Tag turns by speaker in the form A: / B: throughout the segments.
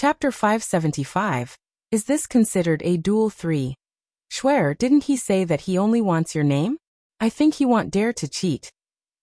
A: Chapter 575. Is this considered a duel 3? Schwer, didn't he say that he only wants your name? I think he won't dare to cheat.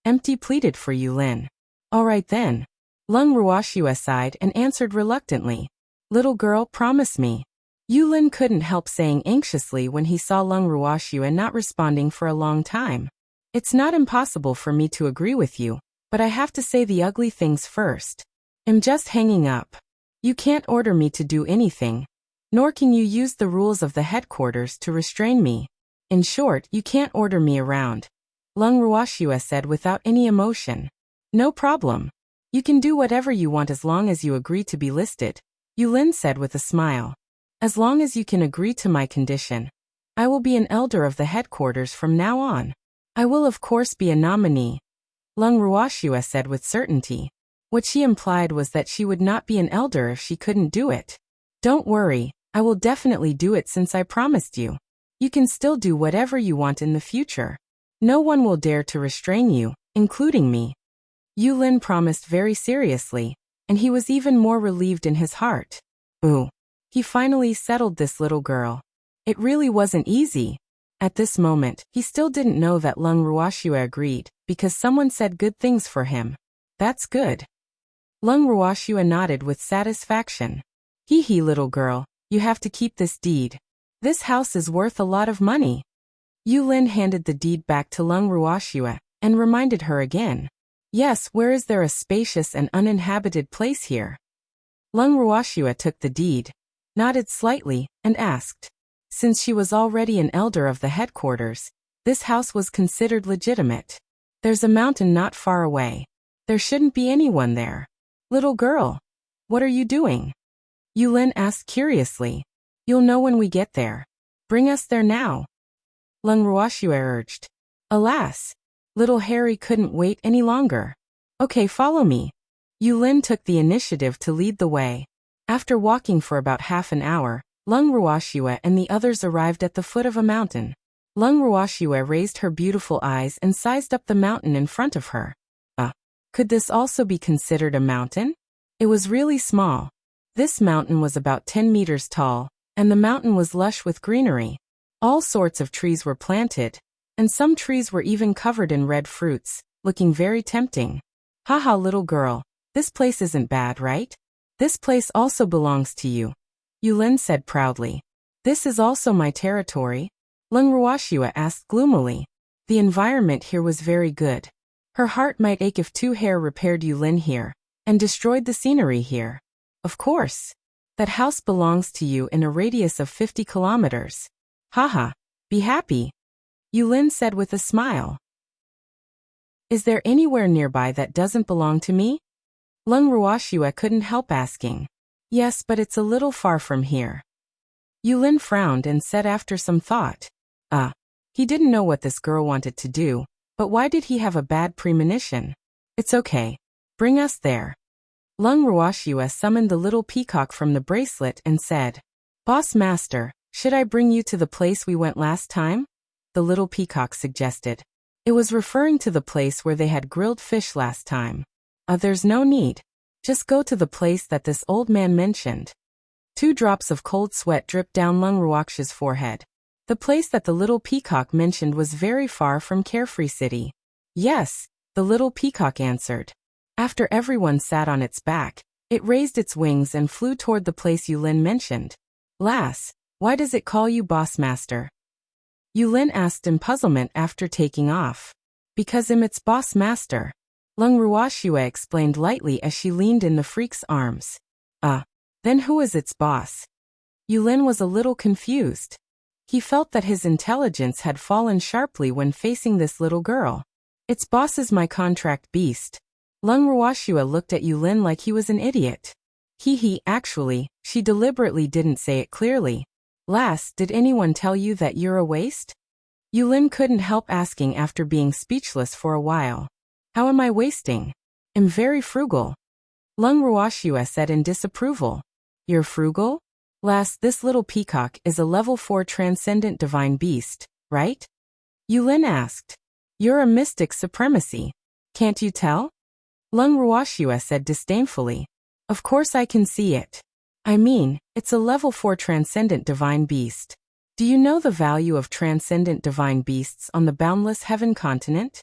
A: Empty pleaded for Yulin. All right then. Lung Ruoxue sighed and answered reluctantly. Little girl, promise me. Yulin couldn't help saying anxiously when he saw Lung Ruoxue not responding for a long time. It's not impossible for me to agree with you, but I have to say the ugly things first. I'm just hanging up. You can't order me to do anything, nor can you use the rules of the headquarters to restrain me. In short, you can't order me around. Lung Ruoxue said without any emotion. No problem. You can do whatever you want as long as you agree to be listed, Yulin said with a smile. As long as you can agree to my condition. I will be an elder of the headquarters from now on. I will of course be a nominee, Lung Ruoxue said with certainty. What she implied was that she would not be an elder if she couldn't do it. Don't worry, I will definitely do it since I promised you. You can still do whatever you want in the future. No one will dare to restrain you, including me. Yulin promised very seriously, and he was even more relieved in his heart. Ooh. He finally settled this little girl. It really wasn't easy. At this moment, he still didn't know that Lung Ruoxue agreed, because someone said good things for him. That's good. Lung Ruoxue nodded with satisfaction. Hee little girl, you have to keep this deed. This house is worth a lot of money. Yulin handed the deed back to Lung Ruoxue, and reminded her again. Yes, where is there a spacious and uninhabited place here? Lung Ruoxue took the deed, nodded slightly, and asked. Since she was already an elder of the headquarters, this house was considered legitimate. There's a mountain not far away. There shouldn't be anyone there. Little girl, what are you doing? Yulin asked curiously. You'll know when we get there. Bring us there now. Lung Ruoxue urged. Alas, little Harry couldn't wait any longer. Okay, follow me. Yulin took the initiative to lead the way. After walking for about half an hour, Lung Ruoxue and the others arrived at the foot of a mountain. Lung Ruoxue raised her beautiful eyes and sized up the mountain in front of her. Could this also be considered a mountain? It was really small. This mountain was about 10 meters tall, and the mountain was lush with greenery. All sorts of trees were planted, and some trees were even covered in red fruits, looking very tempting. Haha, little girl, this place isn't bad, right? This place also belongs to you, Yulin said proudly. This is also my territory, Lung Ruoxue asked gloomily. The environment here was very good. Her heart might ache if two hair repaired Yulin here, and destroyed the scenery here. Of course. That house belongs to you in a radius of 50 kilometers. Haha, be happy, Yulin said with a smile. Is there anywhere nearby that doesn't belong to me? Lung Ruoxue couldn't help asking. Yes, but it's a little far from here. Yulin frowned and said after some thought. He didn't know what this girl wanted to do, but why did he have a bad premonition? It's okay. Bring us there. Lung Ruoxue summoned the little peacock from the bracelet and said, Boss Master, should I bring you to the place we went last time? The little peacock suggested. It was referring to the place where they had grilled fish last time. There's no need. Just go to the place that this old man mentioned. 2 drops of cold sweat dripped down Lung Ruoxue's forehead. The place that the little peacock mentioned was very far from Carefree City. Yes, the little peacock answered. After everyone sat on its back, it raised its wings and flew toward the place Yulin mentioned. Lass, why does it call you Boss Master? Yulin asked in puzzlement after taking off. Because I'm its Boss Master, Lung Ruoxue explained lightly as she leaned in the freak's arms. Then who is its boss? Yulin was a little confused. He felt that his intelligence had fallen sharply when facing this little girl. Its boss is my contract beast. Lung Ruoxue looked at Yulin like he was an idiot. Actually, she deliberately didn't say it clearly. Lass, did anyone tell you that you're a waste? Yulin couldn't help asking after being speechless for a while. How am I wasting? I'm very frugal. Lung Ruoxue said in disapproval. You're frugal? Lass, this little peacock is a level 4 transcendent divine beast, right? Yulin asked. You're a mystic supremacy. Can't you tell? Lung Ruoxue said disdainfully. Of course I can see it. I mean, it's a level 4 transcendent divine beast. Do you know the value of transcendent divine beasts on the boundless heaven continent?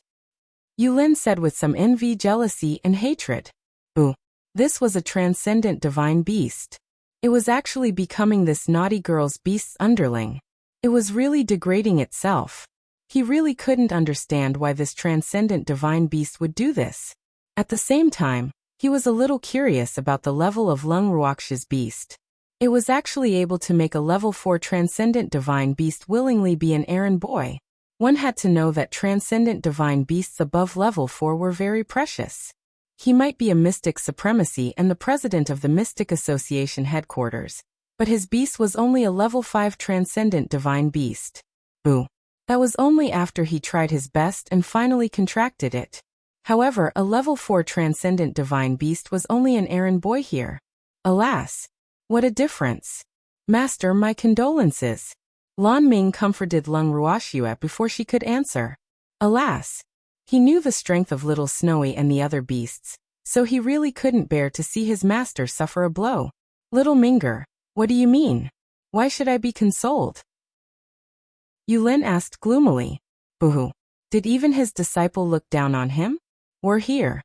A: Yulin said with some envy, jealousy, and hatred. Ooh, this was a transcendent divine beast. It was actually becoming this naughty girl's beast's underling. It was really degrading itself. He really couldn't understand why this transcendent divine beast would do this. At the same time, he was a little curious about the level of Lung Ruoxia's beast. It was actually able to make a level 4 transcendent divine beast willingly be an errand boy. One had to know that transcendent divine beasts above level 4 were very precious. He might be a mystic supremacy and the president of the Mystic Association headquarters, but his beast was only a level 5 transcendent divine beast. Ooh. That was only after he tried his best and finally contracted it. However, a level 4 transcendent divine beast was only an errand boy here. Alas! What a difference! Master, my condolences. Lan Ming comforted Lung Ruoxia before she could answer. Alas! He knew the strength of Little Snowy and the other beasts, so he really couldn't bear to see his master suffer a blow. Little Minger, what do you mean? Why should I be consoled? Yulin asked gloomily. Boo-hoo. Did even his disciple look down on him? We're here.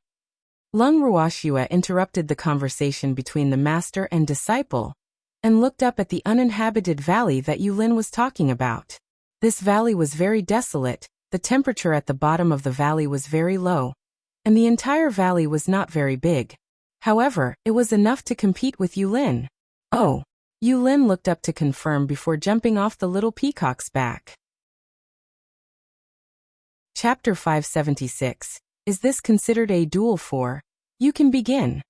A: Lung Ruoxia interrupted the conversation between the master and disciple, and looked up at the uninhabited valley that Yulin was talking about. This valley was very desolate, the temperature at the bottom of the valley was very low, and the entire valley was not very big. However, it was enough to compete with Yulin. Oh! Yulin looked up to confirm before jumping off the little peacock's back. Chapter 576. Is this considered a duel 4? You can begin.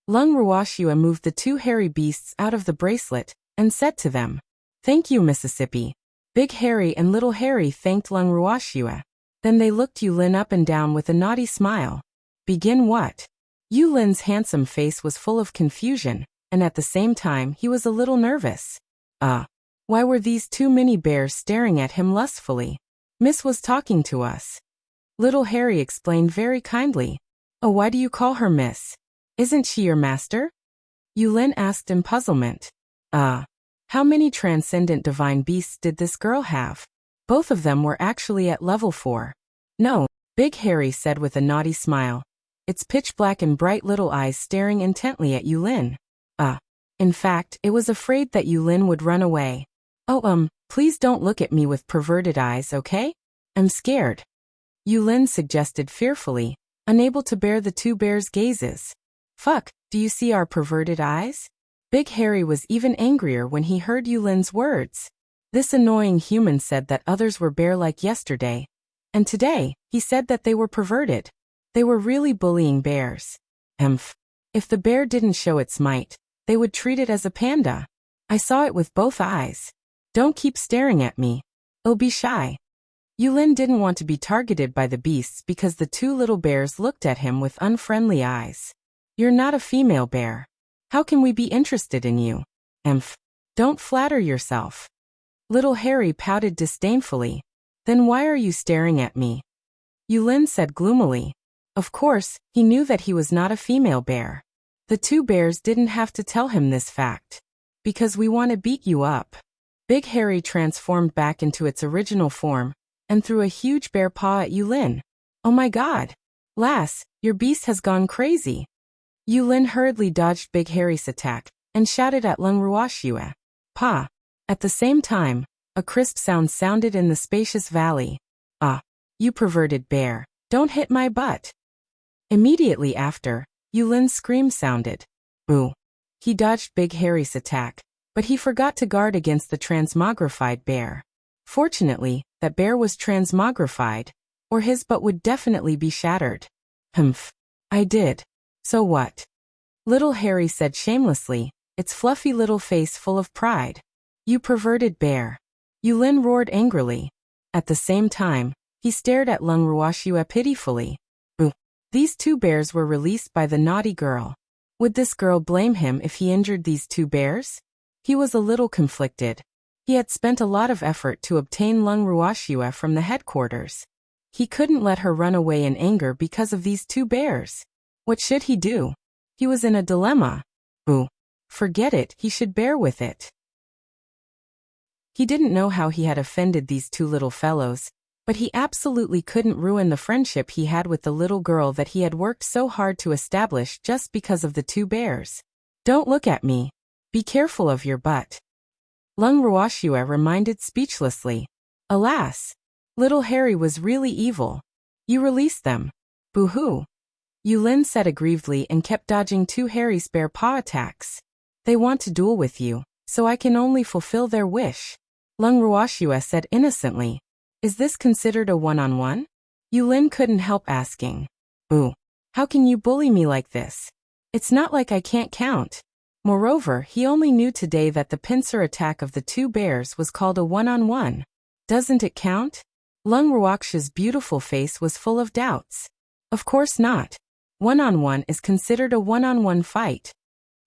A: Lung Ruoxia moved the two hairy beasts out of the bracelet, and said to them, Thank you, Mississippi. Big Harry and Little Harry thanked Lung Ruoxia. Then they looked Yulin up and down with a naughty smile. Begin what? Yulin's handsome face was full of confusion, and at the same time he was a little nervous. Why were these two mini bears staring at him lustfully? Miss was talking to us. Little Harry explained very kindly. Oh, why do you call her Miss? Isn't she your master? Yulin asked in puzzlement. How many transcendent divine beasts did this girl have? Both of them were actually at level 4. No, Big Harry said with a naughty smile. Its pitch black and bright little eyes staring intently at Yulin. In fact, it was afraid that Yulin would run away. Oh, please don't look at me with perverted eyes, okay? I'm scared. Yulin suggested fearfully, unable to bear the two bears' gazes. Fuck, do you see our perverted eyes? Big Harry was even angrier when he heard Yulin's words. This annoying human said that others were bear-like yesterday, and today, he said that they were perverted. They were really bullying bears. If the bear didn't show its might, they would treat it as a panda. I saw it with both eyes. Don't keep staring at me. Oh, be shy. Yulin didn't want to be targeted by the beasts because the two little bears looked at him with unfriendly eyes. You're not a female bear. How can we be interested in you? Don't flatter yourself. Little Harry pouted disdainfully. Then why are you staring at me? Yulin said gloomily. Of course, he knew that he was not a female bear. The two bears didn't have to tell him this fact. Because we want to beat you up. Big Harry transformed back into its original form, and threw a huge bear paw at Yulin. Oh my god! Lass, your beast has gone crazy. Yulin hurriedly dodged Big Harry's attack, and shouted at Lung Ruoxia. Pa! At the same time, a crisp sound sounded in the spacious valley. You perverted bear, don't hit my butt. Immediately after, Yulin's scream sounded. Boo! He dodged Big Harry's attack, but he forgot to guard against the transmogrified bear. Fortunately, that bear was transmogrified, or his butt would definitely be shattered. I did. So what? Little Harry said shamelessly, its fluffy little face full of pride. You perverted bear. Yulin roared angrily. At the same time, he stared at Lung Ruoxia pitifully. These two bears were released by the naughty girl. Would this girl blame him if he injured these two bears? He was a little conflicted. He had spent a lot of effort to obtain Lung Ruoxia from the headquarters. He couldn't let her run away in anger because of these two bears. What should he do? He was in a dilemma. Forget it, he should bear with it. He didn't know how he had offended these two little fellows, but he absolutely couldn't ruin the friendship he had with the little girl that he had worked so hard to establish just because of the two bears. Don't look at me. Be careful of your butt. Lung Ruoxue reminded speechlessly. Alas! Little Harry was really evil. You released them. Boo-hoo. Yulin said aggrievedly and kept dodging two Harry's bare paw attacks. They want to duel with you, so I can only fulfill their wish. Lung Ruoxue said innocently. Is this considered a one-on-one? Yulin couldn't help asking. Boo. How can you bully me like this? It's not like I can't count. Moreover, he only knew today that the pincer attack of the two bears was called a one-on-one. Doesn't it count? Lung Ruoxue's beautiful face was full of doubts. Of course not. One-on-one is considered a one-on-one fight.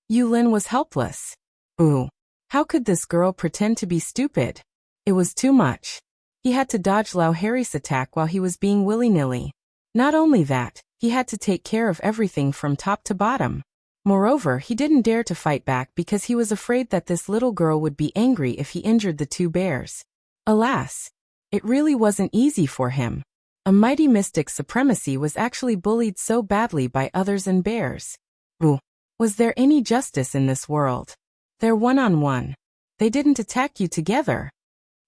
A: Yulin was helpless. Ooh. How could this girl pretend to be stupid? It was too much. He had to dodge Lao Harry's attack while he was being willy-nilly. Not only that, he had to take care of everything from top to bottom. Moreover, he didn't dare to fight back because he was afraid that this little girl would be angry if he injured the two bears. Alas! It really wasn't easy for him. A mighty mystic supremacy was actually bullied so badly by others and bears. Ooh. Was there any justice in this world? They're one-on-one. They didn't attack you together.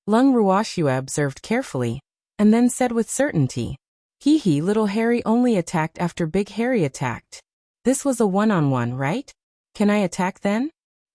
A: Lung Ruoxue observed carefully, and then said with certainty. Hee, little Harry only attacked after Big Harry attacked. This was a one-on-one, right? Can I attack then?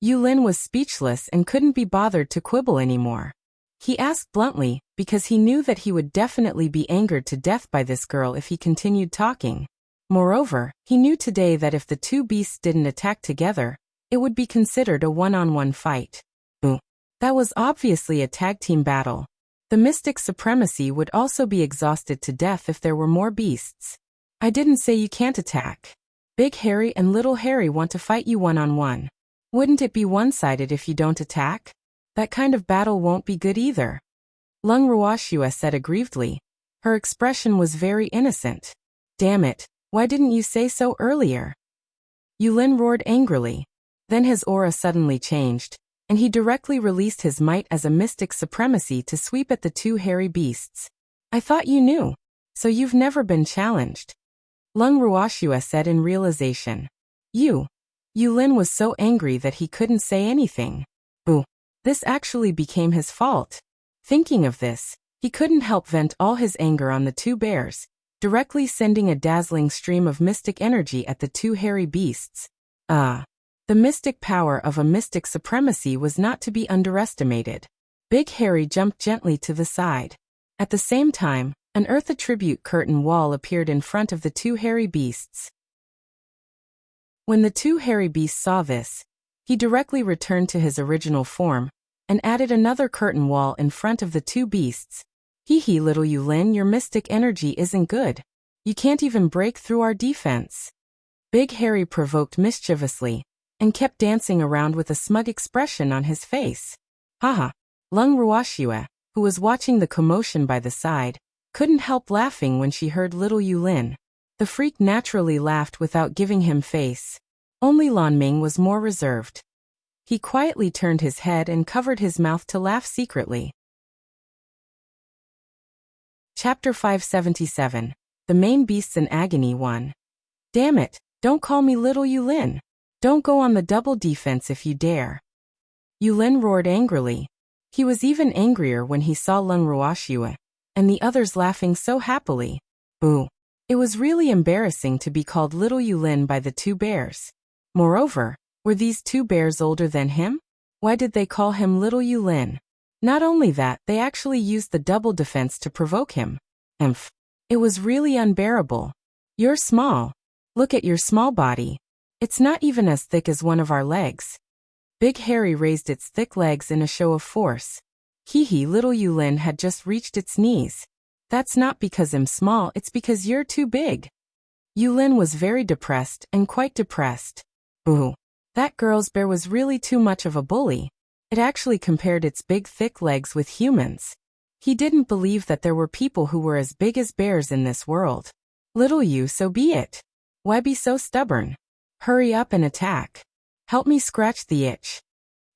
A: Yulin was speechless and couldn't be bothered to quibble anymore. He asked bluntly, because he knew that he would definitely be angered to death by this girl if he continued talking. Moreover, he knew today that if the two beasts didn't attack together, it would be considered a one-on-one fight. Ooh. That was obviously a tag team battle. The mystic supremacy would also be exhausted to death if there were more beasts. I didn't say you can't attack. Big Harry and Little Harry want to fight you one-on-one. Wouldn't it be one-sided if you don't attack? That kind of battle won't be good either. Lung Ruoxue said aggrievedly. Her expression was very innocent. Damn it, why didn't you say so earlier? Yulin roared angrily. Then his aura suddenly changed, and he directly released his might as a mystic supremacy to sweep at the two hairy beasts. I thought you knew. So you've never been challenged. Lung Ruoxue said in realization. Yulin was so angry that he couldn't say anything. Ooh. This actually became his fault. Thinking of this, he couldn't help vent all his anger on the two bears, directly sending a dazzling stream of mystic energy at the two hairy beasts. The mystic power of a mystic supremacy was not to be underestimated. Big Harry jumped gently to the side. At the same time, an earth attribute curtain wall appeared in front of the two hairy beasts. When the two hairy beasts saw this, he directly returned to his original form, and added another curtain wall in front of the two beasts. Hee, little Yulin, your mystic energy isn't good. You can't even break through our defense. Big Harry provoked mischievously, and kept dancing around with a smug expression on his face. Haha. Lung Ruoxue, who was watching the commotion by the side, couldn't help laughing when she heard little Yulin. The freak naturally laughed without giving him face. Only Lan Ming was more reserved. He quietly turned his head and covered his mouth to laugh secretly. Chapter 577. The Main Beasts in Agony 1. Damn it, don't call me little Yulin. Don't go on the double defense if you dare. Yulin roared angrily. He was even angrier when he saw Lung Ruoxue, and the others laughing so happily. Ooh. It was really embarrassing to be called little Yulin by the two bears. Moreover, were these two bears older than him? Why did they call him little Yulin? Not only that, they actually used the double defense to provoke him. It was really unbearable. You're small. Look at your small body. It's not even as thick as one of our legs. Big Harry raised its thick legs in a show of force. Hee, little Yulin had just reached its knees. That's not because I'm small, it's because you're too big. Yulin was very depressed and quite depressed. Ooh. That girl's bear was really too much of a bully. It actually compared its big thick legs with humans. He didn't believe that there were people who were as big as bears in this world. Little you, so be it. Why be so stubborn? Hurry up and attack. Help me scratch the itch.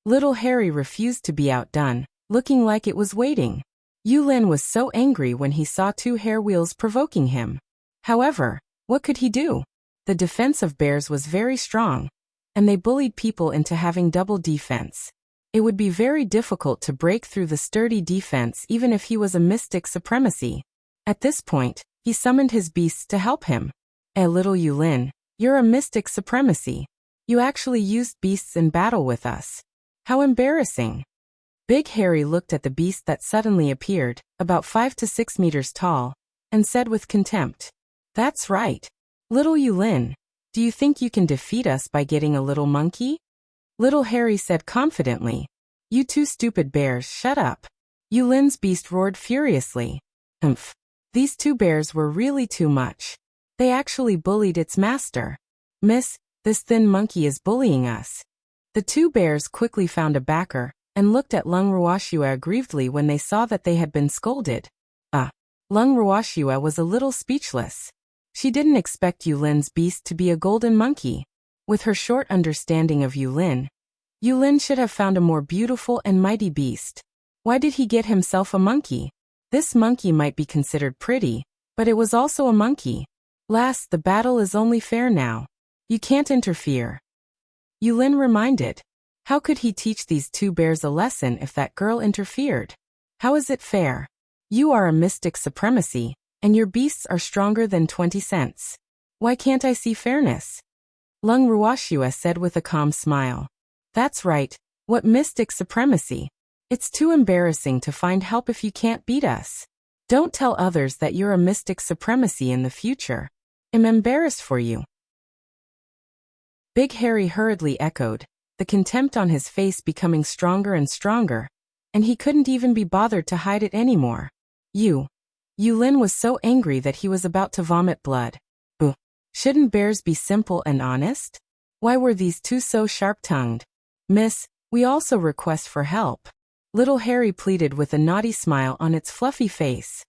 A: Little Harry refused to be outdone, looking like it was waiting. Yulin was so angry when he saw two hair wheels provoking him. However, what could he do? The defense of bears was very strong, and they bullied people into having double defense. It would be very difficult to break through the sturdy defense even if he was a mystic supremacy. At this point, he summoned his beasts to help him. Little Yulin, you're a mystic supremacy. You actually used beasts in battle with us. How embarrassing. Big Harry looked at the beast that suddenly appeared, about 5 to 6 meters tall, and said with contempt, "That's right. Little Yulin, do you think you can defeat us by getting a little monkey?" Little Harry said confidently, "You two stupid bears, shut up." Yulin's beast roared furiously. Umph. These two bears were really too much. They actually bullied its master. "Miss, this thin monkey is bullying us." The two bears quickly found a backer, and looked at Lung Ruoxua aggrievedly when they saw that they had been scolded. Lung Ruoxua was a little speechless. She didn't expect Yulin's beast to be a golden monkey. With her short understanding of Yulin, Yulin should have found a more beautiful and mighty beast. Why did he get himself a monkey? This monkey might be considered pretty, but it was also a monkey. Last, the battle is only fair now. You can't interfere. Yulin reminded. How could he teach these two bears a lesson if that girl interfered? How is it fair? You are a mystic supremacy, and your beasts are stronger than 20 cents. Why can't I see fairness? Lung Ruoxua said with a calm smile. That's right, what mystic supremacy? It's too embarrassing to find help if you can't beat us. Don't tell others that you're a mystic supremacy in the future. I'm embarrassed for you. Big Harry hurriedly echoed, the contempt on his face becoming stronger and stronger, and he couldn't even be bothered to hide it anymore. Yulin was so angry that he was about to vomit blood. Shouldn't bears be simple and honest? Why were these two so sharp-tongued? Miss, we also request for help. Little Harry pleaded with a naughty smile on its fluffy face.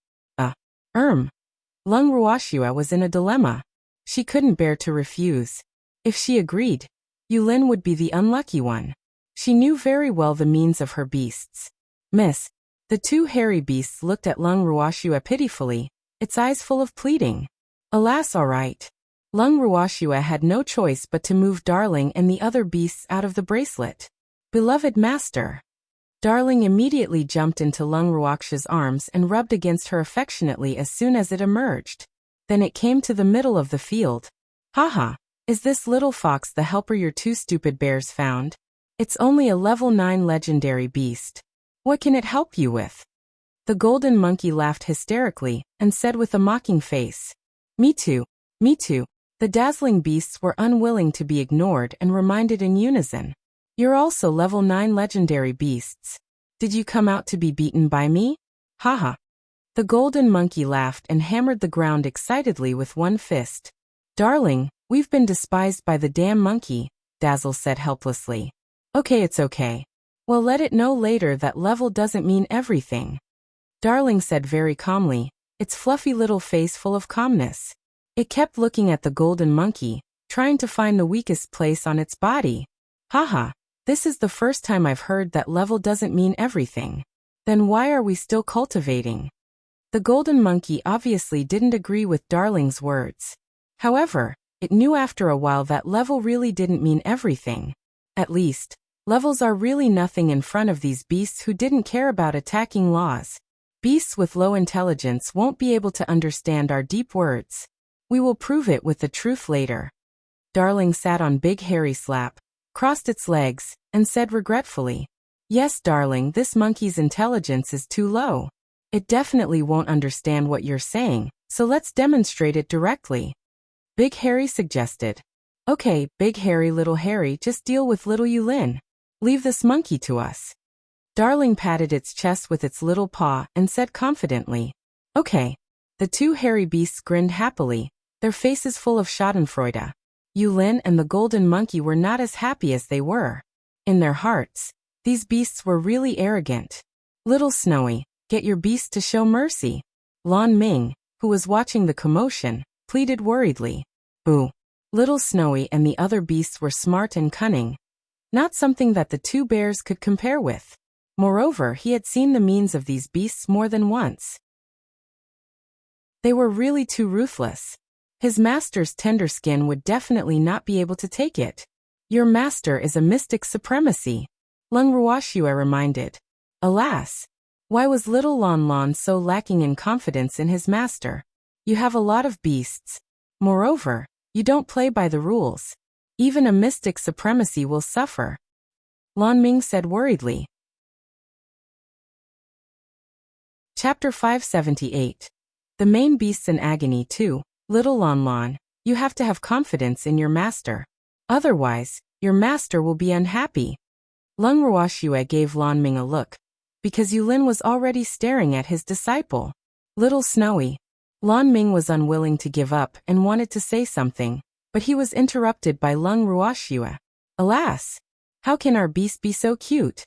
A: Lung Ruoxua was in a dilemma. She couldn't bear to refuse. If she agreed, Yulin would be the unlucky one. She knew very well the means of her beasts. Miss, the two hairy beasts looked at Lung Ruoxua pitifully, its eyes full of pleading. Alas, all right. Lung Ruoxua had no choice but to move Darling and the other beasts out of the bracelet. Beloved master. Darling immediately jumped into Lung Ruoxua's arms and rubbed against her affectionately as soon as it emerged. Then it came to the middle of the field. Haha, is this little fox the helper your two stupid bears found? It's only a level 9 legendary beast. What can it help you with? The golden monkey laughed hysterically and said with a mocking face. Me too. Me too. The dazzling beasts were unwilling to be ignored and reminded in unison. You're also level 9 legendary beasts. Did you come out to be beaten by me? Haha. The golden monkey laughed and hammered the ground excitedly with one fist. Darling, we've been despised by the damn monkey, Dazzle said helplessly. Okay, it's okay. Well, let it know later that level doesn't mean everything. Darling said very calmly, its fluffy little face full of calmness. It kept looking at the golden monkey, trying to find the weakest place on its body. Haha, this is the first time I've heard that level doesn't mean everything. Then why are we still cultivating? The golden monkey obviously didn't agree with Darling's words. However, it knew after a while that level really didn't mean everything. At least, levels are really nothing in front of these beasts who didn't care about attacking laws. Beasts with low intelligence won't be able to understand our deep words. We will prove it with the truth later. Darling sat on Big Harry's lap, crossed its legs, and said regretfully, Yes, darling, this monkey's intelligence is too low. It definitely won't understand what you're saying, so let's demonstrate it directly. Big Harry suggested. Okay, Big Harry, Little Harry, just deal with little Yulin. Leave this monkey to us. Darling patted its chest with its little paw and said confidently, Okay. The two hairy beasts grinned happily, their faces full of schadenfreude. Yulin and the golden monkey were not as happy as they were. In their hearts, these beasts were really arrogant. Little Snowy, get your beast to show mercy. Lan Ming, who was watching the commotion, pleaded worriedly. Boo. Little Snowy and the other beasts were smart and cunning. Not something that the two bears could compare with. Moreover, he had seen the means of these beasts more than once. They were really too ruthless. His master's tender skin would definitely not be able to take it. Your master is a mystic supremacy, Lung Ruoxue reminded. Alas! Why was little Lon Lon so lacking in confidence in his master? You have a lot of beasts. Moreover, you don't play by the rules. Even a mystic supremacy will suffer. Lan Ming said worriedly. Chapter 578. The main beasts in agony too. Little Lon Lon, you have to have confidence in your master. Otherwise, your master will be unhappy. Lung Ruoxue gave Lan Ming a look, because Yulin was already staring at his disciple. Little Snowy. Lan Ming was unwilling to give up and wanted to say something, but he was interrupted by Lung Ruoxue. Alas! How can our beast be so cute?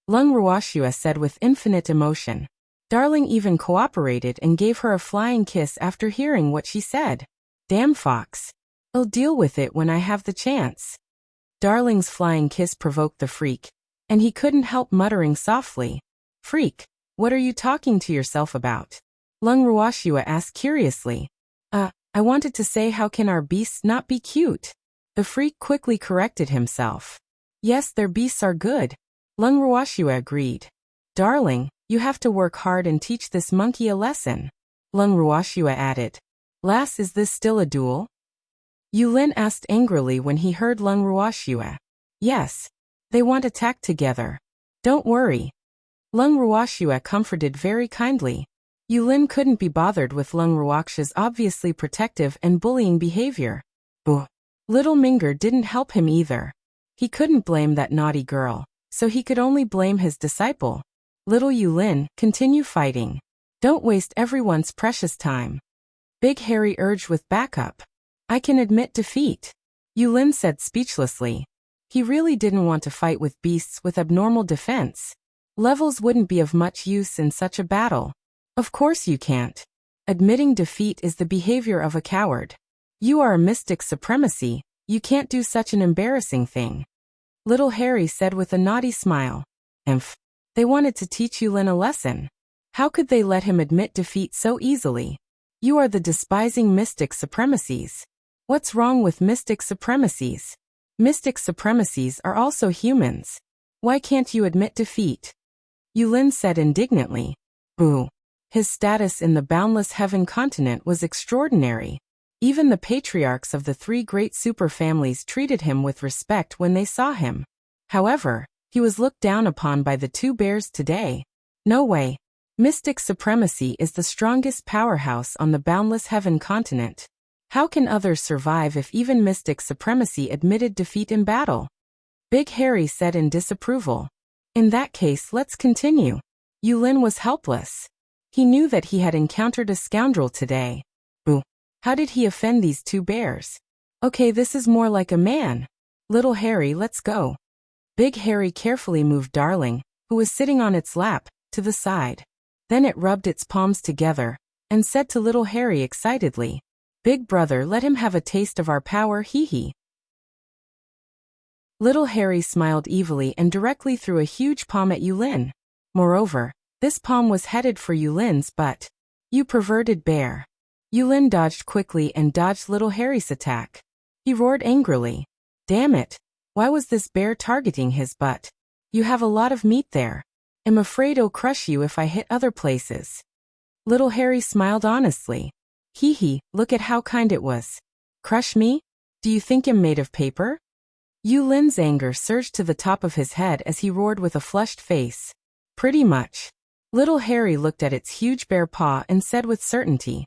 A: Lung Ruoxue said with infinite emotion. Darling even cooperated and gave her a flying kiss after hearing what she said. Damn fox. I'll deal with it when I have the chance. Darling's flying kiss provoked the freak, and he couldn't help muttering softly. Freak, what are you talking to yourself about? Lung Ruoxue asked curiously. I wanted to say how can our beasts not be cute? The freak quickly corrected himself. Yes, their beasts are good. Lung Ruoxue agreed. Darling, you have to work hard and teach this monkey a lesson. Lung Ruoxue added. Lass, is this still a duel? Yulin asked angrily when he heard Lung Ruoxue. Yes. They want attack together. Don't worry. Lung Ruoxue comforted very kindly. Yulin couldn't be bothered with Lung Ruoxue's obviously protective and bullying behavior. Little Minger didn't help him either. He couldn't blame that naughty girl, so he could only blame his disciple. Little Yulin, continue fighting. Don't waste everyone's precious time. Big Harry urged with backup. I can admit defeat. Yulin said speechlessly. He really didn't want to fight with beasts with abnormal defense. Levels wouldn't be of much use in such a battle. Of course you can't. Admitting defeat is the behavior of a coward. You are a mystic supremacy, you can't do such an embarrassing thing. Little Harry said with a naughty smile. They wanted to teach Yulin a lesson. How could they let him admit defeat so easily? You are the despising mystic supremacies. What's wrong with mystic supremacies? Mystic supremacies are also humans. Why can't you admit defeat? Yulin said indignantly. Boo. His status in the boundless heaven continent was extraordinary. Even the patriarchs of the three great super families treated him with respect when they saw him. However, he was looked down upon by the two bears today. No way. Mystic supremacy is the strongest powerhouse on the boundless heaven continent. How can others survive if even mystic supremacy admitted defeat in battle? Big Harry said in disapproval. In that case, let's continue. Yulin was helpless. He knew that he had encountered a scoundrel today. Boo. How did he offend these two bears? Okay, this is more like a man. Little Harry, let's go. Big Harry carefully moved Darling, who was sitting on its lap, to the side. Then it rubbed its palms together, and said to Little Harry excitedly, Big brother, let him have a taste of our power, hee. Little Harry smiled evilly and directly threw a huge palm at Yulin. Moreover, this palm was headed for Yulin's butt. You perverted bear. Yulin dodged quickly and dodged Little Harry's attack. He roared angrily. Damn it. Why was this bear targeting his butt? You have a lot of meat there. I'm afraid I'll crush you if I hit other places. Little Harry smiled honestly. Hee, look at how kind it was. Crush me? Do you think I'm made of paper? Yulin's anger surged to the top of his head as he roared with a flushed face. Pretty much. Little Harry looked at its huge bare paw and said with certainty,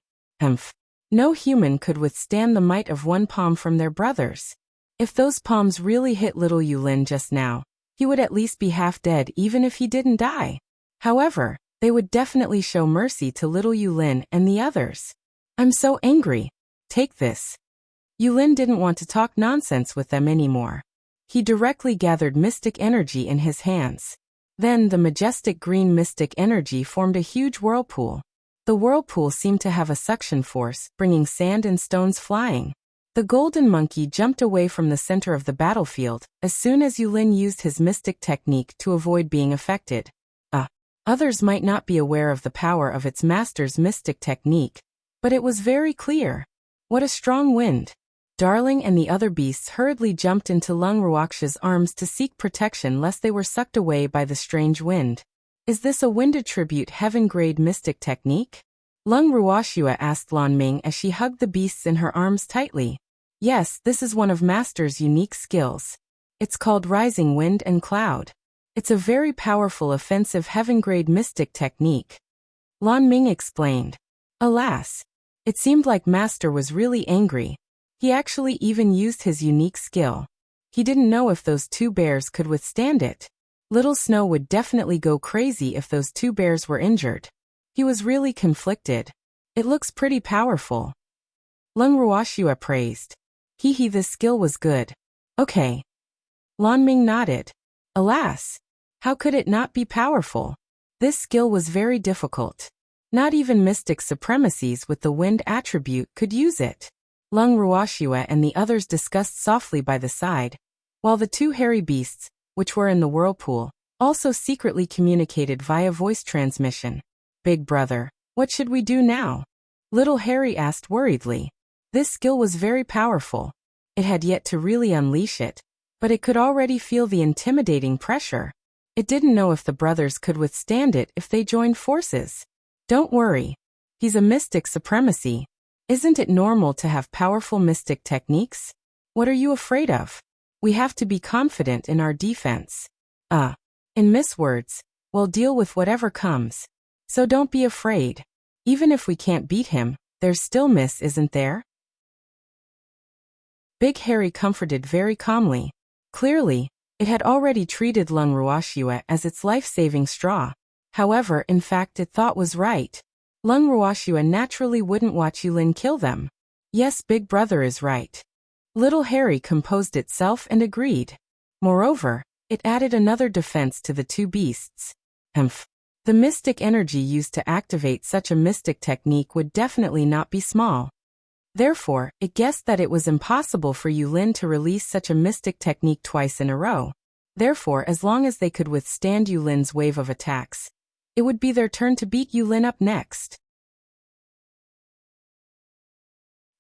A: No human could withstand the might of one palm from their brothers. If those palms really hit little Yulin just now, he would at least be half dead even if he didn't die. However, they would definitely show mercy to little Yulin and the others. I'm so angry. Take this. Yulin didn't want to talk nonsense with them anymore. He directly gathered mystic energy in his hands. Then the majestic green mystic energy formed a huge whirlpool. The whirlpool seemed to have a suction force, bringing sand and stones flying. The golden monkey jumped away from the center of the battlefield as soon as Yulin used his mystic technique to avoid being affected. Others might not be aware of the power of its master's mystic technique, but it was very clear. What a strong wind! Darling and the other beasts hurriedly jumped into Lung Ruoxia's arms to seek protection lest they were sucked away by the strange wind. Is this a wind attribute heaven-grade mystic technique? Lung Ruoxia asked Lan Ming as she hugged the beasts in her arms tightly. Yes, this is one of Master's unique skills. It's called Rising Wind and Cloud. It's a very powerful offensive heaven-grade mystic technique. Lan Ming explained. Alas, it seemed like Master was really angry. He actually even used his unique skill. He didn't know if those two bears could withstand it. Little Snow would definitely go crazy if those two bears were injured. He was really conflicted. It looks pretty powerful. Lung Ruoxia praised. This skill was good. Okay. Lan Ming nodded. Alas, how could it not be powerful? This skill was very difficult. Not even mystic supremacies with the wind attribute could use it. Lung Ruoxia and the others discussed softly by the side, while the two hairy beasts, which were in the whirlpool, also secretly communicated via voice transmission. Big brother, what should we do now? Little Harry asked worriedly. This skill was very powerful. It had yet to really unleash it, but it could already feel the intimidating pressure. It didn't know if the brothers could withstand it if they joined forces. Don't worry. He's a mystic supremacy. Isn't it normal to have powerful mystic techniques? What are you afraid of? We have to be confident in our defense. In Miss Words, we'll deal with whatever comes. So don't be afraid. Even if we can't beat him, there's still Miss, isn't there? Big Harry comforted very calmly. Clearly, it had already treated Lung Ruoxia as its life-saving straw. However, in fact it thought was right. Lung Ruoxia naturally wouldn't watch Yulin kill them. Yes, Big Brother is right. Little Harry composed itself and agreed. Moreover, it added another defense to the two beasts. The mystic energy used to activate such a mystic technique would definitely not be small. Therefore, it guessed that it was impossible for Yulin to release such a mystic technique twice in a row. Therefore, as long as they could withstand Yulin's wave of attacks, it would be their turn to beat Yulin up next.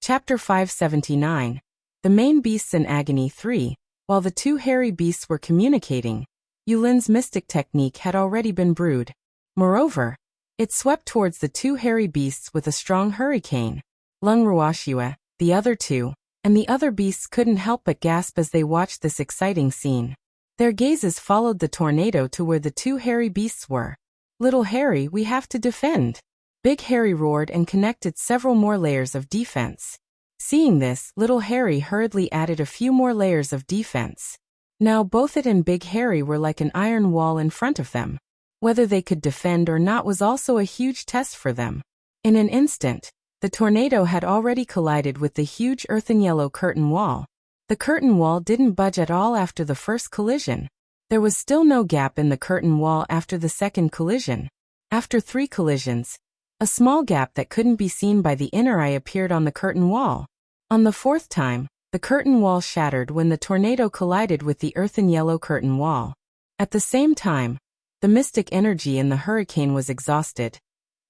A: Chapter 579. The main beasts in Agony 3. While the two hairy beasts were communicating, Yulin's mystic technique had already been brewed. Moreover, it swept towards the two hairy beasts with a strong hurricane. Lung Ruoxia, the other two, and the other beasts couldn't help but gasp as they watched this exciting scene. Their gazes followed the tornado to where the two hairy beasts were. Little Harry, we have to defend. Big Harry roared and connected several more layers of defense. Seeing this, Little Harry hurriedly added a few more layers of defense. Now both it and Big Harry were like an iron wall in front of them. Whether they could defend or not was also a huge test for them. In an instant, the tornado had already collided with the huge earthen yellow curtain wall. The curtain wall didn't budge at all after the first collision. There was still no gap in the curtain wall after the second collision. After 3 collisions, a small gap that couldn't be seen by the inner eye appeared on the curtain wall. On the 4th time, the curtain wall shattered when the tornado collided with the earthen yellow curtain wall. At the same time, the mystic energy in the hurricane was exhausted,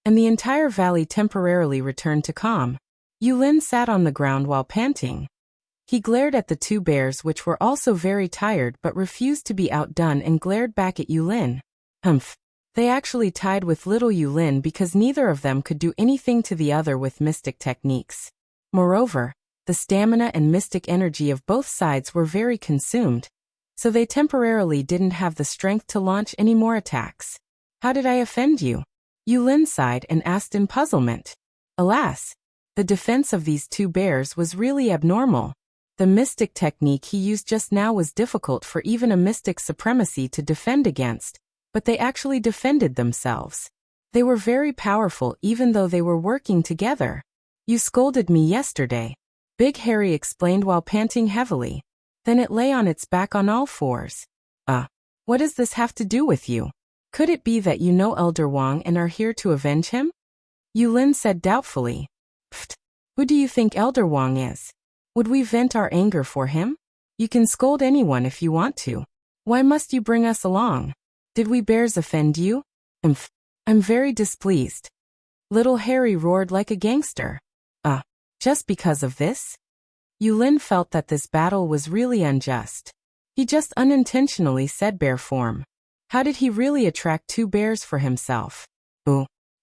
A: and the entire valley temporarily returned to calm. Yulin sat on the ground while panting. He glared at the two bears, which were also very tired but refused to be outdone, and glared back at Yulin. They actually tied with little Yulin because neither of them could do anything to the other with mystic techniques. Moreover, the stamina and mystic energy of both sides were very consumed, so they temporarily didn't have the strength to launch any more attacks. How did I offend you? Yulin sighed and asked in puzzlement. Alas, the defense of these two bears was really abnormal. The mystic technique he used just now was difficult for even a mystic supremacy to defend against, but they actually defended themselves. They were very powerful even though they were working together. You scolded me yesterday, Big Harry explained while panting heavily. Then it lay on its back on all fours. What does this have to do with you? Could it be that you know Elder Wang and are here to avenge him? Yulin said doubtfully. Who do you think Elder Wang is? Would we vent our anger for him? You can scold anyone if you want to. Why must you bring us along? Did we bears offend you? Umph. I'm very displeased. Little Harry roared like a gangster. Just because of this? Yulin felt that this battle was really unjust. He just unintentionally said bear form. How did he really attract 2 bears for himself?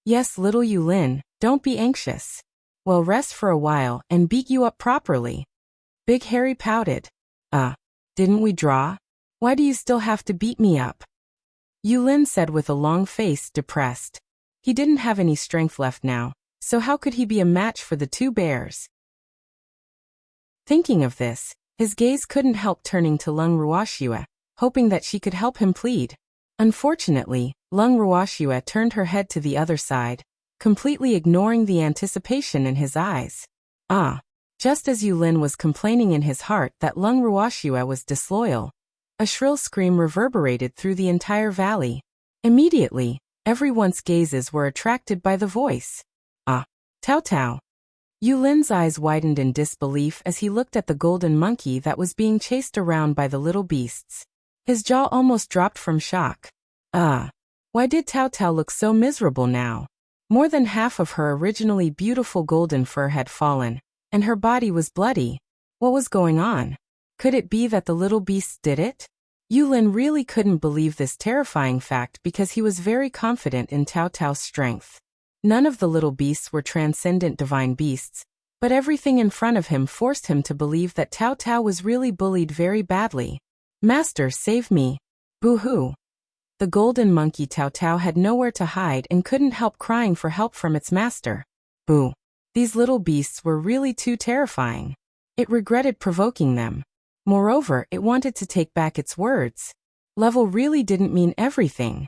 A: Yes, little Yulin, don't be anxious. We'll rest for a while and beat you up properly. Big Harry pouted. Didn't we draw? Why do you still have to beat me up? Yulin said with a long face, depressed. He didn't have any strength left now, so how could he be a match for the 2 bears? Thinking of this, his gaze couldn't help turning to Lung Ruoxue, hoping that she could help him plead. Unfortunately, Lung Ruoxue turned her head to the other side, completely ignoring the anticipation in his eyes. Just as Yulin was complaining in his heart that Lung Ruoxue was disloyal, a shrill scream reverberated through the entire valley. Immediately, everyone's gazes were attracted by the voice. Tao Tao. Yulin's eyes widened in disbelief as he looked at the golden monkey that was being chased around by the little beasts. His jaw almost dropped from shock. Why did Tao Tao look so miserable now? More than half of her originally beautiful golden fur had fallen, and her body was bloody. What was going on? Could it be that the little beasts did it? Yulin really couldn't believe this terrifying fact because he was very confident in Tao Tao's strength. None of the little beasts were transcendent divine beasts, but everything in front of him forced him to believe that Tao Tao was really bullied very badly. Master, save me. Boo-hoo. The golden monkey Tao Tao had nowhere to hide and couldn't help crying for help from its master. Boo. These little beasts were really too terrifying. It regretted provoking them. Moreover, it wanted to take back its words. Level really didn't mean everything.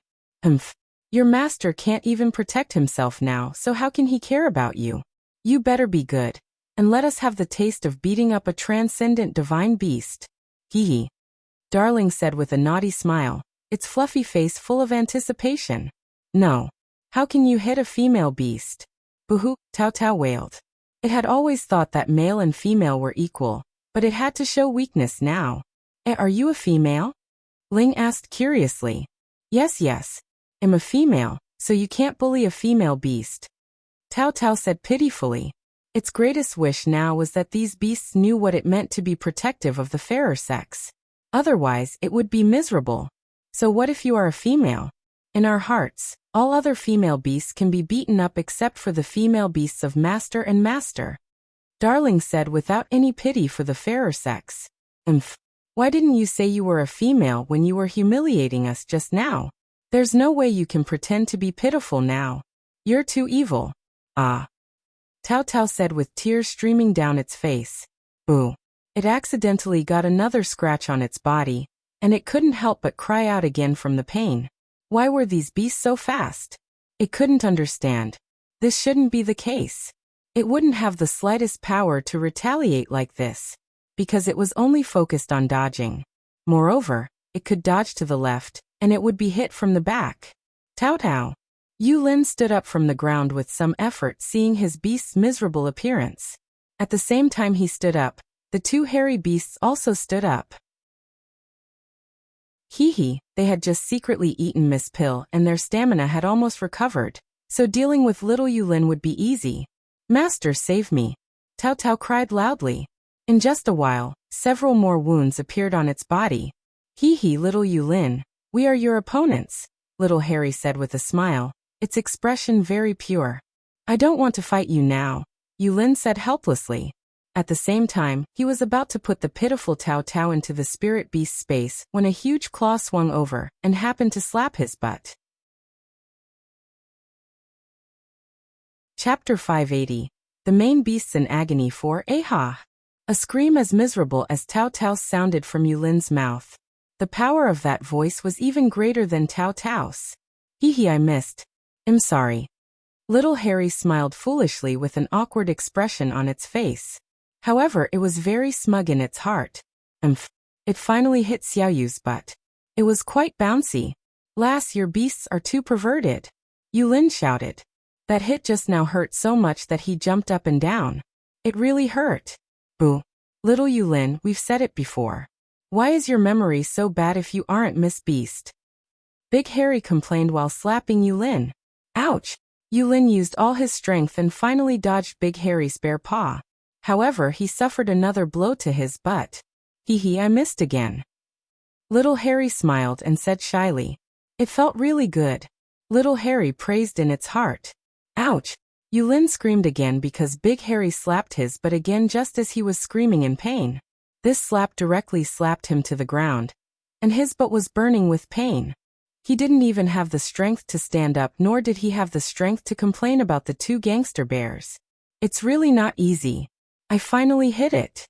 A: Your master can't even protect himself now, so how can he care about you? You better be good, and let us have the taste of beating up a transcendent divine beast. Hee. Darling said with a naughty smile, its fluffy face full of anticipation. No. How can you hit a female beast? Boo-hoo, Tao Tao wailed. It had always thought that male and female were equal, but it had to show weakness now. Are you a female? Ling asked curiously. Yes. I'm a female, so you can't bully a female beast. Tao Tao said pitifully. Its greatest wish now was that these beasts knew what it meant to be protective of the fairer sex. Otherwise, it would be miserable. So what if you are a female? In our hearts, all other female beasts can be beaten up except for the female beasts of Master and Master. Darling said without any pity for the fairer sex. Why didn't you say you were a female when you were humiliating us just now? There's no way you can pretend to be pitiful now. You're too evil. Tao Tao said with tears streaming down its face. Boo. It accidentally got another scratch on its body, and it couldn't help but cry out again from the pain. Why were these beasts so fast? It couldn't understand. This shouldn't be the case. It wouldn't have the slightest power to retaliate like this, because it was only focused on dodging. Moreover, it could dodge to the left, and it would be hit from the back. Tao Tao. Yulin stood up from the ground with some effort, seeing his beast's miserable appearance. At the same time he stood up, the 2 hairy beasts also stood up. They had just secretly eaten Miss Pill and their stamina had almost recovered, so dealing with little Yulin would be easy. Master, save me. Tao Tao cried loudly. In just a while, several more wounds appeared on its body. Little Yulin. We are your opponents, little Harry said with a smile, its expression very pure. I don't want to fight you now, Yulin said helplessly. At the same time, he was about to put the pitiful Tao Tao into the spirit beast space when a huge claw swung over and happened to slap his butt. Chapter 580. The main beasts in agony for Aha. A scream as miserable as Tao Tao's sounded from Yulin's mouth. The power of that voice was even greater than Tao Tao's. I missed. I'm sorry. Little Harry smiled foolishly with an awkward expression on its face. However, it was very smug in its heart. It finally hit Xiaoyu's butt. It was quite bouncy. Lass, your beasts are too perverted. Yulin shouted. That hit just now hurt so much that he jumped up and down. It really hurt. Boo. Little Yulin, we've said it before. Why is your memory so bad if you aren't Miss Beast? Big Harry complained while slapping Yulin. Ouch! Yulin used all his strength and finally dodged Big Harry's bare paw. However, he suffered another blow to his butt. Hee, I missed again. Little Harry smiled and said shyly. It felt really good. Little Harry praised in its heart. Ouch! Yulin screamed again because Big Harry slapped his butt again just as he was screaming in pain. This slap directly slapped him to the ground, and his butt was burning with pain. He didn't even have the strength to stand up, nor did he have the strength to complain about the two gangster bears. It's really not easy. I finally hit it.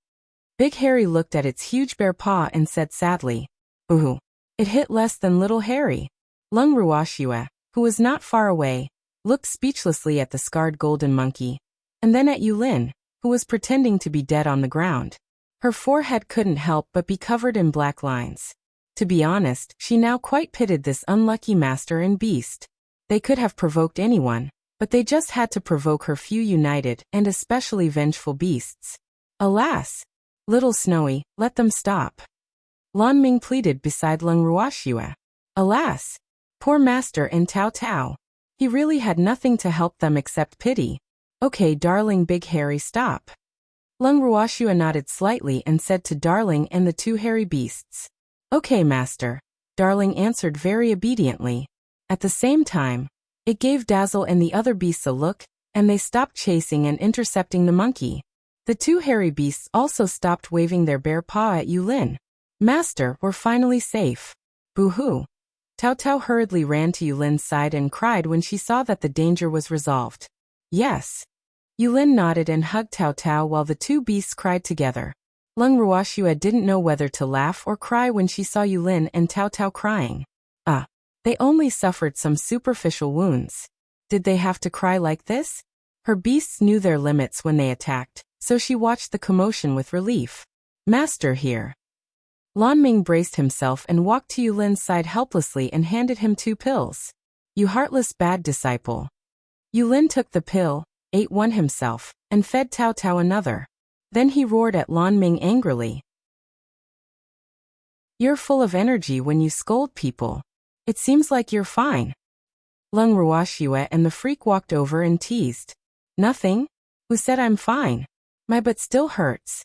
A: Big Harry looked at its huge bare paw and said sadly, Ooh, it hit less than Little Harry. Lung Ruashua, who was not far away, looked speechlessly at the scarred golden monkey, and then at Yulin, who was pretending to be dead on the ground. Her forehead couldn't help but be covered in black lines. To be honest, she now quite pitied this unlucky master and beast. They could have provoked anyone, but they just had to provoke her few united and especially vengeful beasts. Alas! Little Snowy, let them stop. Lan Ming pleaded beside Lung Ruashua. Alas! Poor master and Tao Tao. He really had nothing to help them except pity. Okay, darling Big Harry, stop. Lung Ruashua nodded slightly and said to Darling and the two hairy beasts. Okay, master. Darling answered very obediently. At the same time, it gave Dazzle and the other beasts a look, and they stopped chasing and intercepting the monkey. The two hairy beasts also stopped waving their bare paw at Yulin. Master, we're finally safe. Boo-hoo. Tao Tao hurriedly ran to Yulin's side and cried when she saw that the danger was resolved. Yes. Yulin nodded and hugged Tao Tao while the two beasts cried together. Lung Ruashua didn't know whether to laugh or cry when she saw Yulin and Tao Tao crying. They only suffered some superficial wounds. Did they have to cry like this? Her beasts knew their limits when they attacked, so she watched the commotion with relief. Master here. Lan Ming braced himself and walked to Yulin's side helplessly and handed him 2 pills. You heartless bad disciple. Yulin took the pill, ate one himself, and fed Tao Tao another. Then he roared at Lan Ming angrily. You're full of energy when you scold people. It seems like you're fine. Lung Ruashua and the freak walked over and teased. Nothing? Who said I'm fine? My butt still hurts.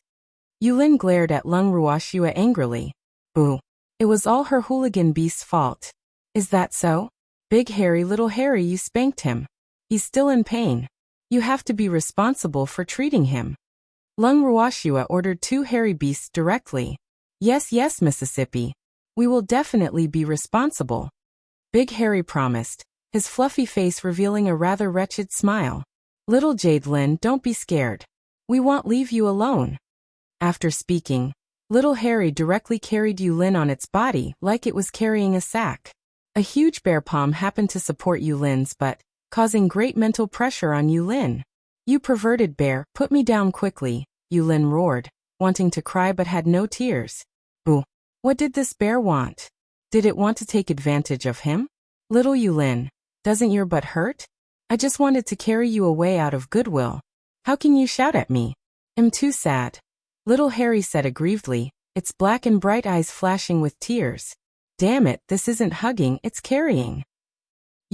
A: Yulin glared at Lung Ruashua angrily. Boo. It was all her hooligan beast's fault. Is that so? Big Harry, Little Harry, you spanked him. He's still in pain. You have to be responsible for treating him. Lung Ruashua ordered 2 hairy beasts directly. Yes, Mississippi. We will definitely be responsible. Big Harry promised, his fluffy face revealing a rather wretched smile. Little Jade Lin, don't be scared. We won't leave you alone. After speaking, Little Harry directly carried Yulin on its body like it was carrying a sack. A huge bear palm happened to support Yulin's butt, causing great mental pressure on Yulin. You perverted bear, put me down quickly, Yulin roared, wanting to cry but had no tears. Ooh. What did this bear want? Did it want to take advantage of him? Little Yulin, doesn't your butt hurt? I just wanted to carry you away out of goodwill. How can you shout at me? I'm too sad. Little Harry said aggrievedly, its black and bright eyes flashing with tears. Damn it, this isn't hugging, it's carrying.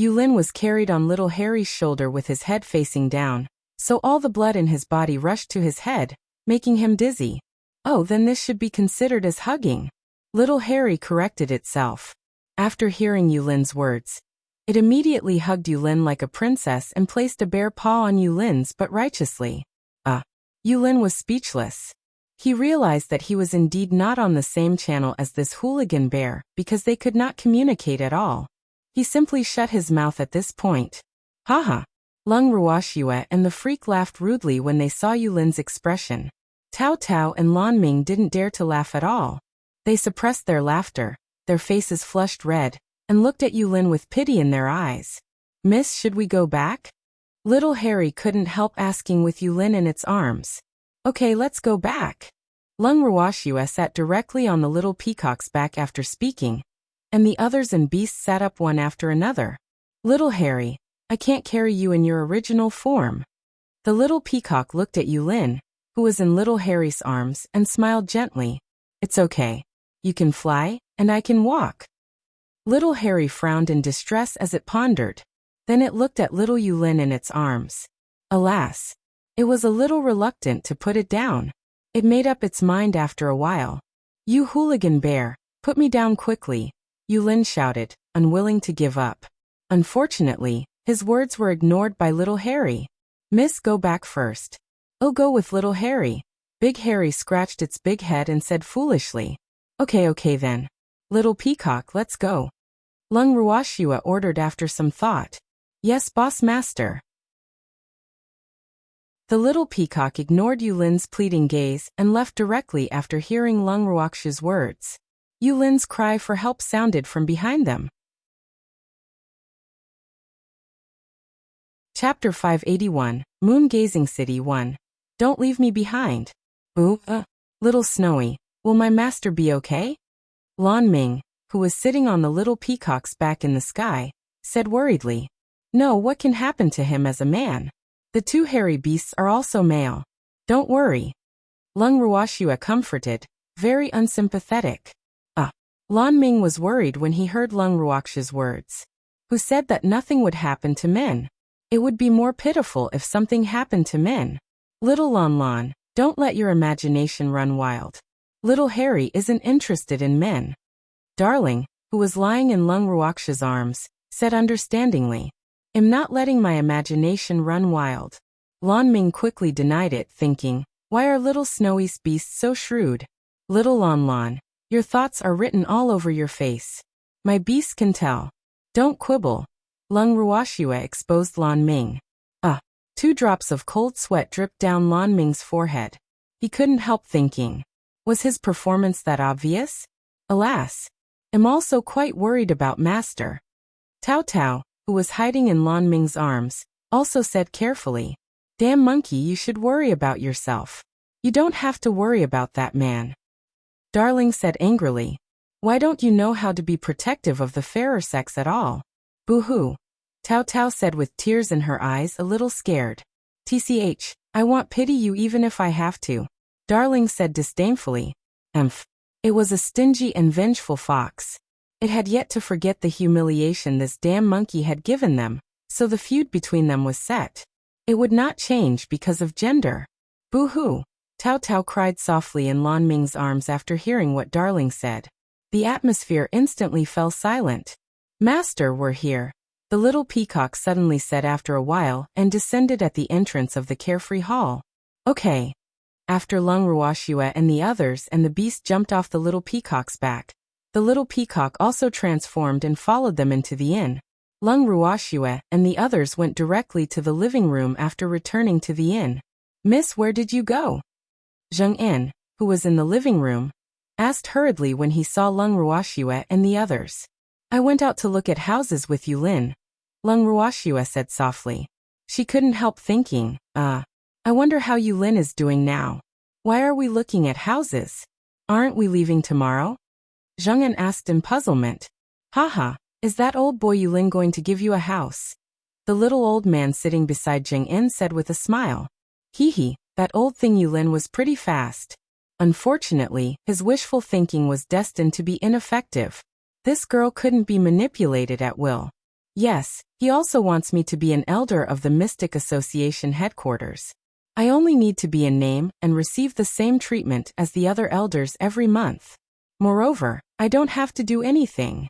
A: Yulin was carried on Little Harry's shoulder with his head facing down, so all the blood in his body rushed to his head, making him dizzy. Oh, then this should be considered as hugging. Little Harry corrected itself. After hearing Yulin's words, it immediately hugged Yulin like a princess and placed a bare paw on Yulin's but righteously. Yulin was speechless. He realized that he was indeed not on the same channel as this hooligan bear because they could not communicate at all. He simply shut his mouth at this point. Haha. Lung Ruashua and the freak laughed rudely when they saw Yulin's expression. Tao Tao and Lan Ming didn't dare to laugh at all. They suppressed their laughter, their faces flushed red, and looked at Yulin with pity in their eyes. Miss, should we go back? Little Harry couldn't help asking with Yulin in its arms. Okay, let's go back. Lung Ruashua sat directly on the little peacock's back after speaking, and the others and beasts sat up one after another. Little Harry, I can't carry you in your original form. The little peacock looked at Yulin, who was in little Harry's arms, and smiled gently. It's okay. You can fly, and I can walk. Little Harry frowned in distress as it pondered. Then it looked at little Yulin in its arms. Alas! It was a little reluctant to put it down. It made up its mind after a while. You hooligan bear, put me down quickly, Yulin shouted, unwilling to give up. Unfortunately, his words were ignored by little Harry. Miss, go back first. I'll go with little Harry. Big Harry scratched its big head and said foolishly. Okay then. Little Peacock, let's go. Lung Ruoxua ordered after some thought. Yes, boss master. The little peacock ignored Yulin's pleading gaze and left directly after hearing Lung Ruoxua's words. Yulin's cry for help sounded from behind them. Chapter 581, Moon-Gazing City 1. Don't leave me behind. Ooh, Little Snowy, will my master be okay? Lan Ming, who was sitting on the little peacock's back in the sky, said worriedly. No, what can happen to him as a man? The two hairy beasts are also male. Don't worry. Lung Ruoxua comforted, very unsympathetic. Lan Ming was worried when he heard Lung Ruoxua's words. Who said that nothing would happen to men? It would be more pitiful if something happened to men. Little Lan, don't let your imagination run wild. Little Harry isn't interested in men. Darling, who was lying in Lung Ruoxua's arms, said understandingly. I'm not letting my imagination run wild. Lan Ming quickly denied it, thinking, why are little Snowy's beasts so shrewd? Little Lan, your thoughts are written all over your face. My beasts can tell. Don't quibble. Lung Ruoxua exposed Lan Ming. 2 drops of cold sweat dripped down Lan Ming's forehead. He couldn't help thinking. Was his performance that obvious? Alas! I'm also quite worried about Master. Tao Tao, who was hiding in Lan Ming's arms, also said carefully. Damn monkey, you should worry about yourself. You don't have to worry about that man. Darling said angrily. Why don't you know how to be protective of the fairer sex at all? Boo-hoo. Tao Tao said with tears in her eyes, a little scared. TCH, I won't pity you even if I have to. Darling said disdainfully. It was a stingy and vengeful fox. It had yet to forget the humiliation this damn monkey had given them, so the feud between them was set. It would not change because of gender. Boo-hoo. Tao Tao cried softly in Lan Ming's arms after hearing what Darling said. The atmosphere instantly fell silent. Master, we're here. The little peacock suddenly said after a while and descended at the entrance of the carefree hall. Okay. After Lung Ruoxua and the others and the beast jumped off the little peacock's back, the little peacock also transformed and followed them into the inn. Lung Ruoxua and the others went directly to the living room after returning to the inn. Miss, where did you go? Zheng En, who was in the living room, asked hurriedly when he saw Lung Ruoxua and the others. I went out to look at houses with Yulin. Lung Ruoxua said softly. She couldn't help thinking, I wonder how Yulin is doing now. Why are we looking at houses? Aren't we leaving tomorrow? Zheng En asked in puzzlement. Haha, is that old boy Yulin going to give you a house? The little old man sitting beside Zheng En said with a smile. Hee, that old thing Yulin was pretty fast. Unfortunately, his wishful thinking was destined to be ineffective. This girl couldn't be manipulated at will. Yes, he also wants me to be an elder of the Mystic Association headquarters. I only need to be in name and receive the same treatment as the other elders every month. Moreover, I don't have to do anything.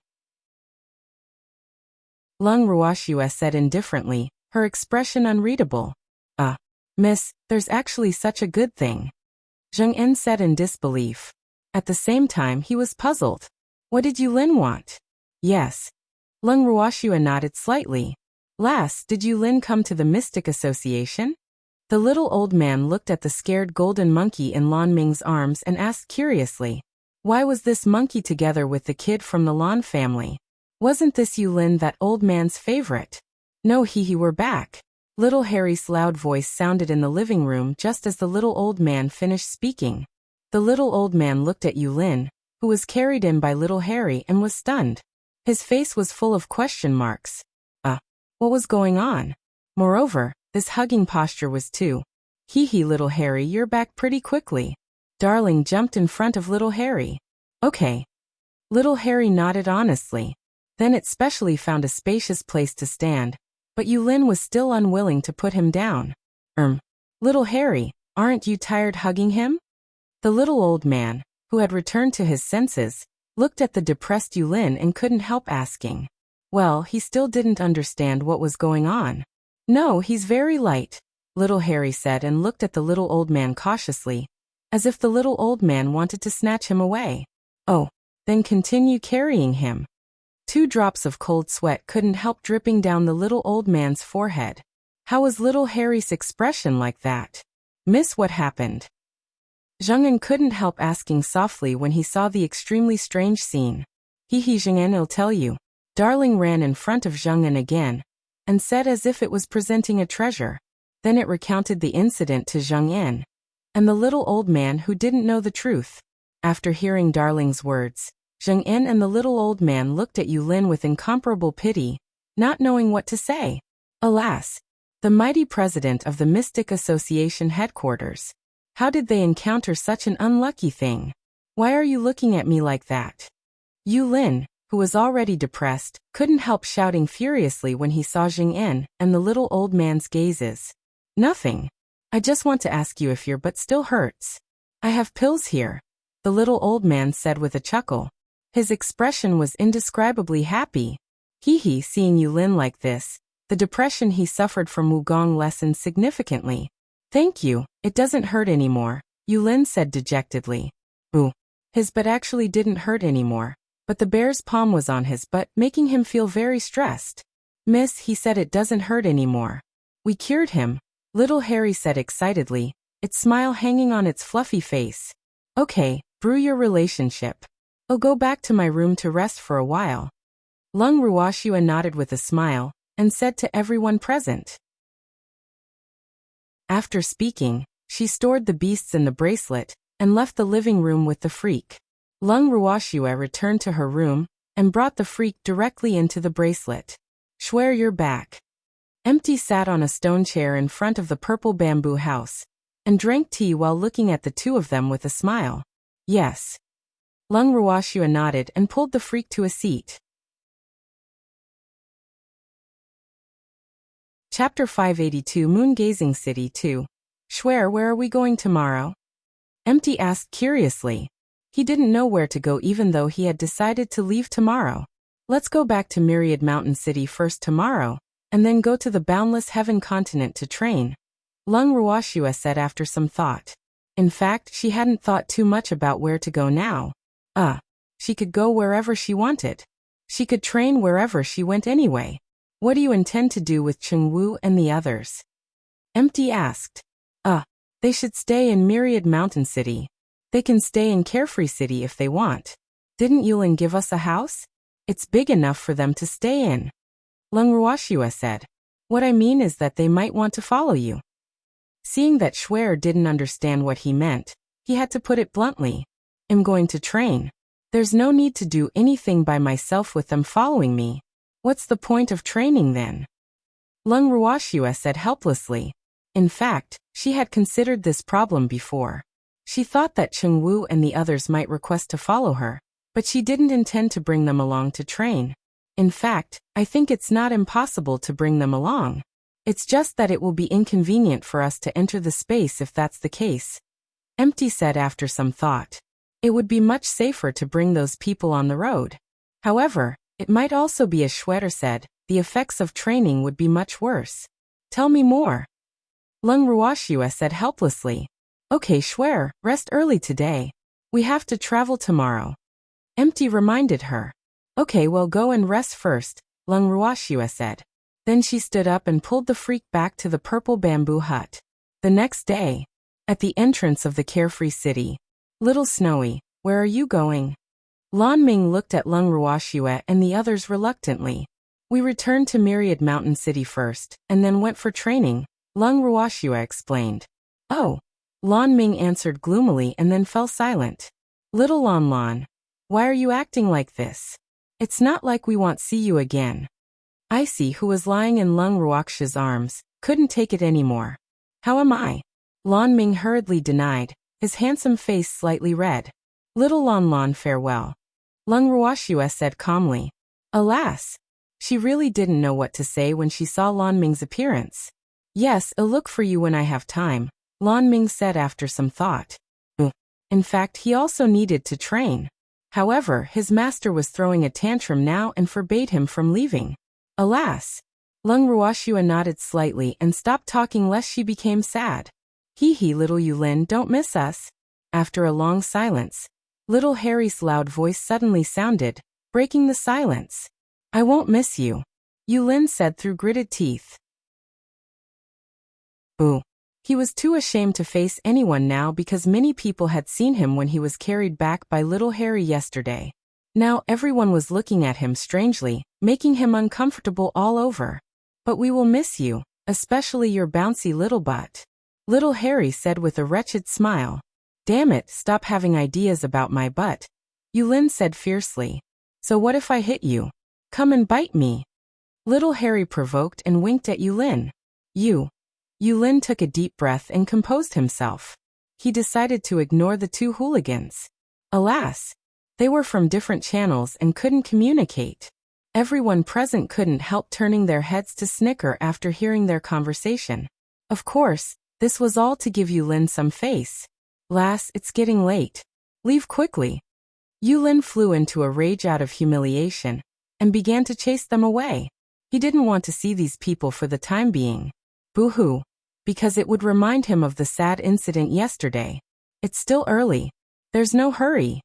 A: Lung Ruoxua said indifferently, her expression unreadable. Miss, there's actually such a good thing. Zheng En said in disbelief. At the same time he was puzzled. What did Yulin want? Yes. Lung Ruoxua nodded slightly. Lass, did Yulin come to the Mystic Association? The little old man looked at the scared golden monkey in Lan Ming's arms and asked curiously. Why was this monkey together with the kid from the Lan family? Wasn't this Yulin that old man's favorite? No, we're back. Little Harry's loud voice sounded in the living room just as the little old man finished speaking. The little old man looked at Yulin, who was carried in by little Harry, and was stunned. His face was full of question marks. What was going on? Moreover, this hugging posture was too. Hee hee, little Harry, you're back pretty quickly. Darling jumped in front of little Harry. Okay. Little Harry nodded honestly. Then it specially found a spacious place to stand, but Yulin was still unwilling to put him down. Little Harry, aren't you tired hugging him? The little old man, who had returned to his senses, looked at the depressed Yulin and couldn't help asking. Well, he still didn't understand what was going on. No, he's very light, little Harry said and looked at the little old man cautiously, as if the little old man wanted to snatch him away. Oh, then continue carrying him. 2 drops of cold sweat couldn't help dripping down the little old man's forehead. How was little Harry's expression like that? Miss, what happened? Zheng'an couldn't help asking softly when he saw the extremely strange scene. Hee hee, Zheng'an, I'll tell you. Darling ran in front of Zheng'an again, and said as if it was presenting a treasure. Then it recounted the incident to Zheng'an, and the little old man who didn't know the truth. After hearing Darling's words, Zheng'an and the little old man looked at Yulin with incomparable pity, not knowing what to say. Alas, the mighty president of the Mystic Association headquarters. How did they encounter such an unlucky thing? Why are you looking at me like that? Yulin, who was already depressed, couldn't help shouting furiously when he saw Zheng'an and the little old man's gazes. Nothing. I just want to ask you if your butt still hurts. I have pills here, the little old man said with a chuckle. His expression was indescribably happy. Hee hee, seeing Yulin like this, the depression he suffered from Wugong lessened significantly. Thank you, it doesn't hurt anymore, Yulin said dejectedly. Ooh. His butt actually didn't hurt anymore, but the bear's palm was on his butt, making him feel very stressed. Miss, he said it doesn't hurt anymore. We cured him, little Harry said excitedly, its smile hanging on its fluffy face. Okay, brew your relationship. I'll go back to my room to rest for a while. Lung Ruoxua nodded with a smile, and said to everyone present. After speaking, she stored the beasts in the bracelet, and left the living room with the freak. Lung Ruoxua returned to her room, and brought the freak directly into the bracelet. Swear you're back. Empty sat on a stone chair in front of the purple bamboo house, and drank tea while looking at the two of them with a smile. Yes. Lung Ruoxua nodded and pulled the freak to a seat. Chapter 582, Moon-Gazing City 2. Swear, where are we going tomorrow? Empty asked curiously. He didn't know where to go even though he had decided to leave tomorrow. Let's go back to Myriad Mountain City first tomorrow, and then go to the Boundless Heaven continent to train, Lung Ruoxua said after some thought. In fact, she hadn't thought too much about where to go now. She could go wherever she wanted. She could train wherever she went anyway. What do you intend to do with Chengwu and the others? Empty asked. They should stay in Myriad Mountain City. They can stay in Carefree City if they want. Didn't Yulin give us a house? It's big enough for them to stay in. Lung Ruoxua said. What I mean is that they might want to follow you. Seeing that Swear didn't understand what he meant, he had to put it bluntly. I'm going to train. There's no need to do anything by myself with them following me. What's the point of training then? Lung Ruoxua said helplessly. In fact, she had considered this problem before. She thought that Chengwu and the others might request to follow her, but she didn't intend to bring them along to train. In fact, I think it's not impossible to bring them along. It's just that it will be inconvenient for us to enter the space if that's the case. Empty said after some thought. It would be much safer to bring those people on the road. However, it might also be, as Schwerer said, the effects of training would be much worse. Tell me more. Lung Ruoxua said helplessly. Okay, Schwerer, rest early today. We have to travel tomorrow. Empty reminded her. Okay, well, go and rest first, Lung Ruoxua said. Then she stood up and pulled the freak back to the purple bamboo hut. The next day, at the entrance of the Carefree City. Little Snowy, where are you going? Lan Ming looked at Lung Ruoxua and the others reluctantly. We returned to Myriad Mountain City first, and then went for training, Lung Ruoxua explained. Oh. Lan Ming answered gloomily and then fell silent. Little Lan Lan, why are you acting like this? It's not like we won't see you again. Icy, who was lying in Lung Ruoxia's arms, couldn't take it anymore. How am I? Lan Ming hurriedly denied, his handsome face slightly red. Little Lan Lan, farewell. Lung Ruoxue said calmly. Alas! She really didn't know what to say when she saw Lan Ming's appearance. Yes, I'll look for you when I have time, Lan Ming said after some thought. In fact, he also needed to train. However, his master was throwing a tantrum now and forbade him from leaving. Alas! Lung Ruoxue nodded slightly and stopped talking lest she became sad. Hee, little Yulin, don't miss us. After a long silence, little Harry's loud voice suddenly sounded, breaking the silence. I won't miss you, Yulin said through gritted teeth. Boo. He was too ashamed to face anyone now because many people had seen him when he was carried back by little Harry yesterday. Now everyone was looking at him strangely, making him uncomfortable all over. But we will miss you, especially your bouncy little butt, little Harry said with a wretched smile. Damn it, stop having ideas about my butt, Yulin said fiercely. So what if I hit you? Come and bite me. Little Harry provoked and winked at Yulin. Yulin took a deep breath and composed himself. He decided to ignore the two hooligans. Alas! They were from different channels and couldn't communicate. Everyone present couldn't help turning their heads to snicker after hearing their conversation. Of course, this was all to give Yulin some face. Lass, it's getting late. Leave quickly. Yulin flew into a rage out of humiliation and began to chase them away. He didn't want to see these people for the time being. Boo-hoo. Because it would remind him of the sad incident yesterday. It's still early. There's no hurry.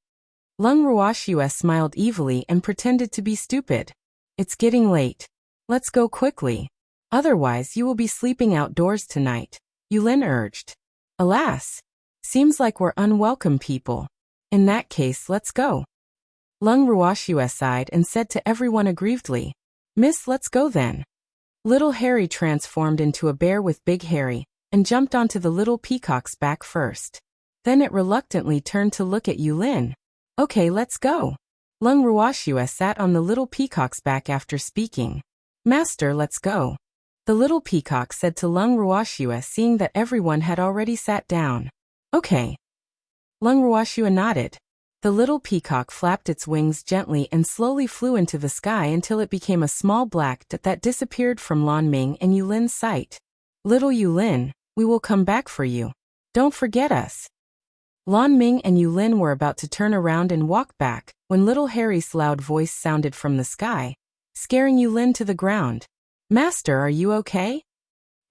A: Lung Ruoxue smiled evilly and pretended to be stupid. It's getting late. Let's go quickly. Otherwise you will be sleeping outdoors tonight, Yulin urged. Alas! Seems like we're unwelcome people. In that case, let's go. Lung Ruoxue sighed and said to everyone aggrievedly. Miss, let's go then. Little Harry transformed into a bear with Big Harry, and jumped onto the little peacock's back first. Then it reluctantly turned to look at Yulin. Okay, let's go. Lung Ruoxue sat on the little peacock's back after speaking. Master, let's go. The little peacock said to Lung Ruoxue, seeing that everyone had already sat down. Okay. Lung Ruoxue nodded. The little peacock flapped its wings gently and slowly flew into the sky until it became a small black dot that disappeared from Lan Ming and Yulin's sight. Little Yulin, we will come back for you. Don't forget us. Lan Ming and Yulin were about to turn around and walk back when little Harry's loud voice sounded from the sky, scaring Yulin to the ground. Master, are you okay?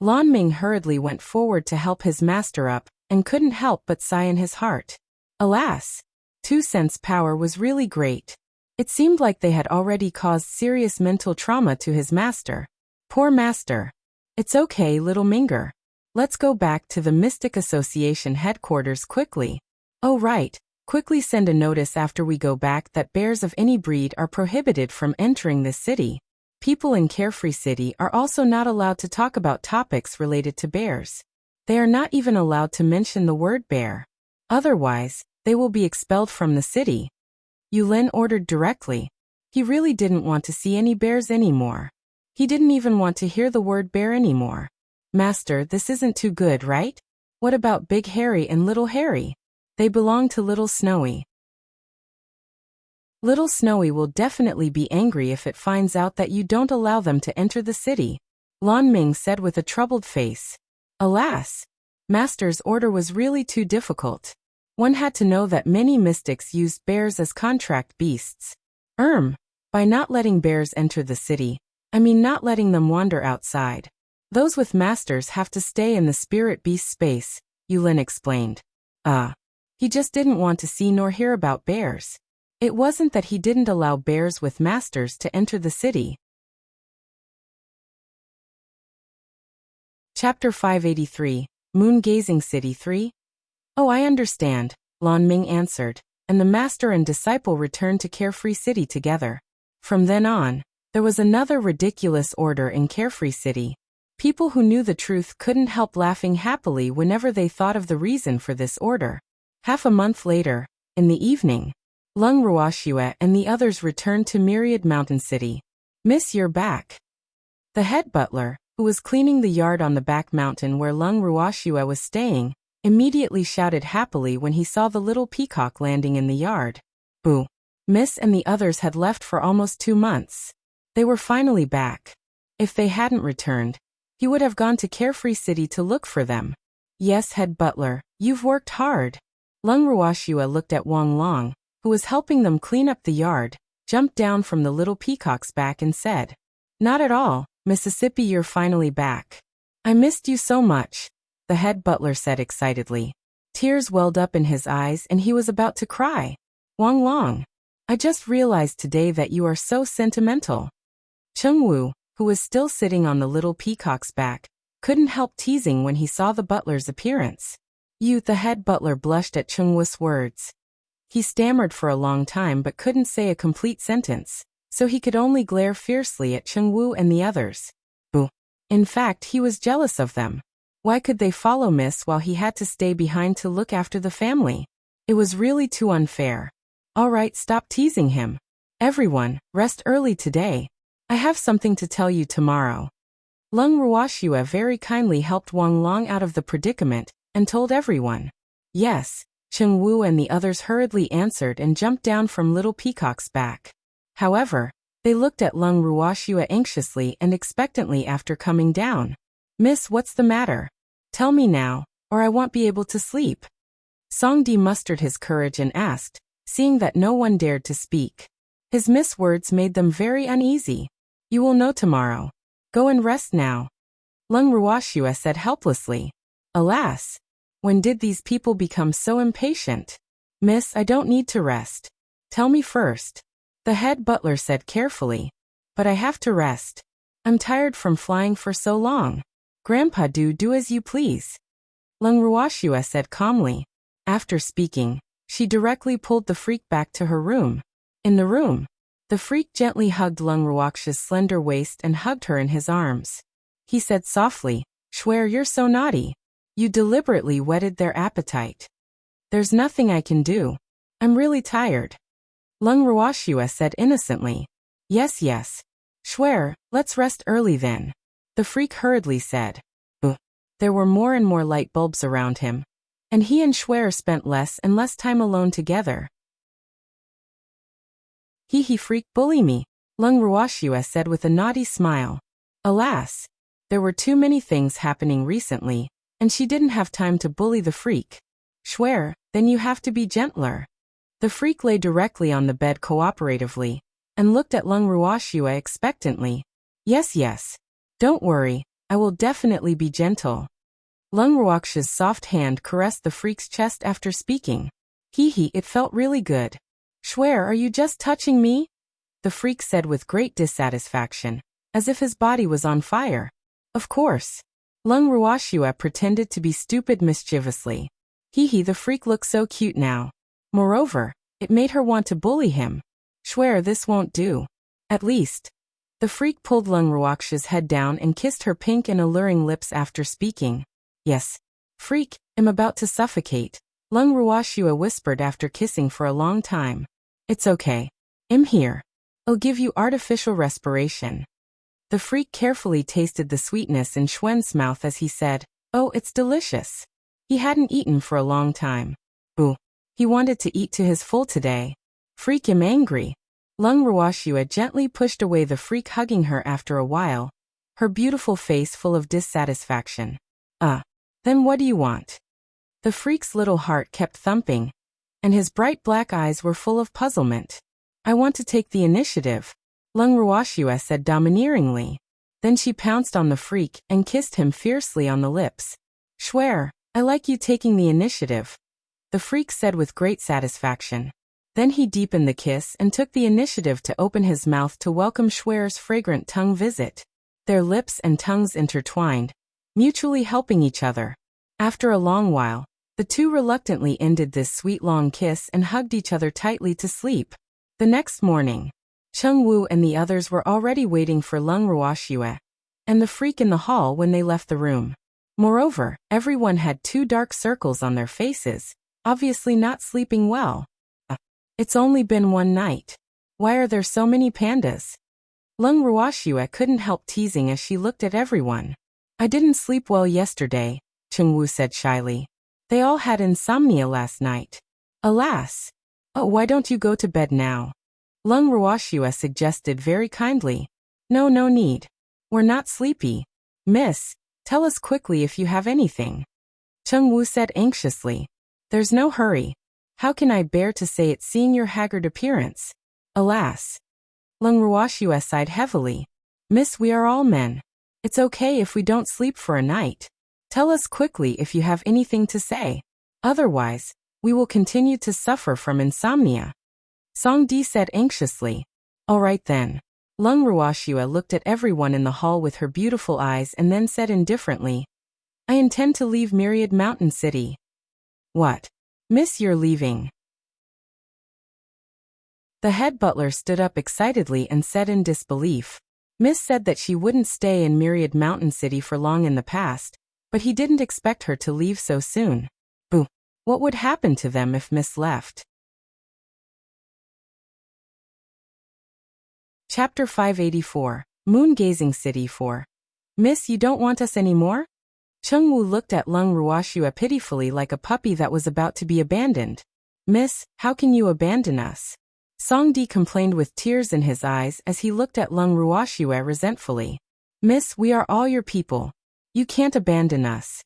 A: Lan Ming hurriedly went forward to help his master up and couldn't help but sigh in his heart. Alas! 2 Cents' power was really great. It seemed like they had already caused serious mental trauma to his master. Poor master. It's okay, little Minger. Let's go back to the Mystic Association headquarters quickly. Oh right, quickly send a notice after we go back that bears of any breed are prohibited from entering this city. People in Carefree City are also not allowed to talk about topics related to bears. They are not even allowed to mention the word bear. Otherwise, they will be expelled from the city. Yulin ordered directly. He really didn't want to see any bears anymore. He didn't even want to hear the word bear anymore. Master, this isn't too good, right? What about Big Harry and Little Harry? They belong to Little Snowy. Little Snowy will definitely be angry if it finds out that you don't allow them to enter the city, Lan Ming said with a troubled face. Alas! Master's order was really too difficult. One had to know that many mystics used bears as contract beasts. By not letting bears enter the city, I mean not letting them wander outside. Those with masters have to stay in the spirit beast space, Yulin explained. He just didn't want to see nor hear about bears. It wasn't that he didn't allow bears with masters to enter the city. Chapter 583, Moon-Gazing City 3? Oh, I understand, Lan Ming answered, and the master and disciple returned to Carefree City together. From then on, there was another ridiculous order in Carefree City. People who knew the truth couldn't help laughing happily whenever they thought of the reason for this order. Half a month later, in the evening, Lung Ruoxue and the others returned to Myriad Mountain City. Miss, you're back. The head butler, who was cleaning the yard on the back mountain where Lung Ruoxue was staying, immediately shouted happily when he saw the little peacock landing in the yard. Boo! Miss and the others had left for almost 2 months. They were finally back. If they hadn't returned, he would have gone to Carefree City to look for them. Yes, head butler, you've worked hard. Lung Ruoxue looked at Wang Long, who was helping them clean up the yard, jumped down from the little peacock's back and said, "Not at all, Mississippi, you're finally back. I missed you so much," the head butler said excitedly. Tears welled up in his eyes and he was about to cry. "Wang Long, I just realized today that you are so sentimental." Cheng Wu, who was still sitting on the little peacock's back, couldn't help teasing when he saw the butler's appearance. The head butler blushed at Cheng Wu's words. He stammered for a long time but couldn't say a complete sentence, so he could only glare fiercely at Cheng Wu and the others. Boo! In fact, he was jealous of them. Why could they follow Miss while he had to stay behind to look after the family? It was really too unfair. All right, stop teasing him. Everyone, rest early today. I have something to tell you tomorrow. Lung Ruoxue very kindly helped Wang Long out of the predicament and told everyone. Yes, Cheng Wu and the others hurriedly answered and jumped down from Little Peacock's back. However, they looked at Lung Ruoxue anxiously and expectantly after coming down. "Miss, what's the matter? Tell me now, or I won't be able to sleep." Song Di mustered his courage and asked, seeing that no one dared to speak. His miss words made them very uneasy. "You will know tomorrow. Go and rest now," Lung Ruoxue said helplessly. Alas! When did these people become so impatient? "Miss, I don't need to rest. Tell me first," the head butler said carefully. "But I have to rest. I'm tired from flying for so long." "Grandpa, do as you please," Lung Ruoxue said calmly. After speaking, she directly pulled the freak back to her room. In the room, the freak gently hugged Lung Ruoxue's slender waist and hugged her in his arms. He said softly, "Schwer, you're so naughty. You deliberately whetted their appetite." "There's nothing I can do. I'm really tired," Lung Ruoxue said innocently. Yes. Schwer, let's rest early then," the freak hurriedly said. There were more and more light bulbs around him, and he and Schwer spent less and less time alone together. He freak, bully me," Lung Ruoxue said with a naughty smile. Alas! There were too many things happening recently, and she didn't have time to bully the freak. "Schwer, then you have to be gentler." The freak lay directly on the bed cooperatively, and looked at Lung Ruoxue expectantly. Yes. Don't worry, I will definitely be gentle." Lung Ruoxue's soft hand caressed the freak's chest after speaking. It felt really good." "Schwer, are you just touching me?" the freak said with great dissatisfaction, as if his body was on fire. "Of course." Lung Ruoxue pretended to be stupid mischievously. The freak looked so cute now. Moreover, it made her want to bully him. "Schwer, this won't do. At least." The freak pulled Lung Ruoxue's head down and kissed her pink and alluring lips after speaking. "Yes. Freak, I'm about to suffocate," Lung Ruoxue whispered after kissing for a long time. "It's okay. I'm here. I'll give you artificial respiration." The freak carefully tasted the sweetness in Schwen's mouth as he said, "Oh, it's delicious." He hadn't eaten for a long time. He wanted to eat to his full today. "Freak, I'm angry." Lung Ruoxue gently pushed away the freak, hugging her after a while, her beautiful face full of dissatisfaction. Then what do you want?" The freak's little heart kept thumping, and his bright black eyes were full of puzzlement. "I want to take the initiative," Lung Ruoxue said domineeringly. Then she pounced on the freak and kissed him fiercely on the lips. "Schwer, I like you taking the initiative," the freak said with great satisfaction. Then he deepened the kiss and took the initiative to open his mouth to welcome Schwer's fragrant tongue visit. Their lips and tongues intertwined, mutually helping each other. After a long while, the two reluctantly ended this sweet long kiss and hugged each other tightly to sleep. The next morning, Cheng Wu and the others were already waiting for Lung Ruoxue and the freak in the hall when they left the room. Moreover, everyone had 2 dark circles on their faces, obviously not sleeping well. It's only been 1 night. Why are there so many pandas?" Lung Ruoxue couldn't help teasing as she looked at everyone. I didn't sleep well yesterday, Chengwu said shyly. They all had insomnia last night. Alas. Oh, why don't you go to bed now? Lung Ruoxue suggested very kindly. No need. We're not sleepy. Miss, tell us quickly if you have anything. Chengwu said anxiously. There's no hurry. How can I bear to say it seeing your haggard appearance? Alas. Lung Ruoxue sighed heavily. Miss, we are all men. It's okay if we don't sleep for a night. Tell us quickly if you have anything to say. Otherwise, we will continue to suffer from insomnia. Song Di said anxiously. All right then. Lung Ruoxue looked at everyone in the hall with her beautiful eyes and then said indifferently. I intend to leave Myriad Mountain City. What? Miss, you're leaving? The head butler stood up excitedly and said in disbelief. Miss said that she wouldn't stay in Myriad Mountain City for long in the past, but he didn't expect her to leave so soon. Boo! What would happen to them if Miss left? Chapter 584, Moon-Gazing City 4. Miss, you don't want us anymore? Chengwu looked at Lung Ruoxue pitifully like a puppy that was about to be abandoned. Miss, how can you abandon us? Song Di complained with tears in his eyes as he looked at Lung Ruoxue resentfully. Miss, we are all your people. You can't abandon us.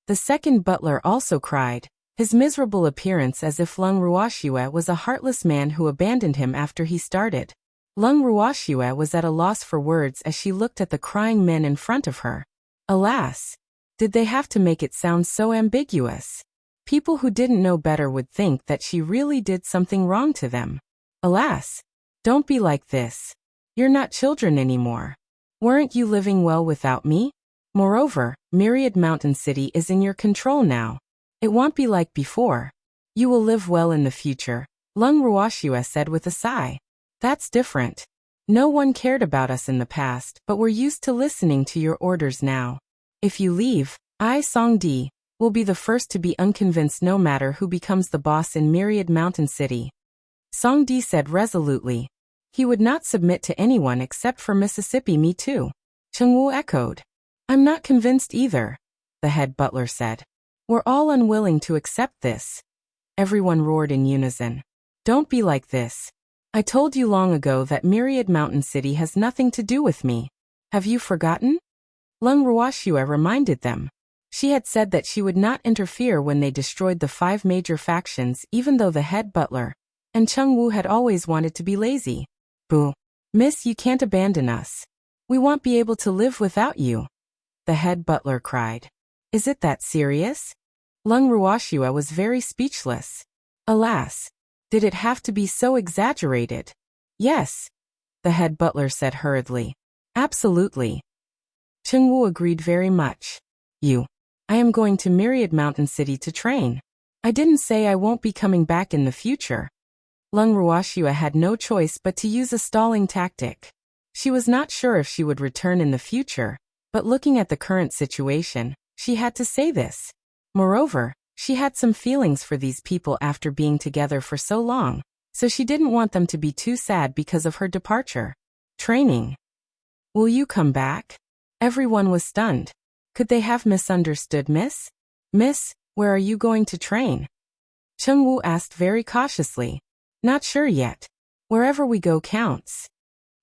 A: The second butler also cried, his miserable appearance as if Lung Ruoxue was a heartless man who abandoned him after he started. Lung Ruoxue was at a loss for words as she looked at the crying men in front of her. Alas! Did they have to make it sound so ambiguous? People who didn't know better would think that she really did something wrong to them. Alas! Don't be like this. You're not children anymore. Weren't you living well without me? Moreover, Myriad Mountain City is in your control now. It won't be like before. You will live well in the future, Lung Ruoxue said with a sigh. That's different. No one cared about us in the past, but we're used to listening to your orders now. If you leave, I, Song Di, will be the first to be unconvinced no matter who becomes the boss in Myriad Mountain City. Song Di said resolutely. He would not submit to anyone except for Mississippi. Me too. Chengwu echoed. I'm not convinced either, the head butler said. We're all unwilling to accept this. Everyone roared in unison. Don't be like this. I told you long ago that Myriad Mountain City has nothing to do with me. Have you forgotten? Lung Ruoxue reminded them. She had said that she would not interfere when they destroyed the 5 major factions, even though the head butler and Chengwu had always wanted to be lazy. Boo! Miss, you can't abandon us. We won't be able to live without you. The head butler cried. Is it that serious? Lung Ruoxue was very speechless. Alas! Did it have to be so exaggerated? Yes, the head butler said hurriedly. Absolutely. Chengwu agreed very much. I am going to Myriad Mountain City to train. I didn't say I won't be coming back in the future. Lung Ruoxue had no choice but to use a stalling tactic. She was not sure if she would return in the future, but looking at the current situation, she had to say this. Moreover, she had some feelings for these people after being together for so long, so she didn't want them to be too sad because of her departure. Training. Will you come back? Everyone was stunned. Could they have misunderstood Miss? Miss, where are you going to train? Chengwu asked very cautiously. Not sure yet. Wherever we go counts.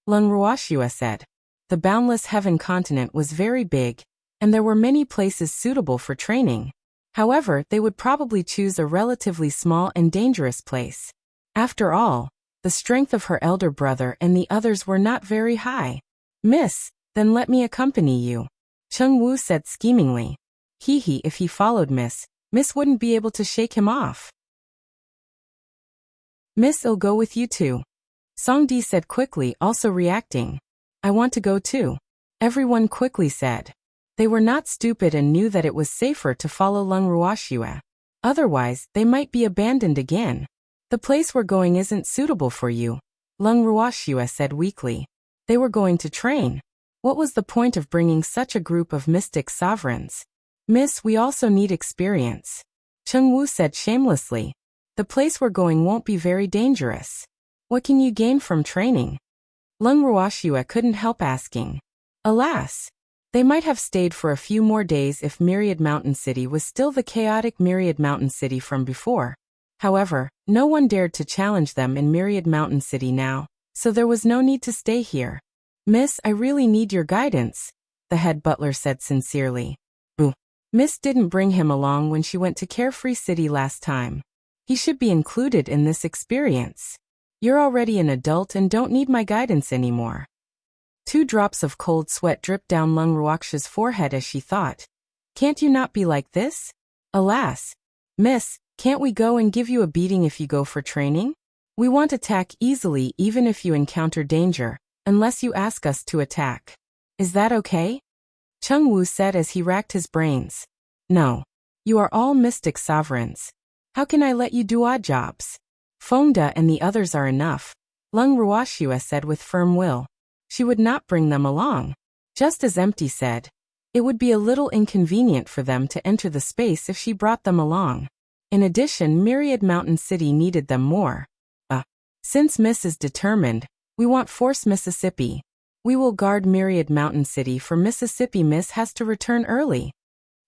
A: Lung Ruoxue said. The boundless heaven continent was very big, and there were many places suitable for training. However, they would probably choose a relatively small and dangerous place. After all, the strength of her elder brother and the others were not very high. Miss, then let me accompany you. Chengwu said schemingly. If he followed Miss wouldn't be able to shake him off. Miss, I'll go with you too. Song Di said quickly, also reacting. I want to go too. Everyone quickly said. They were not stupid and knew that it was safer to follow Lung Ruoxue. Otherwise, they might be abandoned again. The place we're going isn't suitable for you, Lung Ruoxue said weakly. They were going to train. What was the point of bringing such a group of mystic sovereigns? Miss, we also need experience. Chengwu said shamelessly. The place we're going won't be very dangerous. What can you gain from training? Lung Ruoxue couldn't help asking. Alas! They might have stayed for a few more days if Myriad Mountain City was still the chaotic Myriad Mountain City from before. However, no one dared to challenge them in Myriad Mountain City now, so there was no need to stay here. Miss, I really need your guidance, the head butler said sincerely. Boo. Miss didn't bring him along when she went to Carefree City last time. He should be included in this experience. You're already an adult and don't need my guidance anymore. 2 drops of cold sweat dripped down Lung Ruoxue's forehead as she thought. Can't you not be like this? Alas! Miss, can't we go and give you a beating if you go for training? We won't attack easily even if you encounter danger, unless you ask us to attack. Is that okay? Cheng Wu said as he racked his brains. No. You are all mystic sovereigns. How can I let you do odd jobs? Fengde and the others are enough, Lung Ruoxue said with firm will. She would not bring them along. Just as Empty said, it would be a little inconvenient for them to enter the space if she brought them along. In addition, Myriad Mountain City needed them more. Since Miss is determined, we want Force Mississippi. We will guard Myriad Mountain City for Mississippi. Miss has to return early.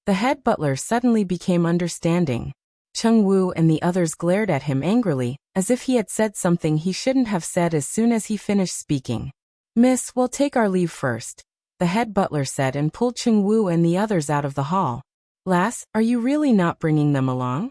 A: The head butler suddenly became understanding. Cheng Wu and the others glared at him angrily, as if he had said something he shouldn't have said as soon as he finished speaking. Miss, we'll take our leave first, the head butler said and pulled Cheng Wu and the others out of the hall. Lass, are you really not bringing them along?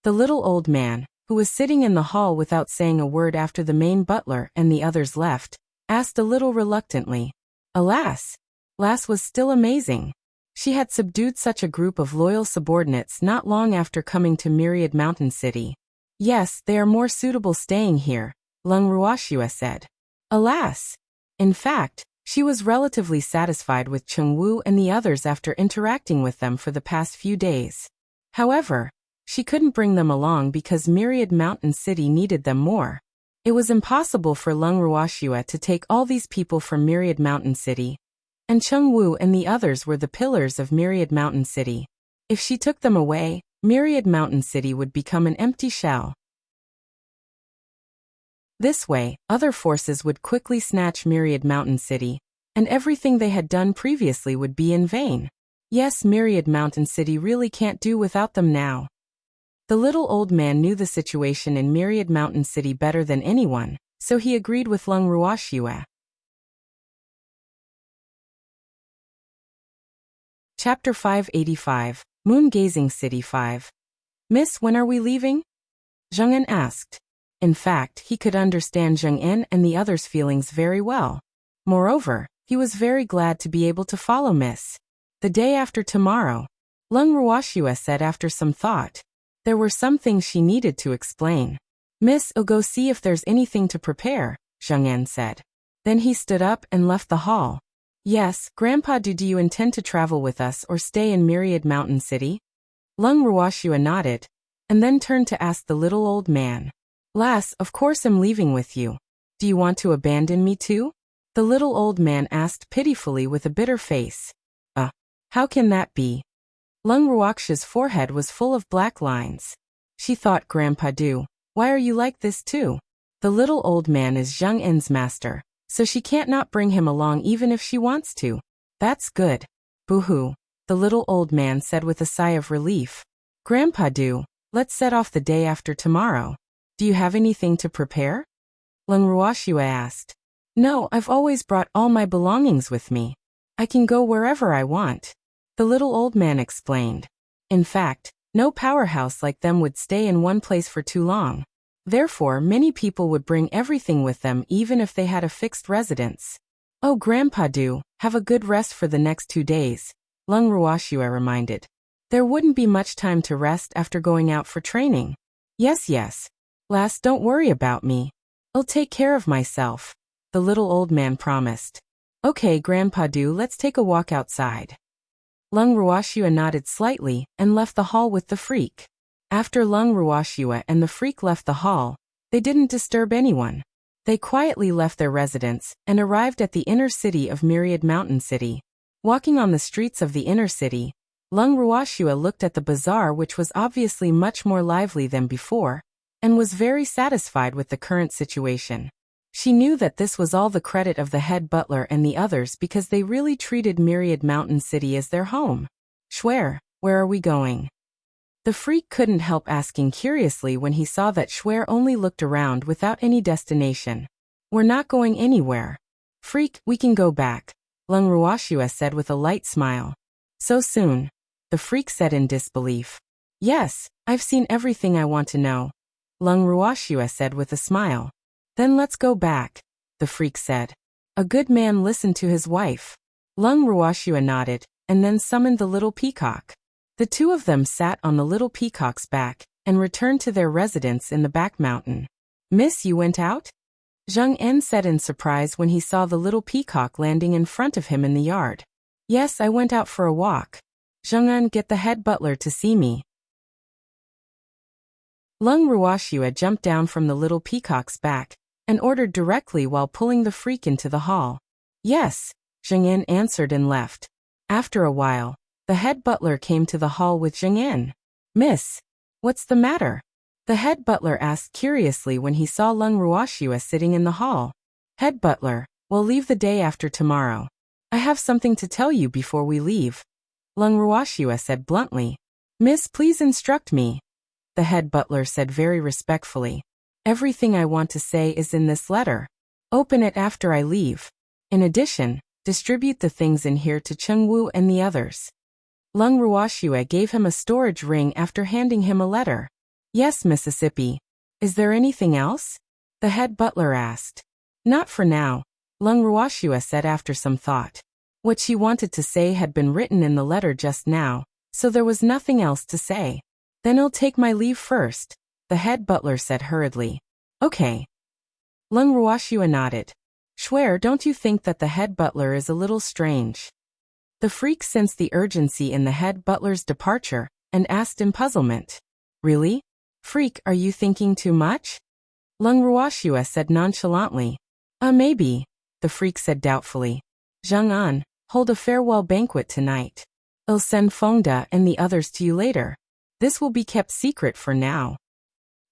A: The little old man, who was sitting in the hall without saying a word after the main butler and the others left, asked a little reluctantly. Alas! Lass was still amazing. She had subdued such a group of loyal subordinates not long after coming to Myriad Mountain City. Yes, they are more suitable staying here, Lung Ruoxue said. Alas! In fact, she was relatively satisfied with Cheng Wu and the others after interacting with them for the past few days. However, she couldn't bring them along because Myriad Mountain City needed them more. It was impossible for Lung Ruoxue to take all these people from Myriad Mountain City, and Cheng Wu and the others were the pillars of Myriad Mountain City. If she took them away, Myriad Mountain City would become an empty shell. This way, other forces would quickly snatch Myriad Mountain City, and everything they had done previously would be in vain. Yes, Myriad Mountain City really can't do without them now. The little old man knew the situation in Myriad Mountain City better than anyone, so he agreed with Lung Ruoxue. Chapter 585, Moon-Gazing City 5. Miss, when are we leaving? Zheng En asked. In fact, he could understand Zheng En and the others' feelings very well. Moreover, he was very glad to be able to follow Miss. The day after tomorrow, Lung Ruoxue said after some thought. There were some things she needed to explain. Miss, I'll go see if there's anything to prepare, Zheng En said. Then he stood up and left the hall. Yes, Grandpa, do you intend to travel with us or stay in Myriad Mountain City? Lung Ruoxue nodded, and then turned to ask the little old man. Lass, of course I'm leaving with you. Do you want to abandon me too? The little old man asked pitifully with a bitter face. How can that be? Lung Ruoxue's forehead was full of black lines. She thought, Grandpa, why are you like this too? The little old man is Zheng En's master, so she can't not bring him along even if she wants to. That's good. Boo-hoo, the little old man said with a sigh of relief. Grandpa, let's set off the day after tomorrow. Do you have anything to prepare? Lung Ruoxue asked. No, I've always brought all my belongings with me. I can go wherever I want. The little old man explained. In fact, no powerhouse like them would stay in one place for too long. Therefore, many people would bring everything with them even if they had a fixed residence. Oh, Grandpa, have a good rest for the next 2 days, Lung Ruoxue reminded. There wouldn't be much time to rest after going out for training. Yes. Lass, don't worry about me. I'll take care of myself, the little old man promised. Okay, Grandpa, let's take a walk outside. Lung Ruoxue nodded slightly and left the hall with the freak. After Lung Ruoxue and the freak left the hall, they didn't disturb anyone. They quietly left their residence and arrived at the inner city of Myriad Mountain City. Walking on the streets of the inner city, Lung Ruoxue looked at the bazaar, which was obviously much more lively than before, and was very satisfied with the current situation. She knew that this was all the credit of the head butler and the others because they really treated Myriad Mountain City as their home. Schwer, where are we going? The freak couldn't help asking curiously when he saw that Schwer only looked around without any destination. We're not going anywhere. Freak, we can go back, Lung Ruoxua said with a light smile. So soon? The freak said in disbelief. Yes, I've seen everything I want to know, Lung Ruoxua said with a smile. Then let's go back, the freak said. A good man listened to his wife. Lung Ruoxua nodded, and then summoned the little peacock. The two of them sat on the little peacock's back, and returned to their residence in the back mountain. Miss, you went out? Zheng En said in surprise when he saw the little peacock landing in front of him in the yard. Yes, I went out for a walk. Zheng En, get the head butler to see me. Lung Ruoxua jumped down from the little peacock's back, and ordered directly while pulling the freak into the hall. Yes, Zheng En answered and left. After a while, the head butler came to the hall with Zheng En. Miss, what's the matter? The head butler asked curiously when he saw Lung Ruoxua sitting in the hall. Head butler, we'll leave the day after tomorrow. I have something to tell you before we leave, Lung Ruoxua said bluntly. Miss, please instruct me, the head butler said very respectfully. Everything I want to say is in this letter. Open it after I leave. In addition, distribute the things in here to Cheng Wu and the others. Lung Ruoxua gave him a storage ring after handing him a letter. Yes, Mississippi. Is there anything else? The head butler asked. Not for now, Lung Ruoxua said after some thought. What she wanted to say had been written in the letter just now, so there was nothing else to say. Then I'll take my leave first, the head butler said hurriedly. Okay. Lung Ruoxua nodded. Schwer, don't you think that the head butler is a little strange? The freak sensed the urgency in the head butler's departure, and asked in puzzlement. Really? Freak, are you thinking too much? Lung Ruoxua said nonchalantly. Maybe, the freak said doubtfully. Zheng An, hold a farewell banquet tonight. I'll send Fengda and the others to you later. This will be kept secret for now.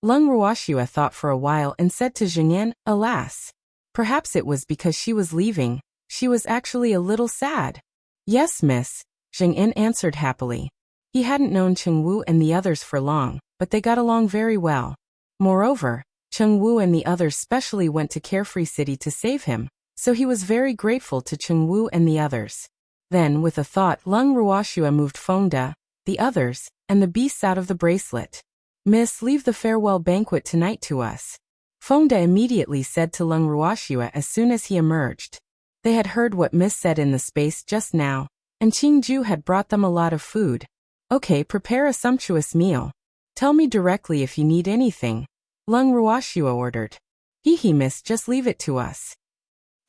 A: Lung Ruoxua thought for a while and said to Zheng En, alas. Perhaps it was because she was leaving. She was actually a little sad. Yes, miss, Zheng En answered happily. He hadn't known Cheng Wu and the others for long, but they got along very well. Moreover, Cheng Wu and the others specially went to Carefree City to save him, so he was very grateful to Cheng Wu and the others. Then, with a thought, Lung Ruoxua moved Fengda, the others, and the beasts out of the bracelet. Miss, leave the farewell banquet tonight to us. Fengda immediately said to Lung Ruoxua as soon as he emerged. They had heard what Miss said in the space just now, and Qingju had brought them a lot of food. Okay, prepare a sumptuous meal. Tell me directly if you need anything, Lung Ruoxua ordered. Hee miss, just leave it to us.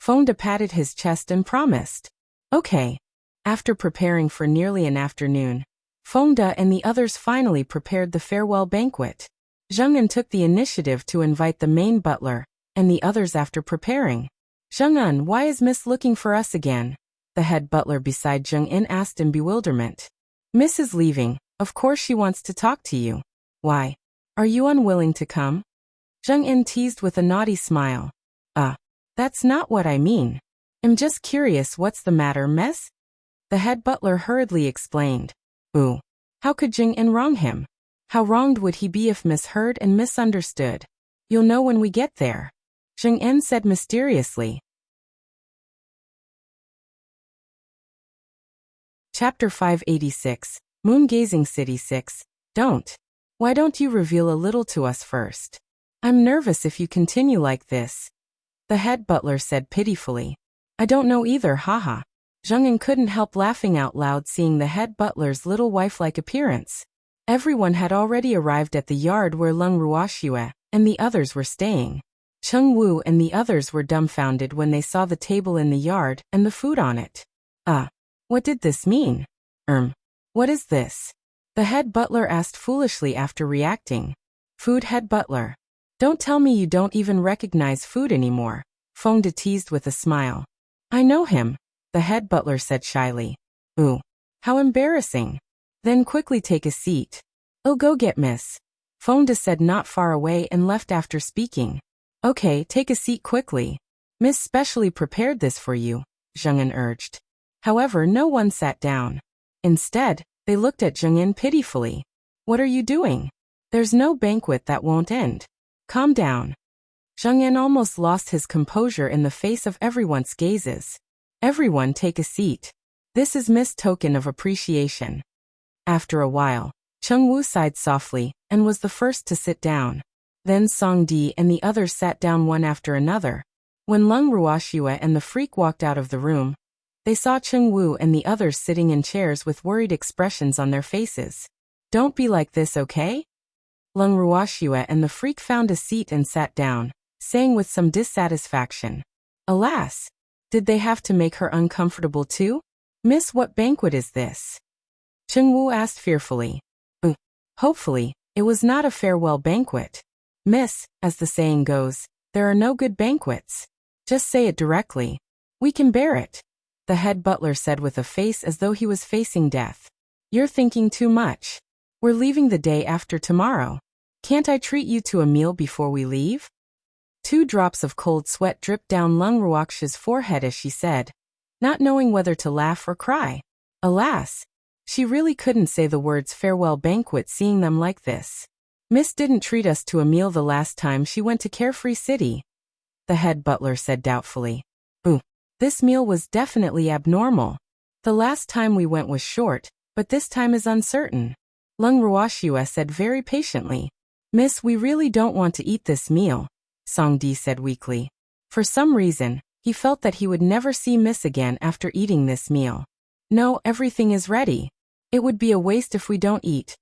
A: Fengda patted his chest and promised. Okay. After preparing for nearly an afternoon, Fengda and the others finally prepared the farewell banquet. Zheng En took the initiative to invite the main butler, and the others after preparing. Zheng En, why is Miss looking for us again? The head butler beside Zheng En asked in bewilderment. Miss is leaving, of course she wants to talk to you. Why? Are you unwilling to come? Zheng En teased with a naughty smile. That's not what I mean. I'm just curious what's the matter, miss? The head butler hurriedly explained. Ooh. How could Zheng En wrong him? How wronged would he be if misheard and misunderstood? You'll know when we get there, Zheng En said mysteriously. Chapter 586, Moon-Gazing City 6. Don't. Why don't you reveal a little to us first? I'm nervous if you continue like this, the head butler said pitifully. I don't know either, haha. Zheng En couldn't help laughing out loud seeing the head butler's little wife-like appearance. Everyone had already arrived at the yard where Lung Ruoxua and the others were staying. Cheng Wu and the others were dumbfounded when they saw the table in the yard and the food on it. What did this mean? What is this? The head butler asked foolishly after reacting. Food, head butler. Don't tell me you don't even recognize food anymore, Fengda teased with a smile. I know him, the head butler said shyly. Ooh, how embarrassing. Then quickly take a seat. I'll go get Miss, Fengda said not far away and left after speaking. Okay, take a seat quickly. Miss specially prepared this for you, Zheng urged. However, no one sat down. Instead, they looked at Zheng pitifully. What are you doing? There's no banquet that won't end. Calm down. Zheng almost lost his composure in the face of everyone's gazes. Everyone take a seat. This is Miss' token of appreciation. After a while, Cheng Wu sighed softly and was the first to sit down. Then Song Di and the others sat down one after another. When Leng Ruoxue and the freak walked out of the room, they saw Cheng Wu and the others sitting in chairs with worried expressions on their faces. Don't be like this, okay? Leng Ruoxue and the freak found a seat and sat down, saying with some dissatisfaction. Alas! Did they have to make her uncomfortable too? Miss, what banquet is this? Cheng Wu asked fearfully. Hopefully, it was not a farewell banquet. Miss, as the saying goes, there are no good banquets. Just say it directly. We can bear it. The head butler said with a face as though he was facing death. You're thinking too much. We're leaving the day after tomorrow. Can't I treat you to a meal before we leave? 2 drops of cold sweat dripped down Leng Ruoxue's forehead as she said, not knowing whether to laugh or cry. Alas! She really couldn't say the words farewell banquet seeing them like this. Miss didn't treat us to a meal the last time she went to Carefree City. The head butler said doubtfully. This meal was definitely abnormal. The last time we went was short, but this time is uncertain. Leng Ruoxue said very patiently. Miss, we really don't want to eat this meal, Song Di said weakly. For some reason, he felt that he would never see Miss again after eating this meal. No, everything is ready. It would be a waste if we don't eat,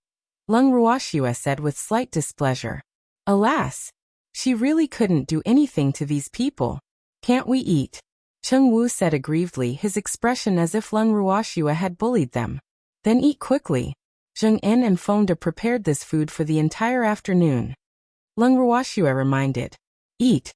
A: Leng Ruoxue said with slight displeasure. Alas! She really couldn't do anything to these people. Can't we eat? Cheng Wu said aggrievedly, his expression as if Leng Ruoxue had bullied them. Then eat quickly. Zheng and Fengde prepared this food for the entire afternoon. Leng Ruoxue reminded. Eat.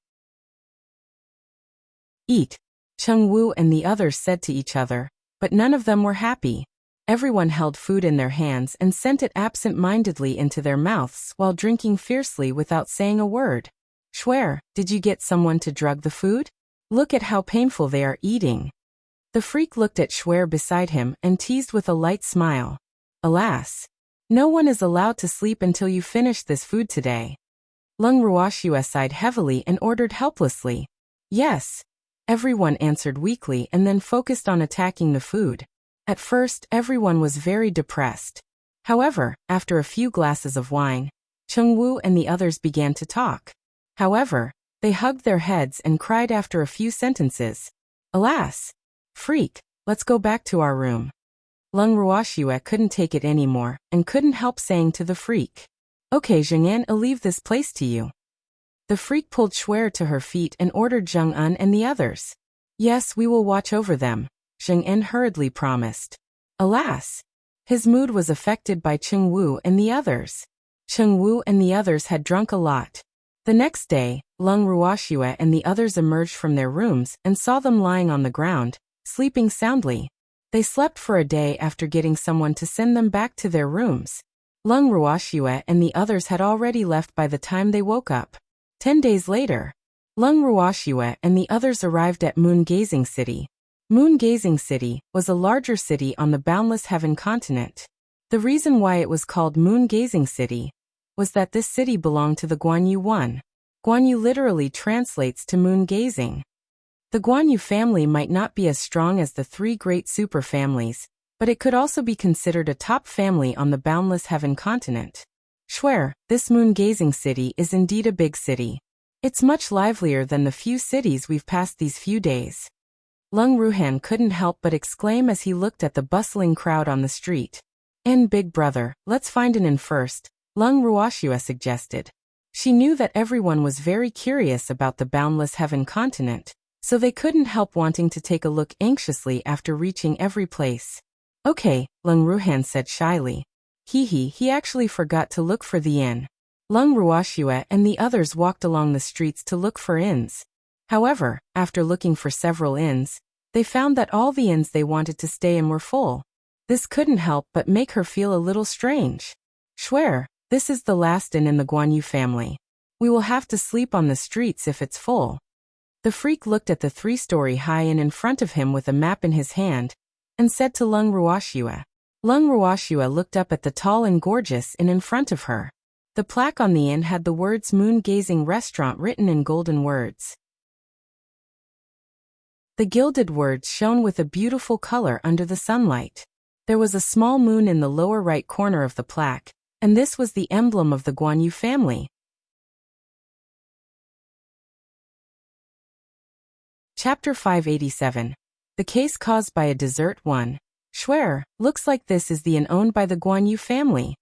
A: Eat. Cheng Wu and the others said to each other, but none of them were happy. Everyone held food in their hands and sent it absent-mindedly into their mouths while drinking fiercely without saying a word. Schwer, did you get someone to drug the food? Look at how painful they are eating. The freak looked at Schwer beside him and teased with a light smile. Alas! No one is allowed to sleep until you finish this food today. Leng Ruoxue sighed heavily and ordered helplessly. Yes. Everyone answered weakly and then focused on attacking the food. At first, everyone was very depressed. However, after a few glasses of wine, Cheng Wu and the others began to talk. However, they hugged their heads and cried after a few sentences. Alas! Freak, let's go back to our room. Leng Ruoxue couldn't take it anymore and couldn't help saying to the freak. Okay, Zheng I'll leave this place to you. The freak pulled Schwer to her feet and ordered Zheng and the others. Yes, we will watch over them, Zheng hurriedly promised. Alas! His mood was affected by Cheng Wu and the others. Cheng Wu and the others had drunk a lot. The next day, Leng Ruoxue and the others emerged from their rooms and saw them lying on the ground, sleeping soundly. They slept for a day after getting someone to send them back to their rooms. Leng Ruoxue and the others had already left by the time they woke up. 10 days later, Leng Ruoxue and the others arrived at Moon Gazing City. Moon Gazing City was a larger city on the Boundless Heaven continent. The reason why it was called Moon Gazing City was that this city belonged to the Guanyu One. Guanyu literally translates to moon gazing. The Guanyu family might not be as strong as the 3 great super families, but it could also be considered a top family on the Boundless Heaven continent. Schwer, this moon gazing city is indeed a big city. It's much livelier than the few cities we've passed these few days. Leng Ruhan couldn't help but exclaim as he looked at the bustling crowd on the street. Big brother, let's find an inn first, Leng Ruoxue suggested. She knew that everyone was very curious about the Boundless Heaven continent, so they couldn't help wanting to take a look anxiously after reaching every place. Okay, Leng Ruhan said shyly. He actually forgot to look for the inn. Leng Ruoxue and the others walked along the streets to look for inns. However, after looking for several inns, they found that all the inns they wanted to stay in were full. This couldn't help but make her feel a little strange. Schwer, this is the last inn in the Guanyu family. We will have to sleep on the streets if it's full. The freak looked at the 3-story high inn in front of him with a map in his hand, and said to Lung Ruoxue. Lung Ruoxue looked up at the tall and gorgeous inn in front of her. The plaque on the inn had the words Moon Gazing Restaurant written in golden words. The gilded words shone with a beautiful color under the sunlight. There was a small moon in the lower right corner of the plaque, and this was the emblem of the Guan Yu family. Chapter 587. The Case Caused by a Desert 1. Schwer, looks like this is the inn owned by the Guan Yu family.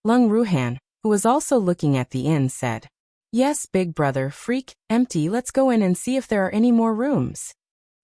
A: Lung Ruhan, who was also looking at the inn, said, Yes, big brother, freak, empty, let's go in and see if there are any more rooms.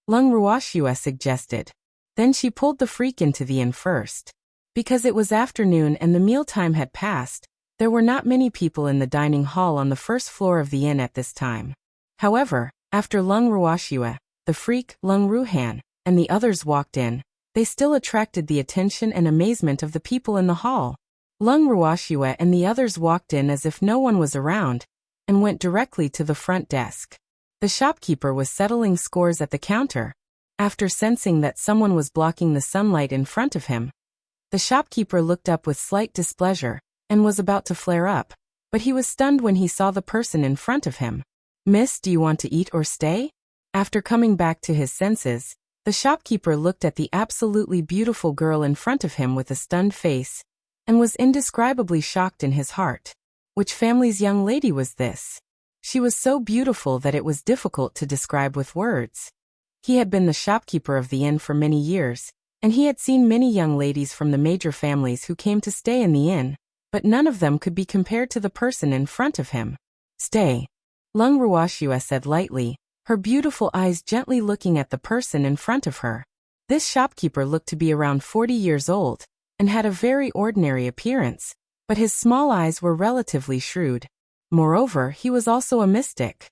A: Lung Ruoxue suggested. Then she pulled the freak into the inn first. Because it was afternoon and the mealtime had passed, there were not many people in the dining hall on the first floor of the inn at this time. However, after Lung Ruoxue, the freak, Lung Ruhan, and the others walked in, they still attracted the attention and amazement of the people in the hall. Lung Ruoxue and the others walked in as if no one was around, and went directly to the front desk. The shopkeeper was settling scores at the counter. After sensing that someone was blocking the sunlight in front of him, the shopkeeper looked up with slight displeasure, and was about to flare up, but he was stunned when he saw the person in front of him. Miss, do you want to eat or stay? After coming back to his senses, the shopkeeper looked at the absolutely beautiful girl in front of him with a stunned face, and was indescribably shocked in his heart. Which family's young lady was this? She was so beautiful that it was difficult to describe with words. He had been the shopkeeper of the inn for many years, and he had seen many young ladies from the major families who came to stay in the inn, but none of them could be compared to the person in front of him. Stay. Lung Ruoxue said lightly, her beautiful eyes gently looking at the person in front of her. This shopkeeper looked to be around 40 years old, and had a very ordinary appearance, but his small eyes were relatively shrewd. Moreover, he was also a mystic.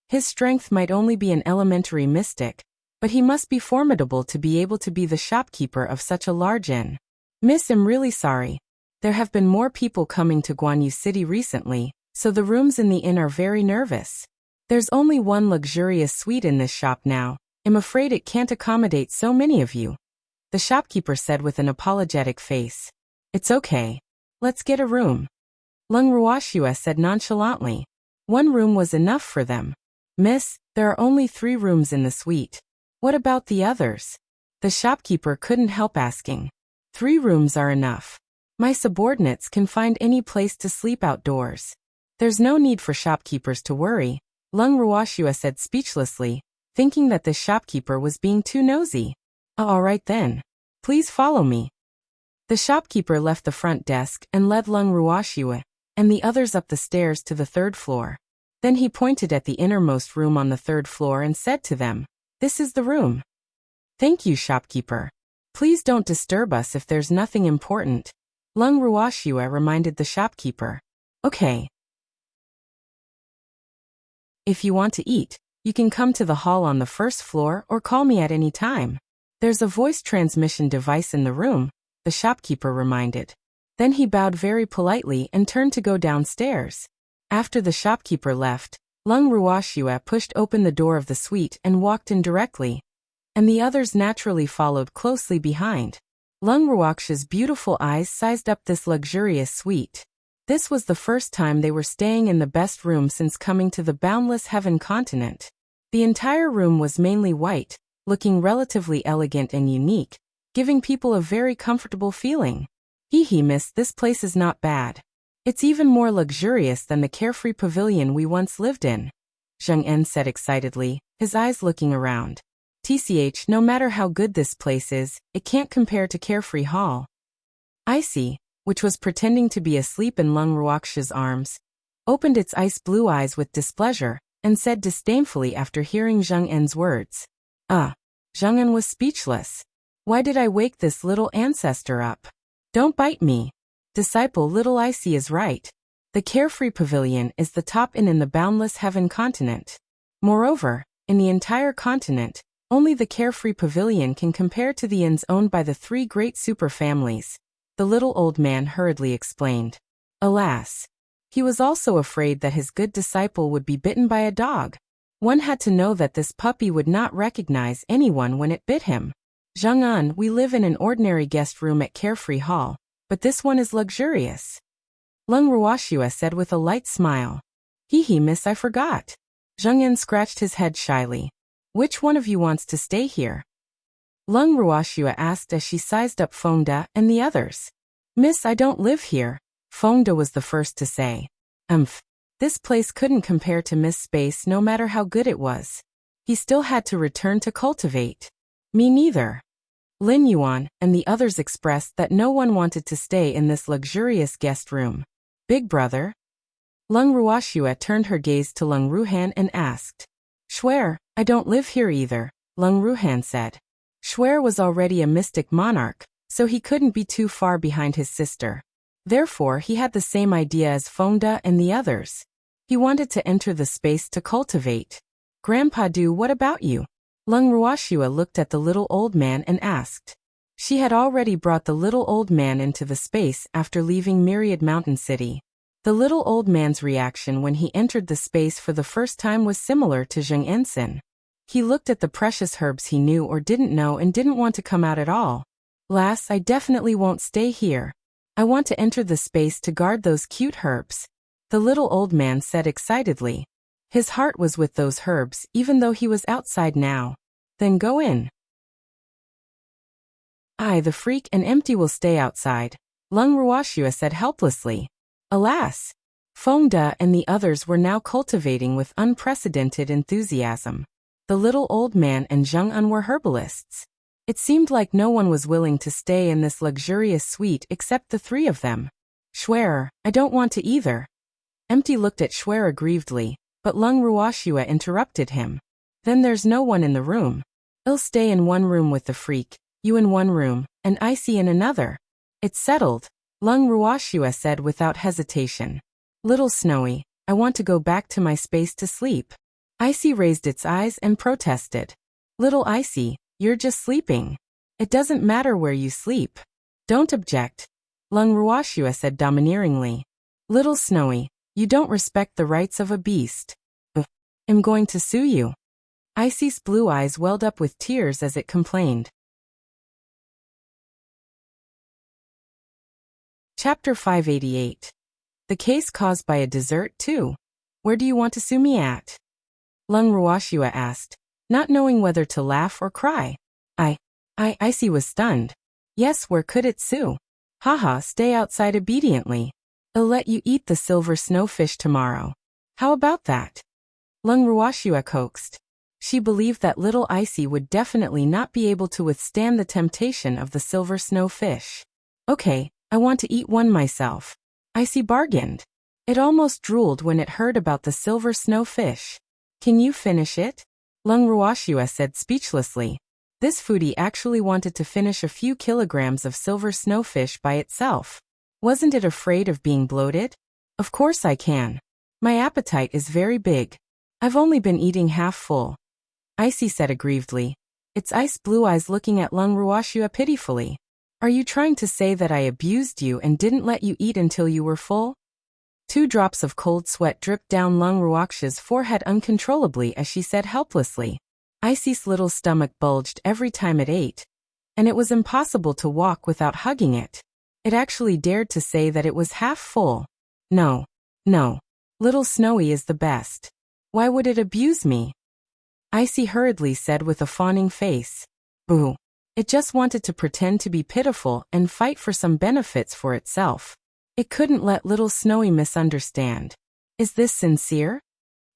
A: His strength might only be an elementary mystic, but he must be formidable to be able to be the shopkeeper of such a large inn. Miss, I'm really sorry. There have been more people coming to Guan Yu City recently, so the rooms in the inn are very nervous. There's only one luxurious suite in this shop now. I'm afraid it can't accommodate so many of you. The shopkeeper said with an apologetic face. It's okay. Let's get a room. Lung Ruoxue said nonchalantly. One room was enough for them. Miss, there are only 3 rooms in the suite. What about the others? The shopkeeper couldn't help asking. 3 rooms are enough. My subordinates can find any place to sleep outdoors. There's no need for shopkeepers to worry, Lung Ruoxue said speechlessly, thinking that the shopkeeper was being too nosy. All right then. Please follow me. The shopkeeper left the front desk and led Lung Ruoxue and the others up the stairs to the 3rd floor. Then he pointed at the innermost room on the 3rd floor and said to them, This is the room. Thank you, shopkeeper. Please don't disturb us if there's nothing important. Lung Ruoxue reminded the shopkeeper. Okay. If you want to eat, you can come to the hall on the 1st floor or call me at any time. There's a voice transmission device in the room, the shopkeeper reminded. Then he bowed very politely and turned to go downstairs. After the shopkeeper left, Lung Ruoxue pushed open the door of the suite and walked in directly, and the others naturally followed closely behind. Lung Ruoxue's beautiful eyes sized up this luxurious suite. This was the first time they were staying in the best room since coming to the boundless heaven continent. The entire room was mainly white, looking relatively elegant and unique, giving people a very comfortable feeling. Hee miss, this place is not bad. It's even more luxurious than the carefree pavilion we once lived in, Zheng En said excitedly, his eyes looking around. TCH, no matter how good this place is, it can't compare to Carefree Hall. Icy, which was pretending to be asleep in Lung Ruoxue's arms, opened its ice blue eyes with displeasure, and said disdainfully after hearing Zheng En's words. Zheng En was speechless. Why did I wake this little ancestor up? Don't bite me. Disciple, little Icy is right. The Carefree Pavilion is the top inn in the boundless heaven continent. Moreover, in the entire continent, only the Carefree Pavilion can compare to the inns owned by the 3 great super families, the little old man hurriedly explained. Alas! He was also afraid that his good disciple would be bitten by a dog. One had to know that this puppy would not recognize anyone when it bit him. Zheng-an, we live in an ordinary guest room at Carefree Hall, but this one is luxurious. Lung Ruoxue said with a light smile. Hee, miss, I forgot. Zheng-an scratched his head shyly. Which one of you wants to stay here? Lung Ruoxue asked as she sized up Fengde and the others. Miss, I don't live here. Fengde was the first to say. This place couldn't compare to Miss Space no matter how good it was. He still had to return to cultivate. Me neither. Lin Yuan and the others expressed that no one wanted to stay in this luxurious guest room. Big brother? Lung Ruoxue turned her gaze to Lung Ruhan and asked. Swear, I don't live here either, Lung Ruhan said. Swear was already a mystic monarch, so he couldn't be too far behind his sister. Therefore, he had the same idea as Fengde and the others. He wanted to enter the space to cultivate. Grandpa Du, what about you? Lung Ruoxue looked at the little old man and asked. She had already brought the little old man into the space after leaving Myriad Mountain City. The little old man's reaction when he entered the space for the first time was similar to Zheng Ensign. He looked at the precious herbs he knew or didn't know and didn't want to come out at all. Lass, I definitely won't stay here. I want to enter the space to guard those cute herbs. The little old man said excitedly. His heart was with those herbs even though he was outside now. Then go in. The freak and Empty will stay outside, Lung Ruoxue said helplessly. Alas! Fengde and the others were now cultivating with unprecedented enthusiasm. The little old man and Zheng-an were herbalists. It seemed like no one was willing to stay in this luxurious suite except the three of them. Schwerer, I don't want to either. Empty looked at Schwerer grievedly, but Lung Ruoxue interrupted him. Then there's no one in the room. I'll stay in one room with the freak, you in one room, and Icy in another. It's settled, Lung Ruoxue said without hesitation. Little Snowy, I want to go back to my space to sleep. Icy raised its eyes and protested. Little Icy, you're just sleeping. It doesn't matter where you sleep. Don't object, Lung Ruoxue said domineeringly. Little Snowy, you don't respect the rights of a beast. I'm going to sue you. Icy's blue eyes welled up with tears as it complained. Chapter 588. The case caused by a dessert too. Where do you want to sue me at? Lung Ruoxue asked, not knowing whether to laugh or cry. Icy was stunned. Yes, where could it sue? Haha, stay outside obediently. I'll let you eat the silver snowfish tomorrow. How about that? Lung Ruoxue coaxed. She believed that little Icy would definitely not be able to withstand the temptation of the silver snowfish. Okay, I want to eat one myself. Icy bargained. It almost drooled when it heard about the silver snowfish. Can you finish it? Lung Ruoxue said speechlessly. This foodie actually wanted to finish a few kilograms of silver snowfish by itself. Wasn't it afraid of being bloated? Of course I can. My appetite is very big. I've only been eating half full. Icy said aggrievedly. Its ice blue eyes looking at Lung Ruoxue pitifully. Are you trying to say that I abused you and didn't let you eat until you were full? 2 drops of cold sweat dripped down Lung Ruoxue's forehead uncontrollably as she said helplessly. Icy's little stomach bulged every time it ate, and it was impossible to walk without hugging it. It actually dared to say that it was half full. No. Little Snowy is the best. Why would it abuse me? Icy hurriedly said with a fawning face. Boo. It just wanted to pretend to be pitiful and fight for some benefits for itself. It couldn't let little Snowy misunderstand. Is this sincere?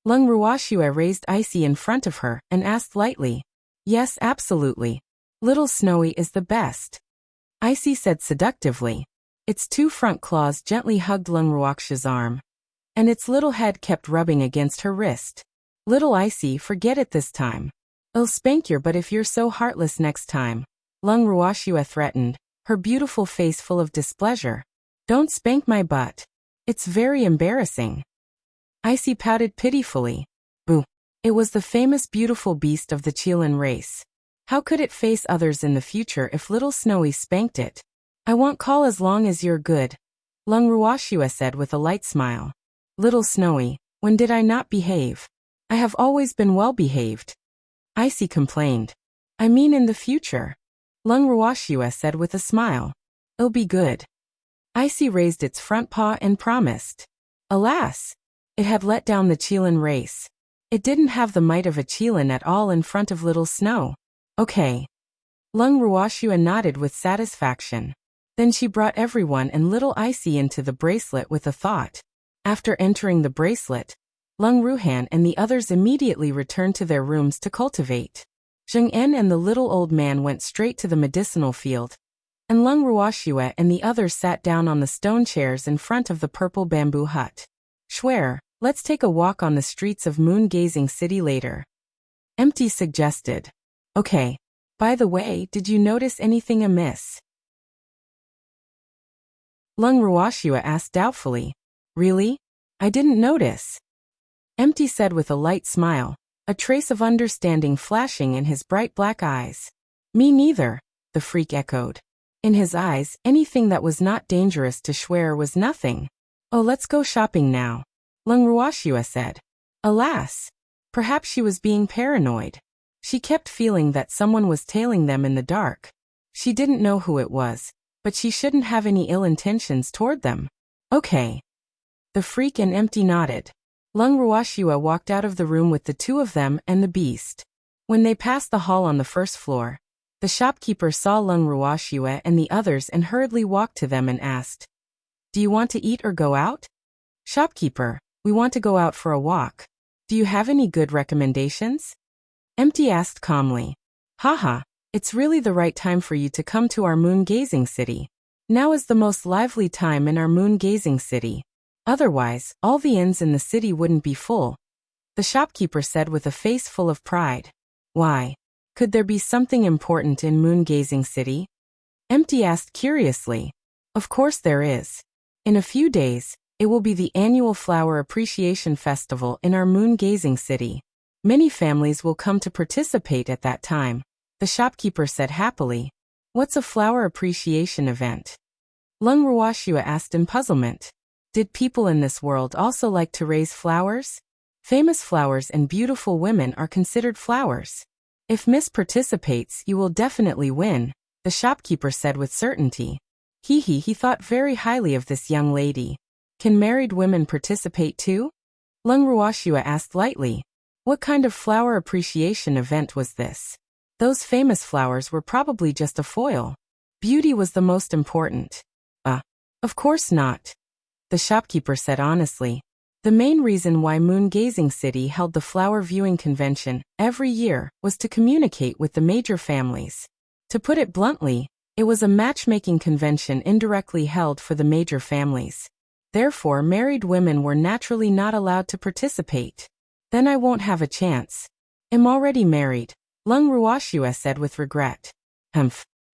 A: Lung Ruoxue raised Icy in front of her and asked lightly. Yes, absolutely. Little Snowy is the best. Icy said seductively. Its 2 front claws gently hugged Lung Ruoxue's arm, and its little head kept rubbing against her wrist. Little Icy, forget it this time. I'll spank your butt if you're so heartless next time, Lung Ruoxue threatened, her beautiful face full of displeasure. Don't spank my butt. It's very embarrassing. Icy pouted pitifully. Boo. It was the famous beautiful beast of the Qilin race. How could it face others in the future if little Snowy spanked it? I won't call as long as you're good, Lung Ruoxue said with a light smile. Little Snowy, when did I not behave? I have always been well behaved. Icy complained. I mean in the future. Lung Ruoxua said with a smile. It'll be good. Icy raised its front paw and promised. Alas! It had let down the Qilin race. It didn't have the might of a Qilin at all in front of Little Snow. Okay. Lung Ruoxua nodded with satisfaction. Then she brought everyone and Little Icy into the bracelet with a thought. After entering the bracelet, Lung Ruhan and the others immediately returned to their rooms to cultivate. Zheng En and the little old man went straight to the medicinal field, and Lung Ruoxua and the others sat down on the stone chairs in front of the purple bamboo hut. Schwer, let's take a walk on the streets of Moon-Gazing City later. Empty suggested. Okay. By the way, did you notice anything amiss? Lung Ruoxua asked doubtfully. Really? I didn't notice. Empty said with a light smile, a trace of understanding flashing in his bright black eyes. Me neither, the freak echoed. In his eyes, anything that was not dangerous to Schwer was nothing. Oh, let's go shopping now, Lung Ruoxua said. Alas! Perhaps she was being paranoid. She kept feeling that someone was tailing them in the dark. She didn't know who it was, but she shouldn't have any ill intentions toward them. Okay. The freak and Empty nodded. Lung Ruoxua walked out of the room with the two of them and the beast. When they passed the hall on the first floor, the shopkeeper saw Lung Ruoxua and the others and hurriedly walked to them and asked, Do you want to eat or go out? Shopkeeper, we want to go out for a walk. Do you have any good recommendations? Empty asked calmly. Haha, it's really the right time for you to come to our moon-gazing city. Now is the most lively time in our moon-gazing city. Otherwise, all the inns in the city wouldn't be full, the shopkeeper said with a face full of pride. Why? Could there be something important in Moon-Gazing City? Empty asked curiously. Of course there is. In a few days, it will be the annual Flower Appreciation Festival in our Moon-Gazing City. Many families will come to participate at that time, the shopkeeper said happily. What's a flower appreciation event? Lung Ruoxua asked in puzzlement. Did people in this world also like to raise flowers? Famous flowers and beautiful women are considered flowers. If Miss participates, you will definitely win, the shopkeeper said with certainty. He thought very highly of this young lady. Can married women participate too? Lung Ruoxua asked lightly. What kind of flower appreciation event was this? Those famous flowers were probably just a foil. Beauty was the most important. Of course not, the shopkeeper said honestly. The main reason why Moon-Gazing City held the flower viewing convention every year was to communicate with the major families. To put it bluntly, it was a matchmaking convention indirectly held for the major families. Therefore, married women were naturally not allowed to participate. Then I won't have a chance. I'm already married, Lung Ruoxua said with regret.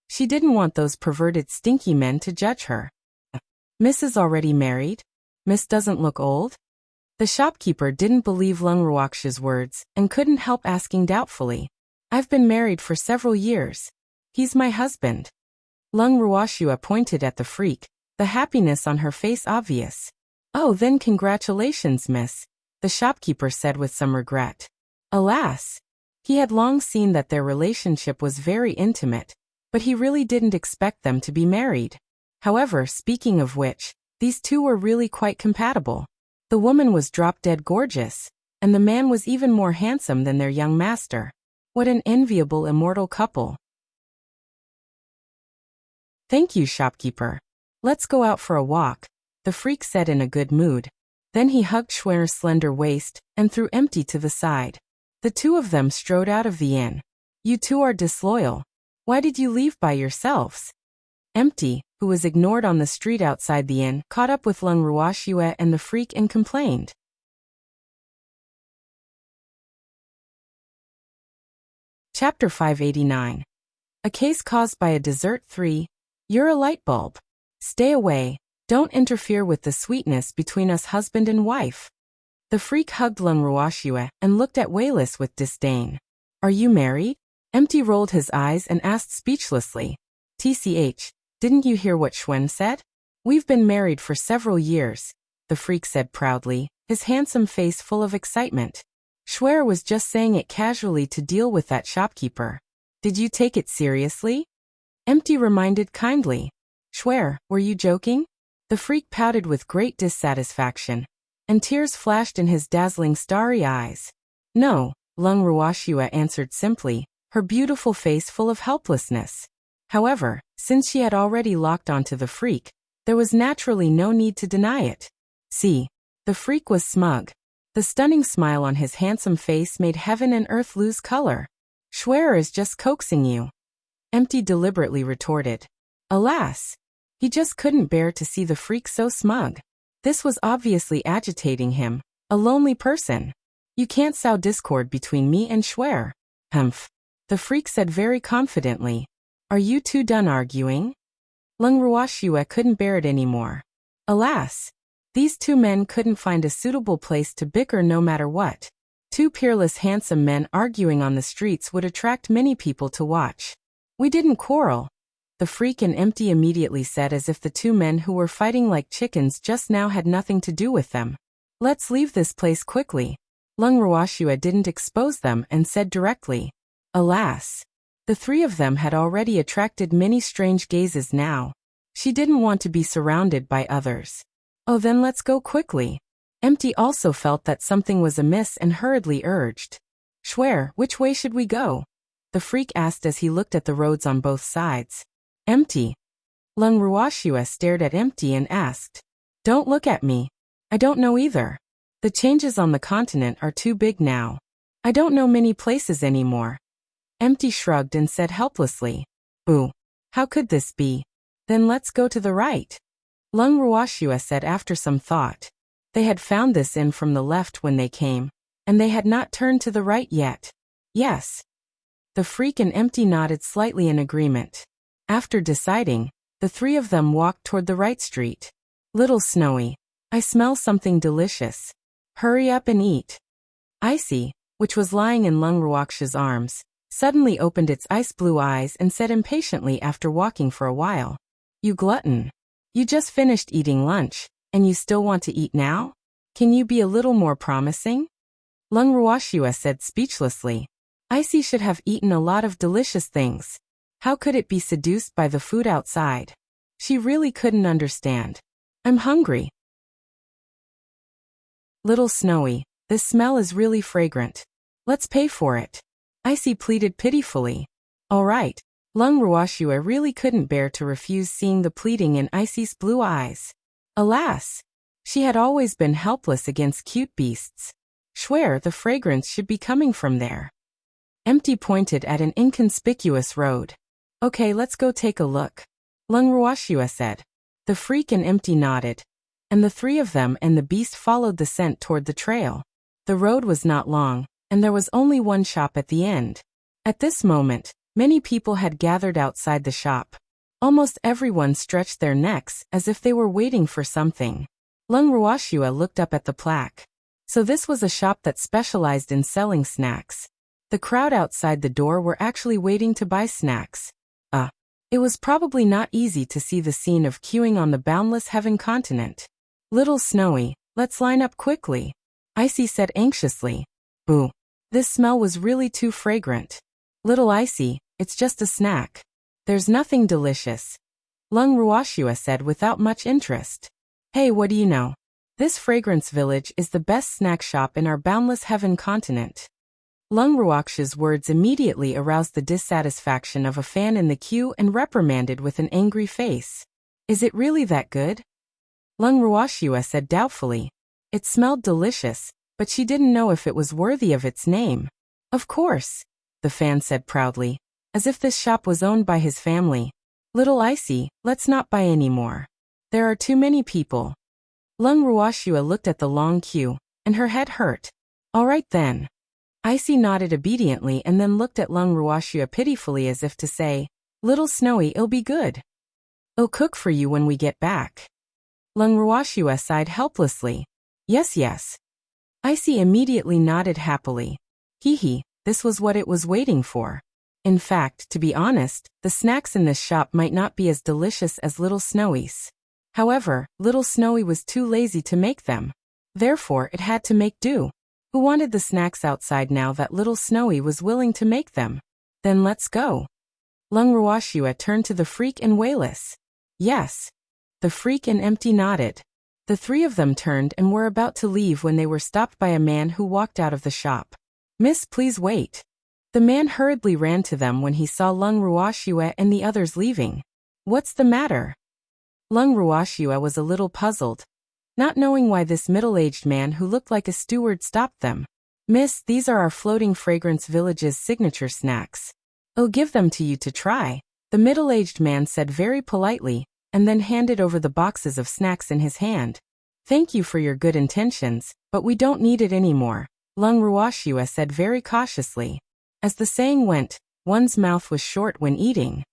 A: She didn't want those perverted stinky men to judge her. Miss is already married? Miss doesn't look old? The shopkeeper didn't believe Lung Ruoxua's words and couldn't help asking doubtfully. I've been married for several years. He's my husband. Lung Ruoxua pointed at the freak, the happiness on her face obvious. Oh, then congratulations, miss, the shopkeeper said with some regret. Alas! He had long seen that their relationship was very intimate, but he really didn't expect them to be married. However, speaking of which, these two were really quite compatible. The woman was drop-dead gorgeous, and the man was even more handsome than their young master. What an enviable immortal couple. Thank you, shopkeeper. Let's go out for a walk, the freak said in a good mood. Then he hugged Schwer's slender waist and threw Empty to the side. The two of them strode out of the inn. You two are disloyal. Why did you leave by yourselves? Empty, who was ignored on the street outside the inn, caught up with Lung Ruoxua and the freak and complained. Chapter 589. A case caused by a dessert 3. You're a light bulb. Stay away. Don't interfere with the sweetness between us husband and wife. The freak hugged Lung Ruoxua and looked at Wayless with disdain. Are you married? Empty rolled his eyes and asked speechlessly. TCH, didn't you hear what Schwen said? We've been married for several years, the freak said proudly, his handsome face full of excitement. Schwer was just saying it casually to deal with that shopkeeper. Did you take it seriously? Empty reminded kindly. Schwer, were you joking? The freak pouted with great dissatisfaction, and tears flashed in his dazzling starry eyes. No, Lung Ruoxua answered simply, her beautiful face full of helplessness. However, since she had already locked onto the freak, there was naturally no need to deny it. See, the freak was smug. The stunning smile on his handsome face made heaven and earth lose color. Schwer is just coaxing you. Empty deliberately retorted. Alas! He just couldn't bear to see the freak so smug. This was obviously agitating him, a lonely person. You can't sow discord between me and Schwer. Humph. The freak said very confidently. Are you two done arguing? Lung Ruoxua couldn't bear it anymore. Alas! These two men couldn't find a suitable place to bicker no matter what. Two peerless handsome men arguing on the streets would attract many people to watch. We didn't quarrel. The freak and Empty immediately said as if the two men who were fighting like chickens just now had nothing to do with them. Let's leave this place quickly. Lung Ruoxua didn't expose them and said directly. Alas! The three of them had already attracted many strange gazes now. She didn't want to be surrounded by others. Oh, then let's go quickly. Empty also felt that something was amiss and hurriedly urged. Schwer, which way should we go? The freak asked as he looked at the roads on both sides. Empty. Lung Ruoxua stared at Empty and asked. Don't look at me. I don't know either. The changes on the continent are too big now. I don't know many places anymore. Empty shrugged and said helplessly. Boo. How could this be? Then let's go to the right. Lung Ruoxua said after some thought. They had found this inn from the left when they came, and they had not turned to the right yet. Yes. The freak and Empty nodded slightly in agreement. After deciding, the three of them walked toward the right street. Little Snowy, I smell something delicious. Hurry up and eat. Icy, which was lying in Lung Ruoxia's arms, suddenly opened its ice-blue eyes and said impatiently after walking for a while. You glutton. You just finished eating lunch, and you still want to eat now? Can you be a little more promising? Lung Ruoxua said speechlessly. Icy should have eaten a lot of delicious things. How could it be seduced by the food outside? She really couldn't understand. I'm hungry. Little Snowy, this smell is really fragrant. Let's pay for it. Icy pleaded pitifully. All right. Lung Ruoxua really couldn't bear to refuse seeing the pleading in Icy's blue eyes. Alas! She had always been helpless against cute beasts. Schwer, the fragrance should be coming from there. Empty pointed at an inconspicuous road. Okay, let's go take a look. Lung Ruoxua said. The freak and Empty nodded, and the three of them and the beast followed the scent toward the trail. The road was not long, and there was only one shop at the end. At this moment, many people had gathered outside the shop. Almost everyone stretched their necks as if they were waiting for something. Lung Ruoxua looked up at the plaque. So this was a shop that specialized in selling snacks. The crowd outside the door were actually waiting to buy snacks. It was probably not easy to see the scene of queuing on the boundless heaven continent. Little Snowy, let's line up quickly. Icy said anxiously. Boo. This smell was really too fragrant. Little Icy, it's just a snack. There's nothing delicious. Lung Ruoxua said without much interest. Hey, what do you know? This fragrance village is the best snack shop in our boundless heaven continent. Lung Ruoxia's words immediately aroused the dissatisfaction of a fan in the queue and reprimanded with an angry face. Is it really that good? Lung Ruoxua said doubtfully. It smelled delicious, but she didn't know if it was worthy of its name. Of course, the fan said proudly, as if this shop was owned by his family. Little Icy, let's not buy any more. There are too many people. Lung Ruoxua looked at the long queue, and her head hurt. All right then. Icy nodded obediently and then looked at Lung Ruoxua pitifully as if to say, Little Snowy, it'll be good. I'll cook for you when we get back. Lung Ruoxua sighed helplessly. Yes, yes. Icy immediately nodded happily. Hee, this was what it was waiting for. In fact, to be honest, the snacks in this shop might not be as delicious as Little Snowy's. However, little Snowy was too lazy to make them. Therefore, it had to make do. Who wanted the snacks outside now that little Snowy was willing to make them? Then let's go. Lung Ruoxue turned to the Freak and Wayless. Yes. The Freak and Empty nodded. The three of them turned and were about to leave when they were stopped by a man who walked out of the shop. Miss, please wait. The man hurriedly ran to them when he saw Lung Ruoxue and the others leaving. What's the matter? Lung Ruoxue was a little puzzled, not knowing why this middle-aged man who looked like a steward stopped them. Miss, these are our Floating Fragrance Village's signature snacks. I'll give them to you to try, the middle-aged man said very politely, and then handed over the boxes of snacks in his hand. Thank you for your good intentions, but we don't need it anymore, Lung Ruoxue said very cautiously. As the saying went, one's mouth was short when eating.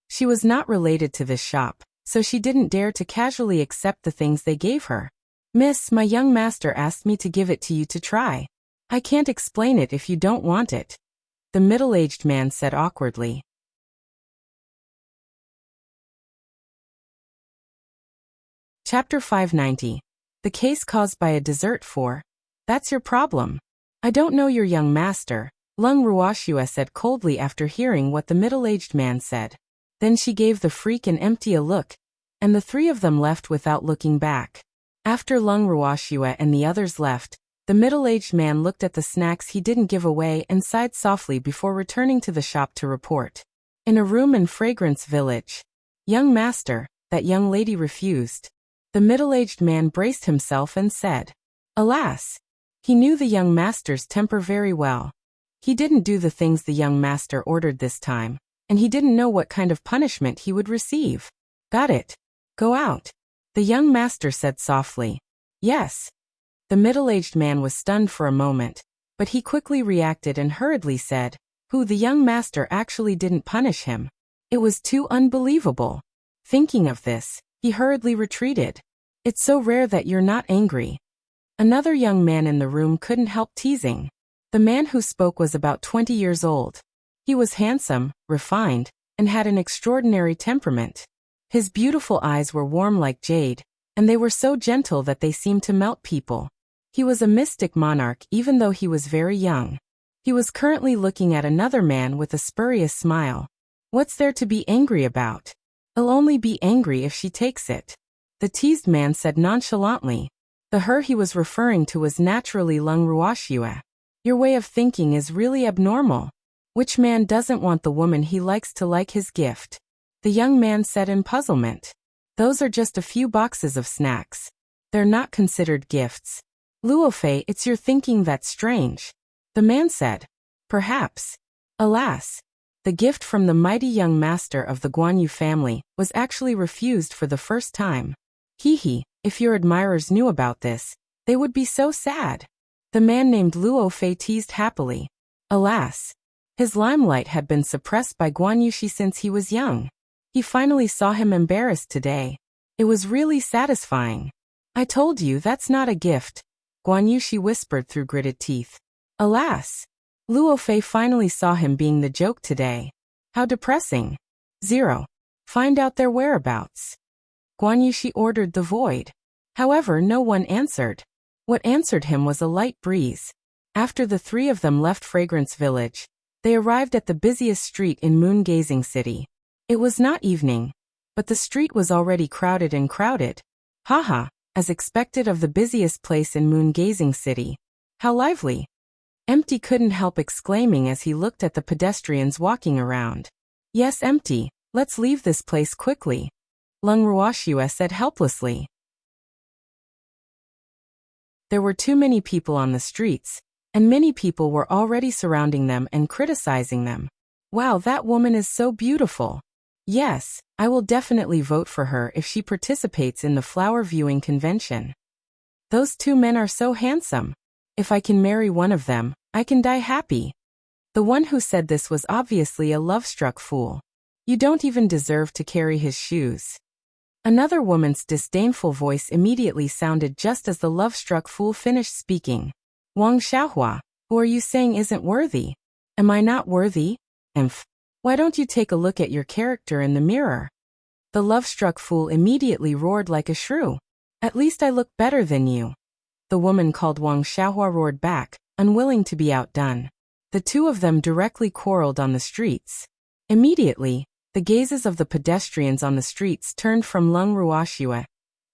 A: She was not related to this shop, so she didn't dare to casually accept the things they gave her. Miss, my young master asked me to give it to you to try. I can't explain it if you don't want it, the middle-aged man said awkwardly. Chapter 590. The case caused by a dessert for. That's your problem. I don't know your young master, Lung Ruoxue said coldly after hearing what the middle-aged man said. Then she gave the Freak and Empty a look, and the three of them left without looking back. After Lung Ruoxue and the others left, the middle-aged man looked at the snacks he didn't give away and sighed softly before returning to the shop to report. In a room in Fragrance Village. Young master, that young lady refused. The middle-aged man braced himself and said, alas! He knew the young master's temper very well. He didn't do the things the young master ordered this time, and he didn't know what kind of punishment he would receive. Got it. Go out. The young master said softly. Yes. The middle-aged man was stunned for a moment, but he quickly reacted and hurriedly said, who the young master actually didn't punish him. It was too unbelievable. Thinking of this, he hurriedly retreated. It's so rare that you're not angry. Another young man in the room couldn't help teasing. The man who spoke was about 20 years old. He was handsome, refined, and had an extraordinary temperament. His beautiful eyes were warm like jade, and they were so gentle that they seemed to melt people. He was a mystic monarch even though he was very young. He was currently looking at another man with a spurious smile. What's there to be angry about? I'll only be angry if she takes it, the teased man said nonchalantly. The her he was referring to was naturally Lung Ruoxue. Your way of thinking is really abnormal. Which man doesn't want the woman he likes to like his gift? The young man said in puzzlement. Those are just a few boxes of snacks. They're not considered gifts. Luofei, it's your thinking that's strange. The man said. Perhaps. Alas. The gift from the mighty young master of the Guan Yu family was actually refused for the first time. Hee, if your admirers knew about this, they would be so sad. The man named Luofei teased happily. Alas. His limelight had been suppressed by Guan Yu since he was young. He finally saw him embarrassed today. It was really satisfying. I told you that's not a gift, Guan Yu whispered through gritted teeth. Alas. Luofei finally saw him being the joke today. How depressing. 0. Find out their whereabouts. Guan Yu ordered the void. However, no one answered. What answered him was a light breeze. After the three of them left Fragrance Village, they arrived at the busiest street in Moon-Gazing City. It was not evening, but the street was already crowded and crowded. Haha, as expected of the busiest place in Moon-Gazing City. How lively. Empty couldn't help exclaiming as he looked at the pedestrians walking around. Yes, Empty, let's leave this place quickly, Lung Ruoxue said helplessly. There were too many people on the streets, and many people were already surrounding them and criticizing them. Wow, that woman is so beautiful. Yes, I will definitely vote for her if she participates in the flower viewing convention. Those two men are so handsome. If I can marry one of them, I can die happy. The one who said this was obviously a love-struck fool. You don't even deserve to carry his shoes. Another woman's disdainful voice immediately sounded just as the love-struck fool finished speaking. Wang Xiaohua, who are you saying isn't worthy? Am I not worthy? Why don't you take a look at your character in the mirror? The love-struck fool immediately roared like a shrew. At least I look better than you. The woman called Wang Xiaohua roared back, unwilling to be outdone. The two of them directly quarreled on the streets. Immediately, the gazes of the pedestrians on the streets turned from Leng Ruoxue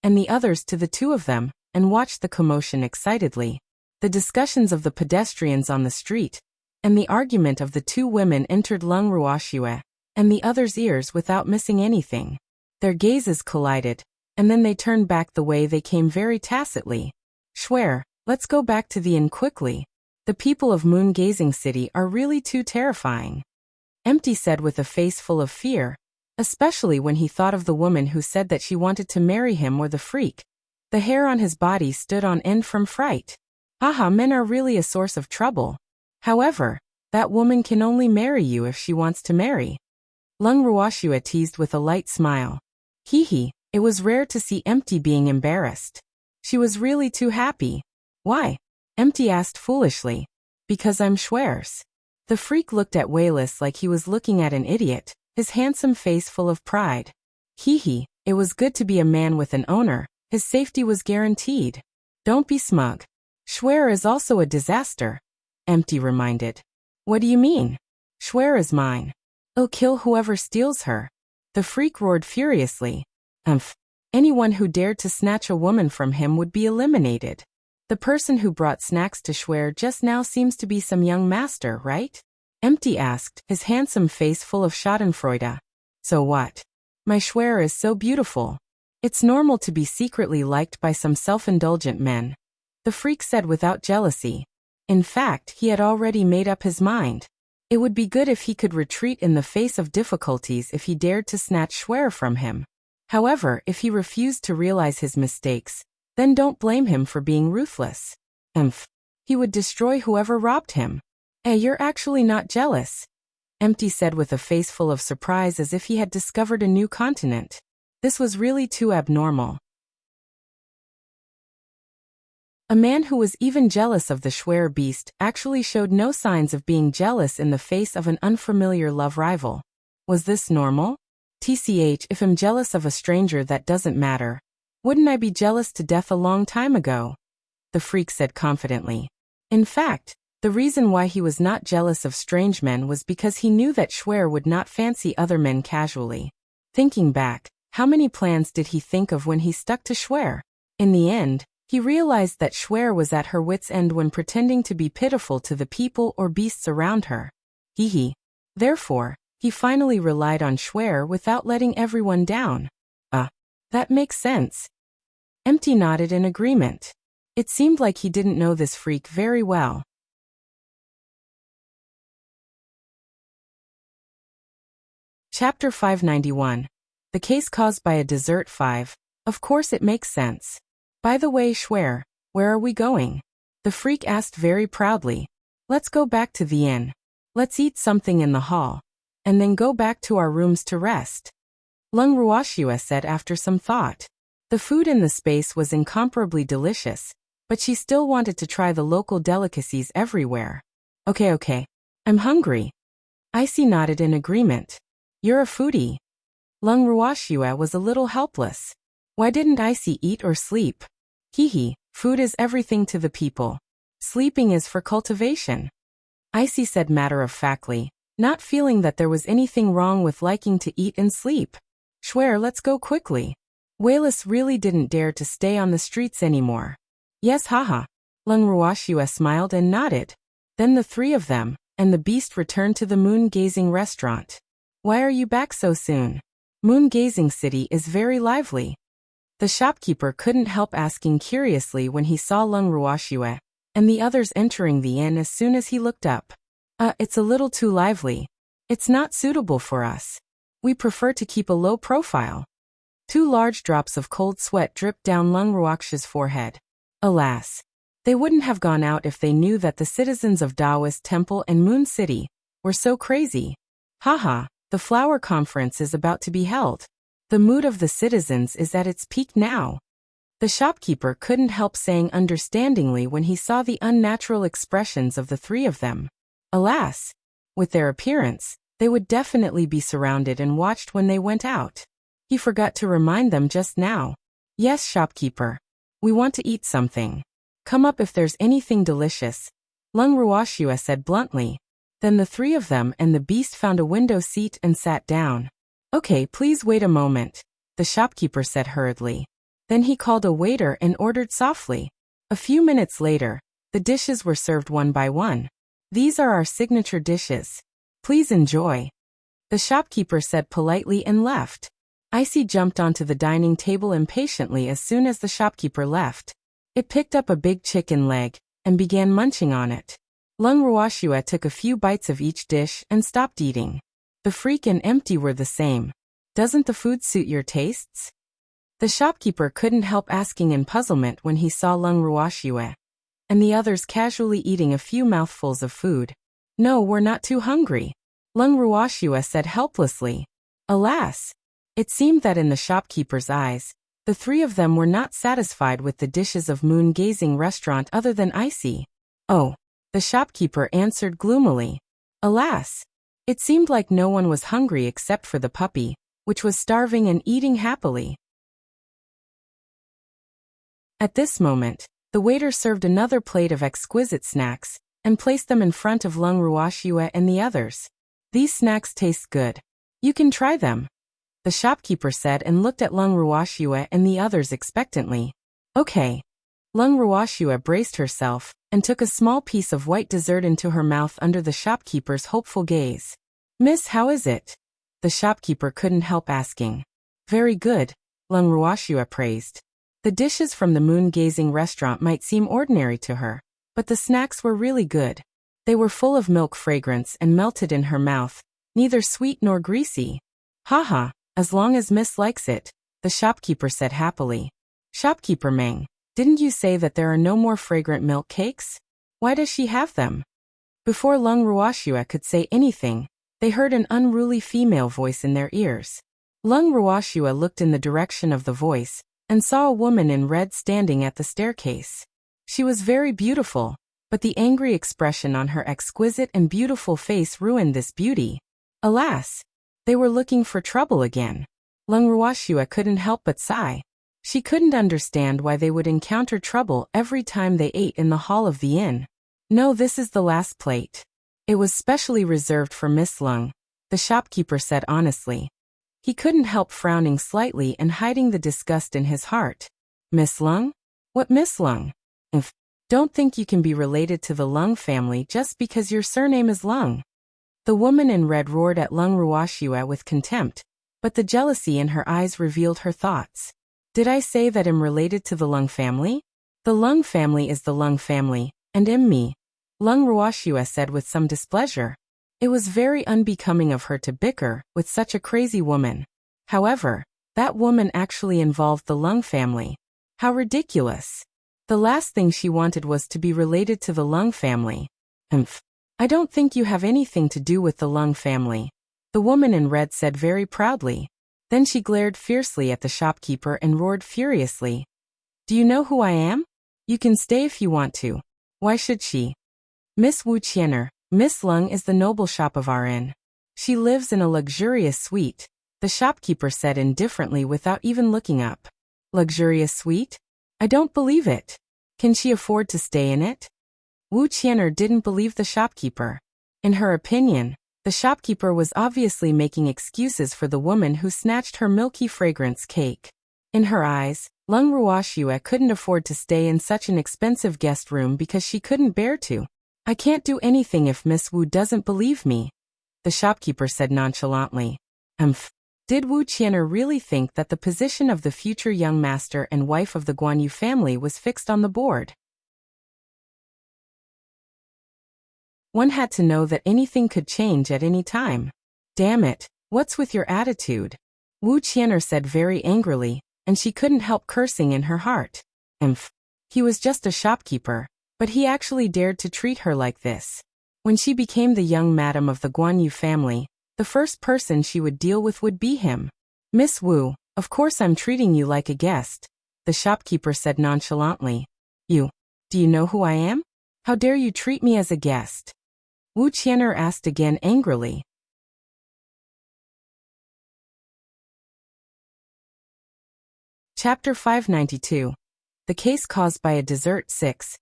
A: and the others to the two of them, and watched the commotion excitedly. The discussions of the pedestrians on the street and the argument of the two women entered Leng Ruoxue and the others' ears without missing anything. Their gazes collided, and then they turned back the way they came very tacitly. Swear, let's go back to the inn quickly. The people of Moon-Gazing City are really too terrifying. Empty said with a face full of fear, especially when he thought of the woman who said that she wanted to marry him or the freak. The hair on his body stood on end from fright. Haha, men are really a source of trouble. However, that woman can only marry you if she wants to marry. Leng Ruoxue teased with a light smile. Hee, it was rare to see Empty being embarrassed. She was really too happy. Why? Empty asked foolishly. Because I'm Schwer's. The freak looked at Wayless like he was looking at an idiot, his handsome face full of pride. Hee, it was good to be a man with an owner, his safety was guaranteed. Don't be smug. Schwer is also a disaster. Empty reminded. What do you mean? Schwer is mine. I'll kill whoever steals her. The freak roared furiously. Anyone who dared to snatch a woman from him would be eliminated. The person who brought snacks to Schwer just now seems to be some young master, right? Empty asked, his handsome face full of schadenfreude. So what? My Schwer is so beautiful. It's normal to be secretly liked by some self-indulgent men. The freak said without jealousy. In fact, he had already made up his mind. It would be good if he could retreat in the face of difficulties if he dared to snatch Schwer from him. However, if he refused to realize his mistakes, then don't blame him for being ruthless. He would destroy whoever robbed him. You're actually not jealous. Empty said with a face full of surprise as if he had discovered a new continent. This was really too abnormal. A man who was even jealous of the Schwer beast actually showed no signs of being jealous in the face of an unfamiliar love rival. Was this normal? TCH, if I'm jealous of a stranger, that doesn't matter. Wouldn't I be jealous to death a long time ago? The freak said confidently. In fact, the reason why he was not jealous of strange men was because he knew that Schwer would not fancy other men casually. Thinking back, how many plans did he think of when he stuck to Schwer? In the end, he realized that Schwer was at her wits' end when pretending to be pitiful to the people or beasts around her. Therefore, he finally relied on Schwer without letting everyone down. That makes sense. Empty nodded in agreement. It seemed like he didn't know this freak very well. Chapter 591. The case caused by a dessert 5. Of course it makes sense. By the way, Schwer, where are we going? The freak asked very proudly. Let's go back to the inn. Let's eat something in the hall. And then go back to our rooms to rest. Leng Ruoxue said after some thought. The food in the space was incomparably delicious, but she still wanted to try the local delicacies everywhere. Okay. I'm hungry. Icy nodded in agreement. You're a foodie. Leng Ruoxue was a little helpless. Why didn't Icy eat or sleep? Food is everything to the people. Sleeping is for cultivation. Icy said matter-of-factly, not feeling that there was anything wrong with liking to eat and sleep. Schwer, let's go quickly. Wayless really didn't dare to stay on the streets anymore. Yes, haha. Leng Ruoxue smiled and nodded. Then the three of them and the beast returned to the moon-gazing restaurant. Why are you back so soon? Moon-gazing city is very lively. The shopkeeper couldn't help asking curiously when he saw Leng Ruoxue and the others entering the inn as soon as he looked up. It's a little too lively. It's not suitable for us. We prefer to keep a low profile. 2 large drops of cold sweat dripped down Leng Ruoxue's forehead. Alas, they wouldn't have gone out if they knew that the citizens of Taoist Temple and Moon City were so crazy. The flower conference is about to be held. The mood of the citizens is at its peak now. The shopkeeper couldn't help saying understandingly when he saw the unnatural expressions of the three of them. Alas, with their appearance, they would definitely be surrounded and watched when they went out. He forgot to remind them just now. Yes, shopkeeper. We want to eat something. Come up if there's anything delicious, Lung Ruoxue said bluntly. Then the three of them and the beast found a window seat and sat down. Okay, please wait a moment, the shopkeeper said hurriedly. Then he called a waiter and ordered softly. A few minutes later, the dishes were served one by one. These are our signature dishes. Please enjoy. The shopkeeper said politely and left. Icy jumped onto the dining table impatiently as soon as the shopkeeper left. It picked up a big chicken leg and began munching on it. Lung Ruoxue took a few bites of each dish and stopped eating. The freak and Empty were the same. Doesn't the food suit your tastes? The shopkeeper couldn't help asking in puzzlement when he saw Lung Ruoxue and the others casually eating a few mouthfuls of food. No, we're not too hungry, Lung Ruoxue said helplessly. Alas! It seemed that in the shopkeeper's eyes, the three of them were not satisfied with the dishes of moon-gazing restaurant other than Icy. Oh, the shopkeeper answered gloomily. Alas! It seemed like no one was hungry except for the puppy, which was starving and eating happily. At this moment, the waiter served another plate of exquisite snacks and placed them in front of Lung Ruoxue and the others. These snacks taste good. You can try them, the shopkeeper said and looked at Lung Ruoxue and the others expectantly. Okay. Lung Ruoxue braced herself and took a small piece of white dessert into her mouth under the shopkeeper's hopeful gaze. Miss, how is it? The shopkeeper couldn't help asking. Very good, Lung Ruoxue praised. The dishes from the moon-gazing restaurant might seem ordinary to her, but the snacks were really good. They were full of milk fragrance and melted in her mouth, neither sweet nor greasy. Haha, as long as Miss likes it, the shopkeeper said happily. Shopkeeper Meng, didn't you say that there are no more fragrant milk cakes? Why does she have them? Before Lung Ruoxue could say anything, they heard an unruly female voice in their ears. Lung Ruoxue looked in the direction of the voice and saw a woman in red standing at the staircase. She was very beautiful, but the angry expression on her exquisite and beautiful face ruined this beauty. Alas! They were looking for trouble again. Lung Ruoxue couldn't help but sigh. She couldn't understand why they would encounter trouble every time they ate in the hall of the inn. No, this is the last plate. It was specially reserved for Miss Lung, the shopkeeper said honestly. He couldn't help frowning slightly and hiding the disgust in his heart. Miss Lung? What Miss Lung? Don't think you can be related to the Lung family just because your surname is Lung. The woman in red roared at Lung Ruoxue with contempt, but the jealousy in her eyes revealed her thoughts. Did I say that I'm related to the Lung family? The Lung family is the Lung family, and me, Lung Ruoxue said with some displeasure. It was very unbecoming of her to bicker with such a crazy woman. However, that woman actually involved the Lung family. How ridiculous. The last thing she wanted was to be related to the Lung family. I don't think you have anything to do with the Lung family, the woman in red said very proudly. Then she glared fiercely at the shopkeeper and roared furiously. Do you know who I am? You can stay if you want to. Why should she? Miss Wuxia, Miss Lung is the noble shop of our inn. She lives in a luxurious suite, the shopkeeper said indifferently without even looking up. Luxurious suite? I don't believe it. Can she afford to stay in it? Wuxia didn't believe the shopkeeper. In her opinion, the shopkeeper was obviously making excuses for the woman who snatched her milky fragrance cake. In her eyes, Lung Ruoxue couldn't afford to stay in such an expensive guest room because she couldn't bear to. I can't do anything if Miss Wu doesn't believe me, the shopkeeper said nonchalantly. Did Wuxia really think that the position of the future young master and wife of the Guanyu family was fixed on the board? One had to know that anything could change at any time. Damn it, what's with your attitude? Wuxia said very angrily, and she couldn't help cursing in her heart. He was just a shopkeeper, but he actually dared to treat her like this. When she became the young madam of the Guanyu family, the first person she would deal with would be him. Miss Wu, of course I'm treating you like a guest, the shopkeeper said nonchalantly. Do you know who I am? How dare you treat me as a guest? Wuxia asked again angrily. Chapter 592. The Case Caused by a Dessert 6.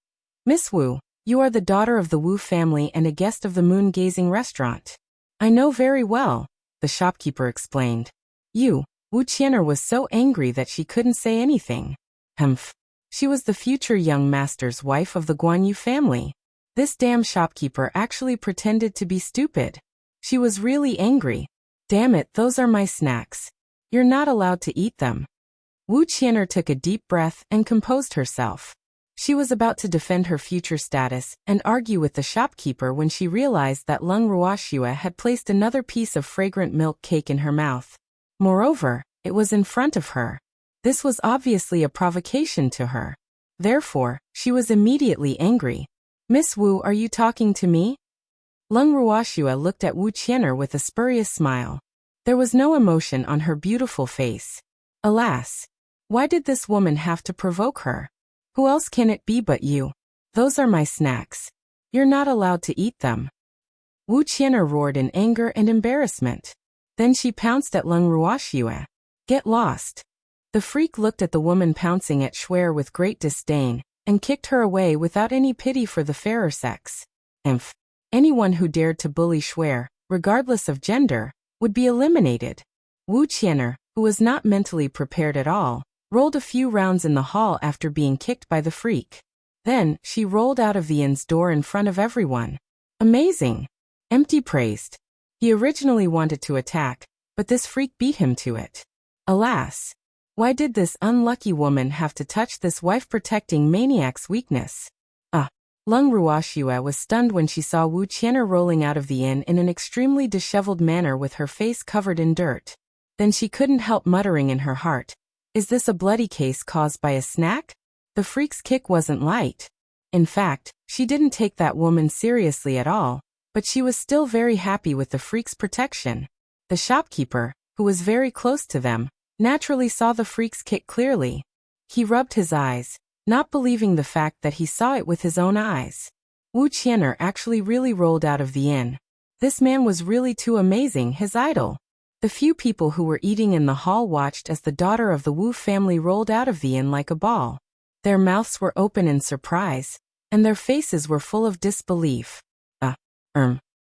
A: Miss Wu, you are the daughter of the Wu family and a guest of the moon-gazing restaurant. I know very well, the shopkeeper explained. Wuxia was so angry that she couldn't say anything. Humph. She was the future young master's wife of the Guanyu family. This damn shopkeeper actually pretended to be stupid. She was really angry. Damn it, those are my snacks. You're not allowed to eat them. Wuxia took a deep breath and composed herself. She was about to defend her future status and argue with the shopkeeper when she realized that Lung Ruoxia had placed another piece of fragrant milk cake in her mouth. Moreover, it was in front of her. This was obviously a provocation to her. Therefore, she was immediately angry. Miss Wu, are you talking to me? Lung Ruoxia looked at Wuxia with a spurious smile. There was no emotion on her beautiful face. Alas! Why did this woman have to provoke her? Who else can it be but you? Those are my snacks. You're not allowed to eat them. Wuxia roared in anger and embarrassment. Then she pounced at Lung Ruoxia. Get lost. The freak looked at the woman pouncing at Schwer with great disdain, and kicked her away without any pity for the fairer sex. Anyone who dared to bully Schwer, regardless of gender, would be eliminated. Wuxia, who was not mentally prepared at all, rolled a few rounds in the hall after being kicked by the freak. Then, she rolled out of the inn's door in front of everyone. Amazing! Empty praised. He originally wanted to attack, but this freak beat him to it. Alas! Why did this unlucky woman have to touch this wife-protecting maniac's weakness? Lung Ruoxia was stunned when she saw Wuxia rolling out of the inn in an extremely disheveled manner with her face covered in dirt. Then she couldn't help muttering in her heart, is this a bloody case caused by a snack? The freak's kick wasn't light. In fact, she didn't take that woman seriously at all, but she was still very happy with the freak's protection. The shopkeeper, who was very close to them, naturally saw the freak's kick clearly. He rubbed his eyes, not believing the fact that he saw it with his own eyes. Wuxia actually really rolled out of the inn. This man was really too amazing, his idol. The few people who were eating in the hall watched as the daughter of the Wu family rolled out of the inn like a ball. Their mouths were open in surprise, and their faces were full of disbelief.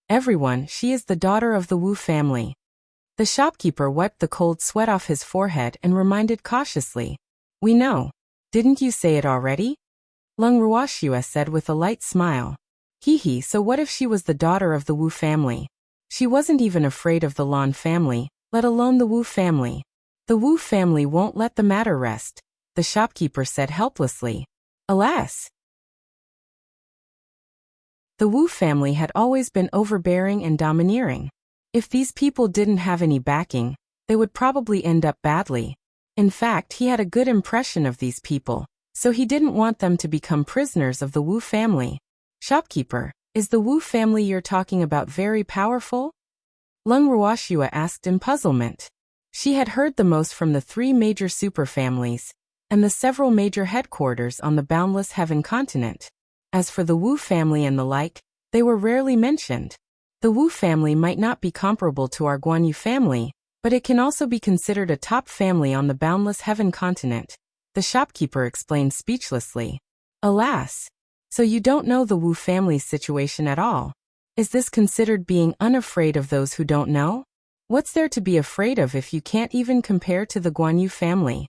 A: Everyone, she is the daughter of the Wu family. The shopkeeper wiped the cold sweat off his forehead and reminded cautiously. We know. Didn't you say it already? Lung Ruoxia said with a light smile. So what if she was the daughter of the Wu family? She wasn't even afraid of the Lan family, let alone the Wu family. The Wu family won't let the matter rest, the shopkeeper said helplessly. Alas! The Wu family had always been overbearing and domineering. If these people didn't have any backing, they would probably end up badly. In fact, he had a good impression of these people, so he didn't want them to become prisoners of the Wu family. Shopkeeper, is the Wu family you're talking about very powerful? Lung Ruoxia asked in puzzlement. She had heard the most from the 3 major super families, and the several major headquarters on the boundless heaven continent. As for the Wu family and the like, they were rarely mentioned. The Wu family might not be comparable to our Guanyu family, but it can also be considered a top family on the boundless heaven continent, the shopkeeper explained speechlessly. Alas! So you don't know the Wu family's situation at all. Is this considered being unafraid of those who don't know? What's there to be afraid of if you can't even compare to the Guanyu family?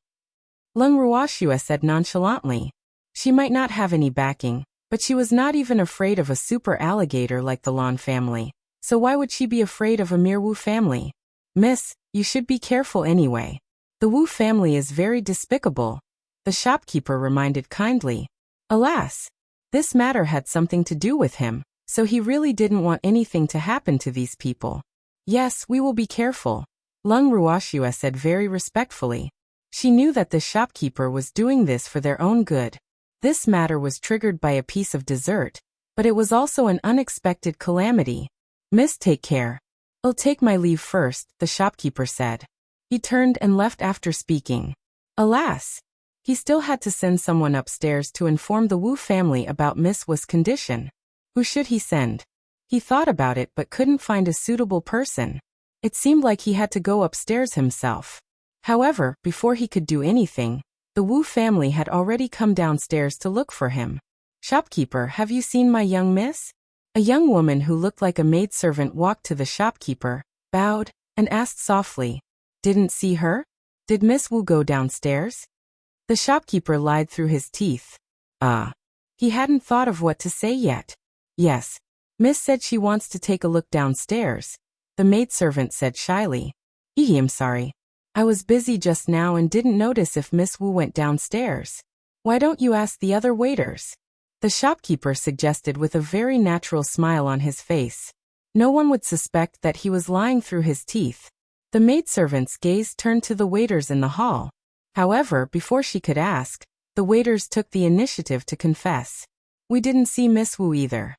A: Lung Ruoxia said nonchalantly. She might not have any backing, but she was not even afraid of a super alligator like the Lan family, so why would she be afraid of a mere Wu family? Miss, you should be careful anyway. The Wu family is very despicable, the shopkeeper reminded kindly. Alas! This matter had something to do with him, so he really didn't want anything to happen to these people. Yes, we will be careful, Lung Ruoxia said very respectfully. She knew that the shopkeeper was doing this for their own good. This matter was triggered by a piece of dessert, but it was also an unexpected calamity. Miss, take care. I'll take my leave first, the shopkeeper said. He turned and left after speaking. Alas! He still had to send someone upstairs to inform the Wu family about Miss Wu's condition. Who should he send? He thought about it but couldn't find a suitable person. It seemed like he had to go upstairs himself. However, before he could do anything, the Wu family had already come downstairs to look for him. "Shopkeeper, have you seen my young miss?" A young woman who looked like a maidservant walked to the shopkeeper, bowed, and asked softly, "Didn't see her? Did Miss Wu go downstairs?" The shopkeeper lied through his teeth. He hadn't thought of what to say yet. "Yes. Miss said she wants to take a look downstairs," the maidservant said shyly. "I'm sorry. I was busy just now and didn't notice if Miss Wu went downstairs. Why don't you ask the other waiters?" The shopkeeper suggested with a very natural smile on his face. No one would suspect that he was lying through his teeth. The maidservant's gaze turned to the waiters in the hall. However, before she could ask, the waiters took the initiative to confess. "We didn't see Miss Wu either."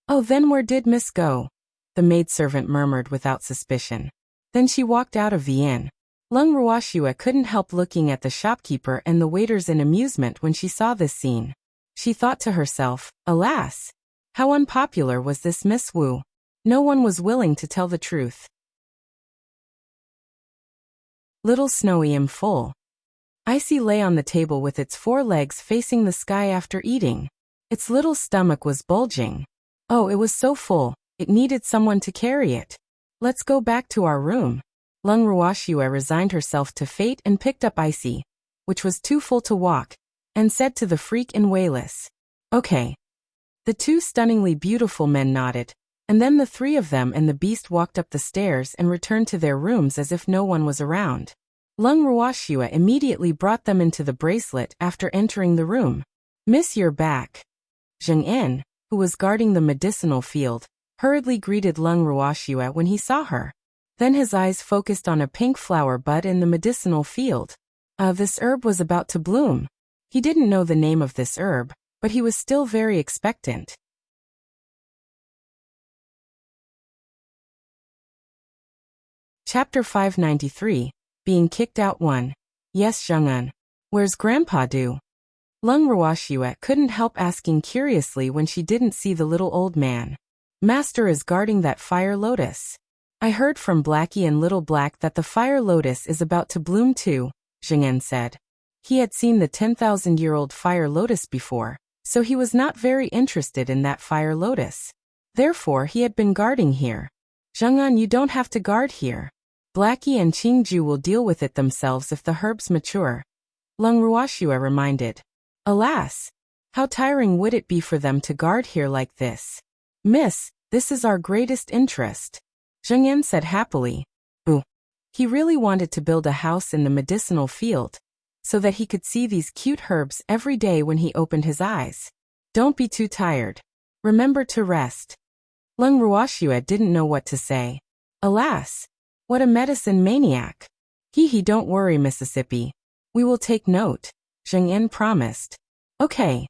A: "Oh, then where did Miss go?" the maidservant murmured without suspicion. Then she walked out of the inn. Lung Ruoxue couldn't help looking at the shopkeeper and the waiters in amusement when she saw this scene. She thought to herself, alas! How unpopular was this Miss Wu. No one was willing to tell the truth. Little Snowy am full. Icy lay on the table with its 4 legs facing the sky after eating. Its little stomach was bulging. Oh, it was so full, it needed someone to carry it. "Let's go back to our room." Lung Ruoxue resigned herself to fate and picked up Icy, which was too full to walk, and said to the freak in Wayless, "Okay." The 2 stunningly beautiful men nodded, and then the 3 of them and the beast walked up the stairs and returned to their rooms as if no one was around. Lung Ruoxue immediately brought them into the bracelet after entering the room. "Miss, you're back." Zheng En, who was guarding the medicinal field, hurriedly greeted Lung Ruoxue when he saw her. Then his eyes focused on a pink flower bud in the medicinal field. This herb was about to bloom. He didn't know the name of this herb, but he was still very expectant. Chapter 593, Being Kicked Out 1. "Yes, Zheng-un. Where's Grandpa Do?" Lung Ruoxue couldn't help asking curiously when she didn't see the little old man. "Master is guarding that fire lotus. I heard from Blackie and Little Black that the fire lotus is about to bloom too," Zheng En said. He had seen the 10,000-year-old fire lotus before, so he was not very interested in that fire lotus. Therefore, he had been guarding here. "Zheng-un, you don't have to guard here. Blackie and Qingju will deal with it themselves if the herbs mature," Lung Ruoxue reminded. "Alas! How tiring would it be for them to guard here like this?" "Miss, this is our greatest interest," Zheng En said happily. He really wanted to build a house in the medicinal field, so that he could see these cute herbs every day when he opened his eyes. "Don't be too tired. Remember to rest." Lung Ruoxue didn't know what to say. Alas! What a medicine maniac. Don't worry, Mississippi. We will take note," Zheng En promised. "Okay."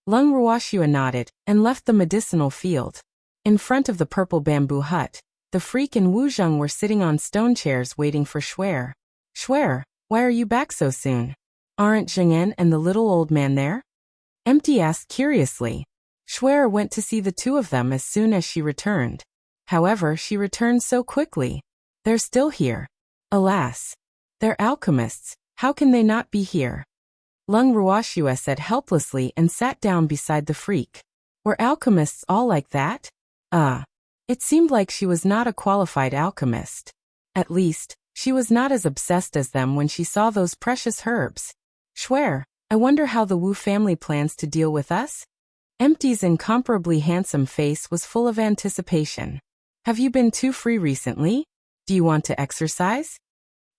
A: Lung Ruoxue nodded and left the medicinal field. In front of the purple bamboo hut, the freak and Wu Zheng were sitting on stone chairs waiting for Schwer. "Schwer, why are you back so soon? Aren't Zheng En and the little old man there?" Empty asked curiously. Schwer went to see the 2 of them as soon as she returned. However, she returned so quickly. "They're still here. Alas! They're alchemists, how can they not be here?" Lung Ruoxue said helplessly and sat down beside the freak. Were alchemists all like that? It seemed like she was not a qualified alchemist. At least, she was not as obsessed as them when she saw those precious herbs. "Schwer, I wonder how the Wu family plans to deal with us?" Empty's incomparably handsome face was full of anticipation. "Have you been too free recently? Do you want to exercise?"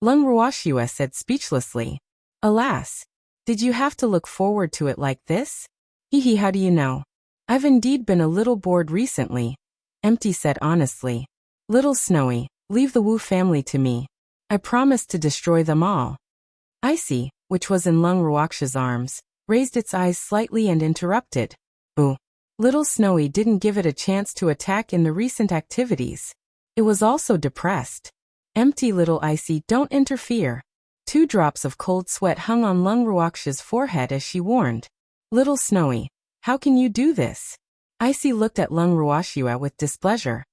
A: Lung Ruoxue said speechlessly. "Alas! Did you have to look forward to it like this?" How do you know? I've indeed been a little bored recently," Empty said honestly. "Little Snowy, leave the Wu family to me. I promised to destroy them all." Icy, which was in Lung Ruoxue's arms, raised its eyes slightly and interrupted. Little Snowy didn't give it a chance to attack in the recent activities. It was also depressed. "Empty, little Icy, don't interfere." 2 drops of cold sweat hung on Lung Ruoxue's forehead as she warned. "Little Snowy, how can you do this?" Icy looked at Lung Ruoxue with displeasure.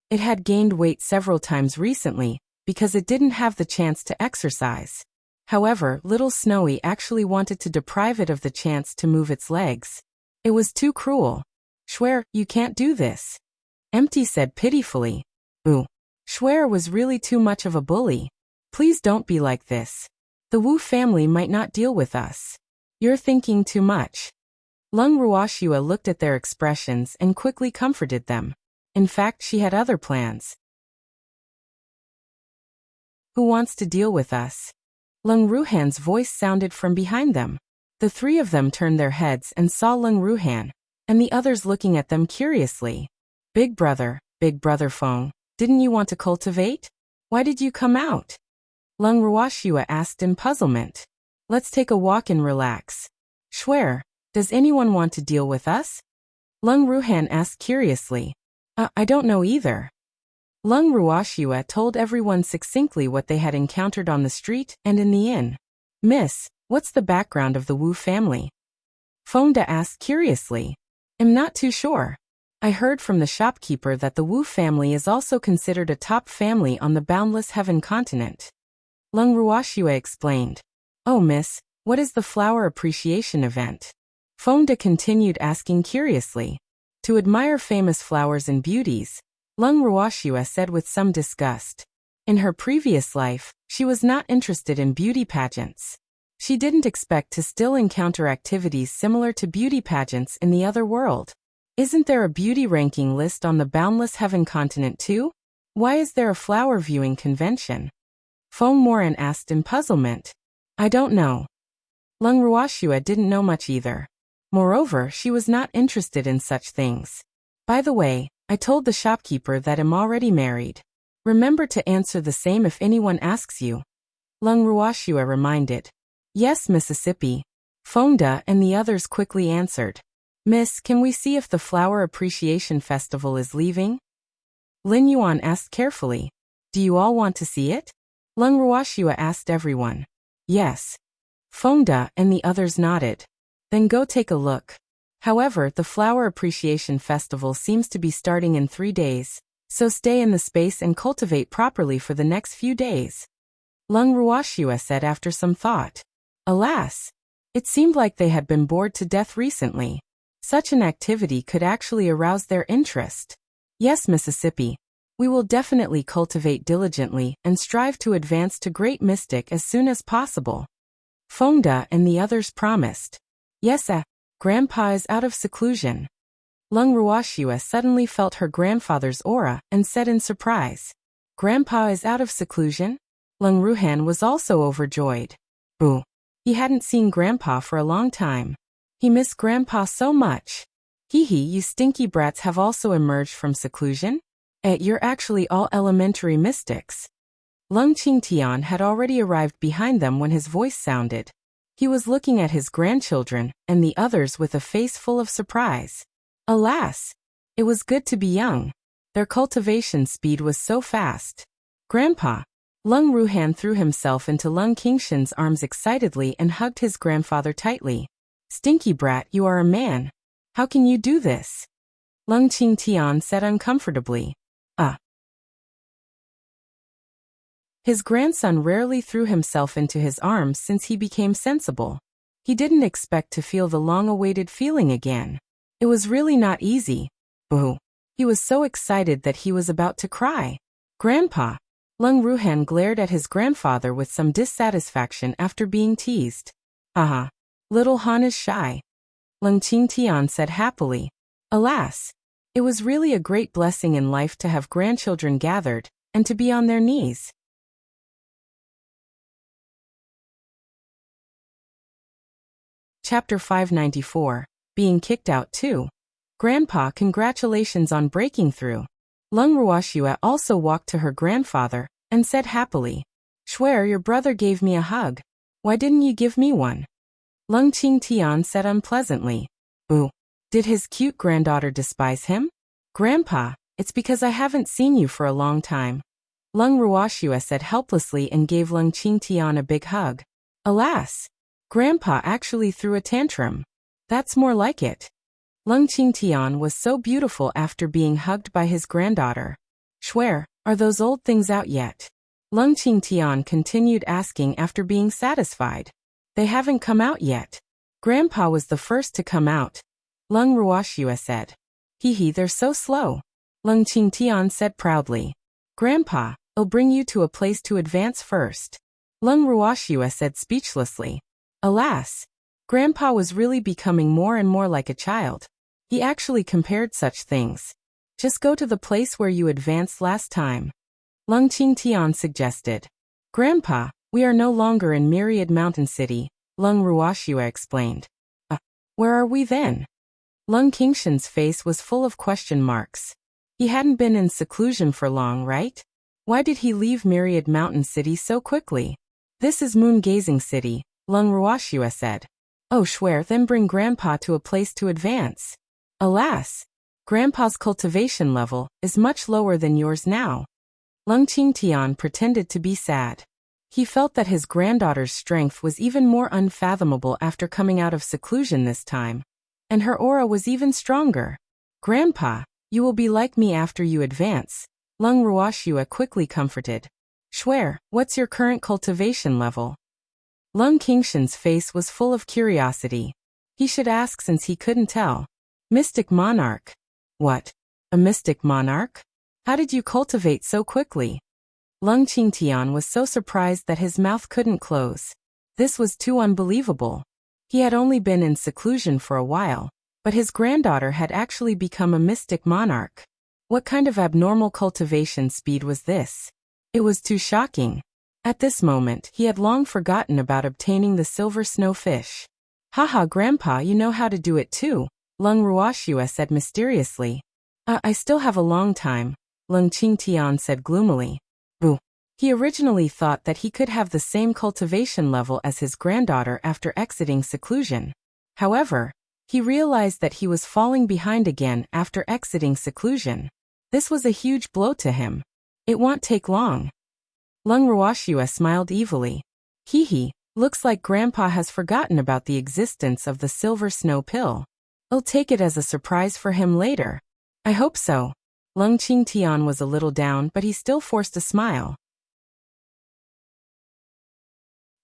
A: It had gained weight several times recently, because it didn't have the chance to exercise. However, little Snowy actually wanted to deprive it of the chance to move its legs. It was too cruel. Schwer, you can't do this. Empty said pitifully. Ooh. Schwer was really too much of a bully. Please don't be like this. The Wu family might not deal with us. You're thinking too much. Lung Ruoxua looked at their expressions and quickly comforted them. In fact, she had other plans. Who wants to deal with us? Lung Ruhan's voice sounded from behind them. The three of them turned their heads and saw Lung Ruhan, and the others looking at them curiously. Big brother Feng, didn't you want to cultivate? Why did you come out? Lung Ruoxua asked in puzzlement. Let's take a walk and relax. Schwer, does anyone want to deal with us? Lung Ruhan asked curiously. I don't know either. Lung Ruoxua told everyone succinctly what they had encountered on the street and in the inn. Miss, what's the background of the Wu family? Fengda asked curiously. I'm not too sure. I heard from the shopkeeper that the Wu family is also considered a top family on the Boundless Heaven continent. Lung Ruoxua explained. Oh miss, what is the flower appreciation event? Fengda continued asking curiously. To admire famous flowers and beauties, Lung Ruoxua said with some disgust. In her previous life, she was not interested in beauty pageants. She didn't expect to still encounter activities similar to beauty pageants in the other world. Isn't there a beauty ranking list on the Boundless Heaven continent too? Why is there a flower viewing convention? Feng Moran asked in puzzlement. I don't know. Lung Ruoxua didn't know much either. Moreover, she was not interested in such things. By the way, I told the shopkeeper that I'm already married. Remember to answer the same if anyone asks you. Lung Ruoxua reminded. Yes, Mississippi. Fengda and the others quickly answered. Miss, can we see if the Flower Appreciation Festival is leaving? Lin Yuan asked carefully. Do you all want to see it? Lung Ruoxua asked everyone. Yes. Fengda and the others nodded. Then go take a look. However, the Flower Appreciation Festival seems to be starting in 3 days, so stay in the space and cultivate properly for the next few days. Lung Ruoxua said after some thought. Alas! It seemed like they had been bored to death recently. Such an activity could actually arouse their interest. Yes, Mississippi. We will definitely cultivate diligently and strive to advance to Great Mystic as soon as possible. Fengda and the others promised. Yes, Grandpa is out of seclusion. Lung Ruoxua suddenly felt her grandfather's aura and said in surprise. Grandpa is out of seclusion? Lung Ruhan was also overjoyed. Boo. He hadn't seen Grandpa for a long time. He missed Grandpa so much. Hee hee, you stinky brats have also emerged from seclusion? You're actually all elementary mystics. Lung Qingtian had already arrived behind them when his voice sounded. He was looking at his grandchildren and the others with a face full of surprise. Alas! It was good to be young. Their cultivation speed was so fast. Grandpa! Lung Ruhan threw himself into Lung Qingshan's arms excitedly and hugged his grandfather tightly. Stinky brat, you are a man. How can you do this? Lung Qingtian said uncomfortably. His grandson rarely threw himself into his arms since he became sensible. He didn't expect to feel the long-awaited feeling again. It was really not easy. Boo. He was so excited that he was about to cry. Grandpa! Lung Ruhan glared at his grandfather with some dissatisfaction after being teased. Haha. Little Han is shy. Lung Qingtian said happily. Alas! It was really a great blessing in life to have grandchildren gathered, and to be on their knees. Chapter 594. Being kicked out too. Grandpa, congratulations on breaking through. Lung Ruoxua also walked to her grandfather, and said happily. Schwer, your brother gave me a hug. Why didn't you give me one? Lung Qingtian said unpleasantly. Ooh. Did his cute granddaughter despise him? Grandpa, it's because I haven't seen you for a long time. Lung Ruoxua said helplessly and gave Lung Qingtian a big hug. Alas! Grandpa actually threw a tantrum. That's more like it. Lung Qingtian was so beautiful after being hugged by his granddaughter. Schwer, are those old things out yet? Lung Qingtian continued asking after being satisfied. They haven't come out yet. Grandpa was the first to come out. Lung Ruoxue said. Hee, they're so slow. Lung Qingtian said proudly. Grandpa, I'll bring you to a place to advance first. Lung Ruoxue said speechlessly. Alas, Grandpa was really becoming more and more like a child. He actually compared such things. Just go to the place where you advanced last time. Lung Qingtian suggested. Grandpa, we are no longer in Myriad Mountain City, Lung Ruoxue explained. Where are we then? Lung Qingshan's face was full of question marks. He hadn't been in seclusion for long, right? Why did he leave Myriad Mountain City so quickly? This is Moon-Gazing City, Lung Ruoxue said. Oh, swear, then bring Grandpa to a place to advance. Alas, Grandpa's cultivation level is much lower than yours now. Lung Qingtian pretended to be sad. He felt that his granddaughter's strength was even more unfathomable after coming out of seclusion this time. And her aura was even stronger. Grandpa, you will be like me after you advance, Lung Ruoxue quickly comforted. Swear, what's your current cultivation level? Lung Qingshan's face was full of curiosity. He should ask since he couldn't tell. Mystic Monarch. What? A Mystic Monarch? How did you cultivate so quickly? Lung Qingtian was so surprised that his mouth couldn't close. This was too unbelievable. He had only been in seclusion for a while, but his granddaughter had actually become a Mystic Monarch. What kind of abnormal cultivation speed was this? It was too shocking. At this moment, he had long forgotten about obtaining the silver snowfish. Haha, Grandpa, you know how to do it too, Lung Ruoxue said mysteriously. I still have a long time, Lung Qingtian said gloomily. Boo. He originally thought that he could have the same cultivation level as his granddaughter after exiting seclusion. However, he realized that he was falling behind again after exiting seclusion. This was a huge blow to him. It won't take long. Lung Ruoxue smiled evilly. Hee, looks like Grandpa has forgotten about the existence of the silver snow pill. I'll take it as a surprise for him later. I hope so. Lung Qingtian was a little down, but he still forced a smile.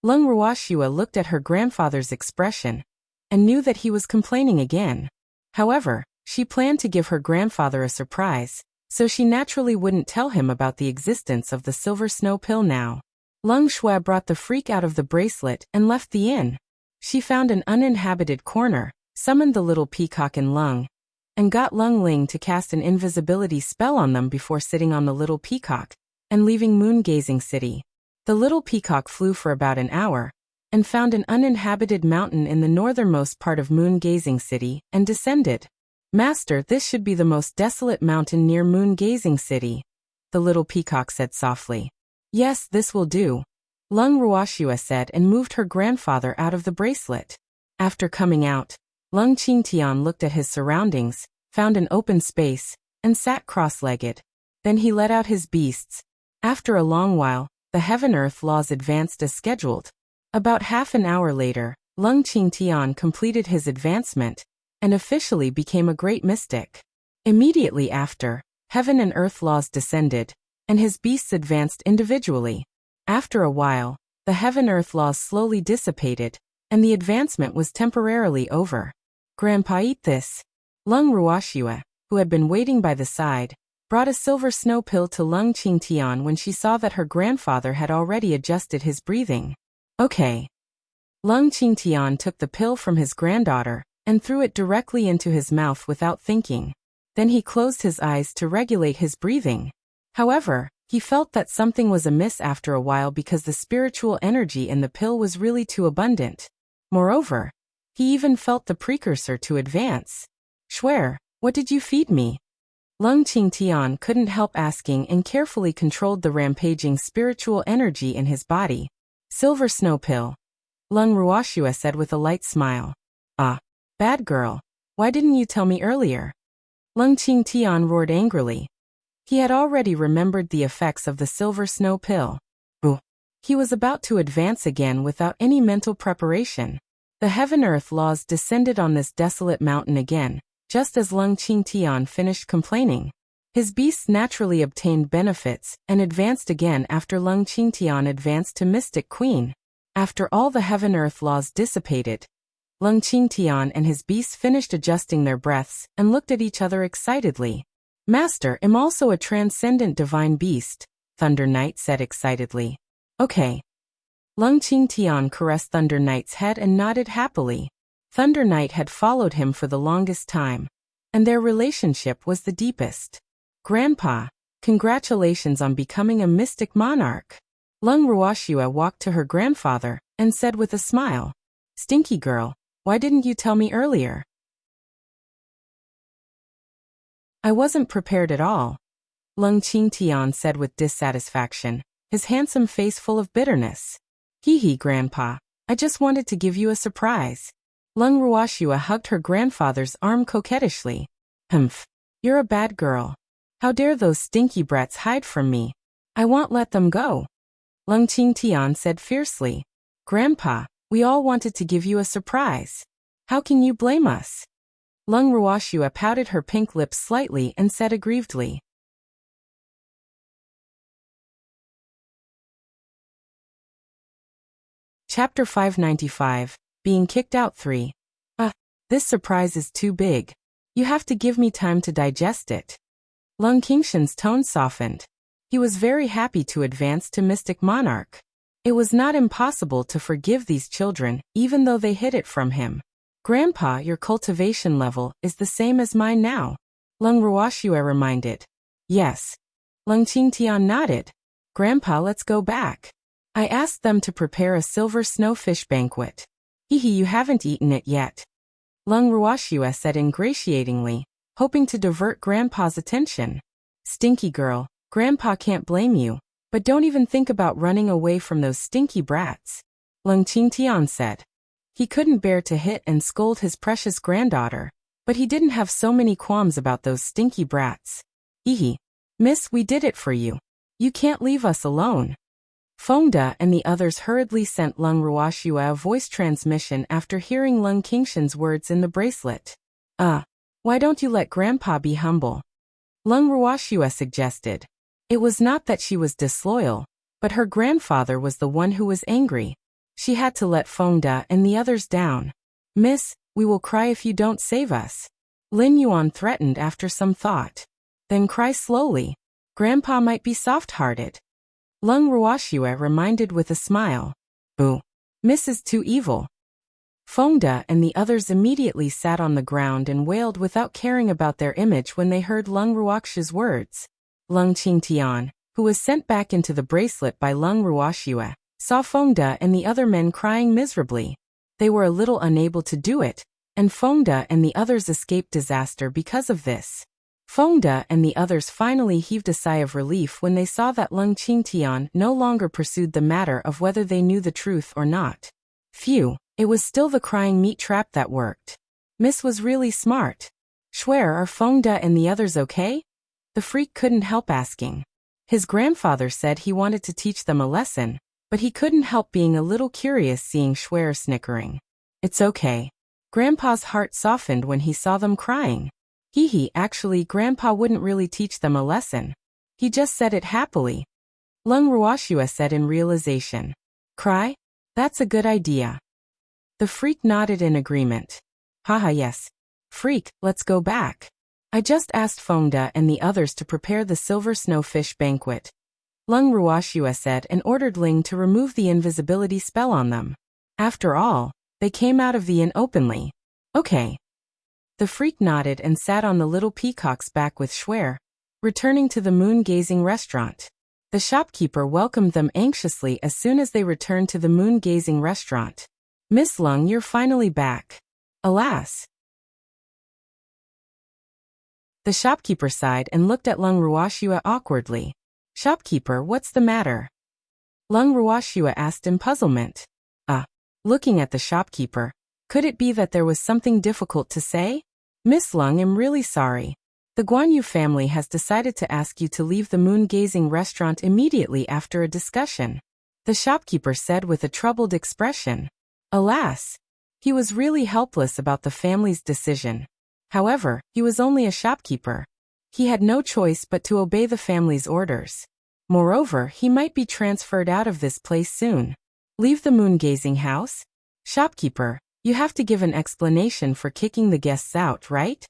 A: Lung Ruoxue looked at her grandfather's expression and knew that he was complaining again. However, she planned to give her grandfather a surprise, so she naturally wouldn't tell him about the existence of the silver snow pill now. Lung Shui brought the freak out of the bracelet and left the inn. She found an uninhabited corner, summoned the little peacock and Lung, and got Lung Ling to cast an invisibility spell on them before sitting on the little peacock and leaving Moon-Gazing City. The little peacock flew for about an hour and found an uninhabited mountain in the northernmost part of Moon-Gazing City and descended. Master, this should be the most desolate mountain near Moon-Gazing City, the little peacock said softly. Yes, this will do, Lung Ruoxue said and moved her grandfather out of the bracelet. After coming out, Lung Qingtian looked at his surroundings, found an open space, and sat cross-legged. Then he let out his beasts. After a long while, the heaven-earth laws advanced as scheduled. About half an hour later, Lung Qingtian completed his advancement and officially became a great mystic. Immediately after, heaven and earth laws descended, and his beasts advanced individually. After a while, the heaven-earth laws slowly dissipated, and the advancement was temporarily over. Grandpa, eat this. Lung Ruoxue, who had been waiting by the side, brought a silver snow pill to Lung Qingtian when she saw that her grandfather had already adjusted his breathing. Okay. Lung Qingtian took the pill from his granddaughter and threw it directly into his mouth without thinking. Then he closed his eyes to regulate his breathing. However, he felt that something was amiss after a while because the spiritual energy in the pill was really too abundant. Moreover, he even felt the precursor to advance. Swear, what did you feed me? Lung Qingtian couldn't help asking and carefully controlled the rampaging spiritual energy in his body. Silver snow pill, Lung Ruoxue said with a light smile. Ah, bad girl, why didn't you tell me earlier? Lung Qingtian roared angrily. He had already remembered the effects of the silver snow pill. Boo. He was about to advance again without any mental preparation. The heaven-earth laws descended on this desolate mountain again, just as Lung Qingtian finished complaining. His beasts naturally obtained benefits and advanced again after Lung Qingtian advanced to Mystic Queen. After all the heaven-earth laws dissipated, Lung Qingtian and his beasts finished adjusting their breaths and looked at each other excitedly. Master, I'm also a transcendent divine beast, Thunder Knight said excitedly. Okay. Lung Qingtian caressed Thunder Knight's head and nodded happily. Thunder Knight had followed him for the longest time, and their relationship was the deepest. Grandpa, congratulations on becoming a mystic monarch. Lung Ruoxua walked to her grandfather and said with a smile, Stinky girl, why didn't you tell me earlier? I wasn't prepared at all, Lung Qingtian said with dissatisfaction, his handsome face full of bitterness. Hee, Grandpa, I just wanted to give you a surprise. Lung Ruoxua hugged her grandfather's arm coquettishly. Humph, you're a bad girl. How dare those stinky brats hide from me? I won't let them go. Lung Qingtian said fiercely. Grandpa, we all wanted to give you a surprise. How can you blame us? Lung Ruoxua pouted her pink lips slightly and said aggrievedly. Chapter 595, Being Kicked Out 3. This surprise is too big. You have to give me time to digest it. Lung Qingshan's tone softened. He was very happy to advance to Mystic Monarch. It was not impossible to forgive these children, even though they hid it from him. Grandpa, your cultivation level is the same as mine now, Lung Ruoxua reminded. Yes. Lung Qingtian nodded. Grandpa, let's go back. I asked them to prepare a silver snowfish banquet. You haven't eaten it yet. Lung Ruoxua said ingratiatingly, hoping to divert Grandpa's attention. Stinky girl, Grandpa can't blame you, but don't even think about running away from those stinky brats, Lung Qingtian said. He couldn't bear to hit and scold his precious granddaughter, but he didn't have so many qualms about those stinky brats. Miss, we did it for you. You can't leave us alone. Fengde and the others hurriedly sent Lung Ruoxua a voice transmission after hearing Lung Qingshan's words in the bracelet. Why don't you let Grandpa be humble? Lung Ruoxua suggested. It was not that she was disloyal, but her grandfather was the one who was angry. She had to let Fengde and the others down. Miss, we will cry if you don't save us. Lin Yuan threatened after some thought. Then cry slowly. Grandpa might be soft-hearted. Lung Ruoxua reminded with a smile. Boo. Miss is too evil. Fengde and the others immediately sat on the ground and wailed without caring about their image when they heard Lung Ruoxua's words. Lung Qingtian, who was sent back into the bracelet by Lung Ruoxua, saw Fengde and the other men crying miserably. They were a little unable to do it, and Fengde and the others escaped disaster because of this. Fengde and the others finally heaved a sigh of relief when they saw that Lung Qingtian no longer pursued the matter of whether they knew the truth or not. Phew, it was still the crying meat trap that worked. Miss was really smart. Swear, are Fengde and the others okay? The freak couldn't help asking. His grandfather said he wanted to teach them a lesson, but he couldn't help being a little curious seeing Swear snickering. It's okay. Grandpa's heart softened when he saw them crying. Actually, Grandpa wouldn't really teach them a lesson. He just said it happily. Lung Ruoxua said in realization. Cry? That's a good idea. The freak nodded in agreement. Yes. Freak, let's go back. I just asked Fengde and the others to prepare the silver snowfish banquet. Lung Ruoxua said and ordered Ling to remove the invisibility spell on them. After all, they came out of the inn openly. Okay. The freak nodded and sat on the little peacock's back with Swear, returning to the moon-gazing restaurant. The shopkeeper welcomed them anxiously as soon as they returned to the moon-gazing restaurant. Miss Lung, you're finally back. Alas. The shopkeeper sighed and looked at Lung Ruoxua awkwardly. Shopkeeper, what's the matter? Lung Ruoxua asked in puzzlement. Looking at the shopkeeper, could it be that there was something difficult to say? Miss Lung, I'm really sorry. The Guan Yu family has decided to ask you to leave the moon-gazing restaurant immediately after a discussion, the shopkeeper said with a troubled expression. Alas. He was really helpless about the family's decision. However, he was only a shopkeeper. He had no choice but to obey the family's orders. Moreover, he might be transferred out of this place soon. Leave the moon-gazing house? Shopkeeper, you have to give an explanation for kicking the guests out, right?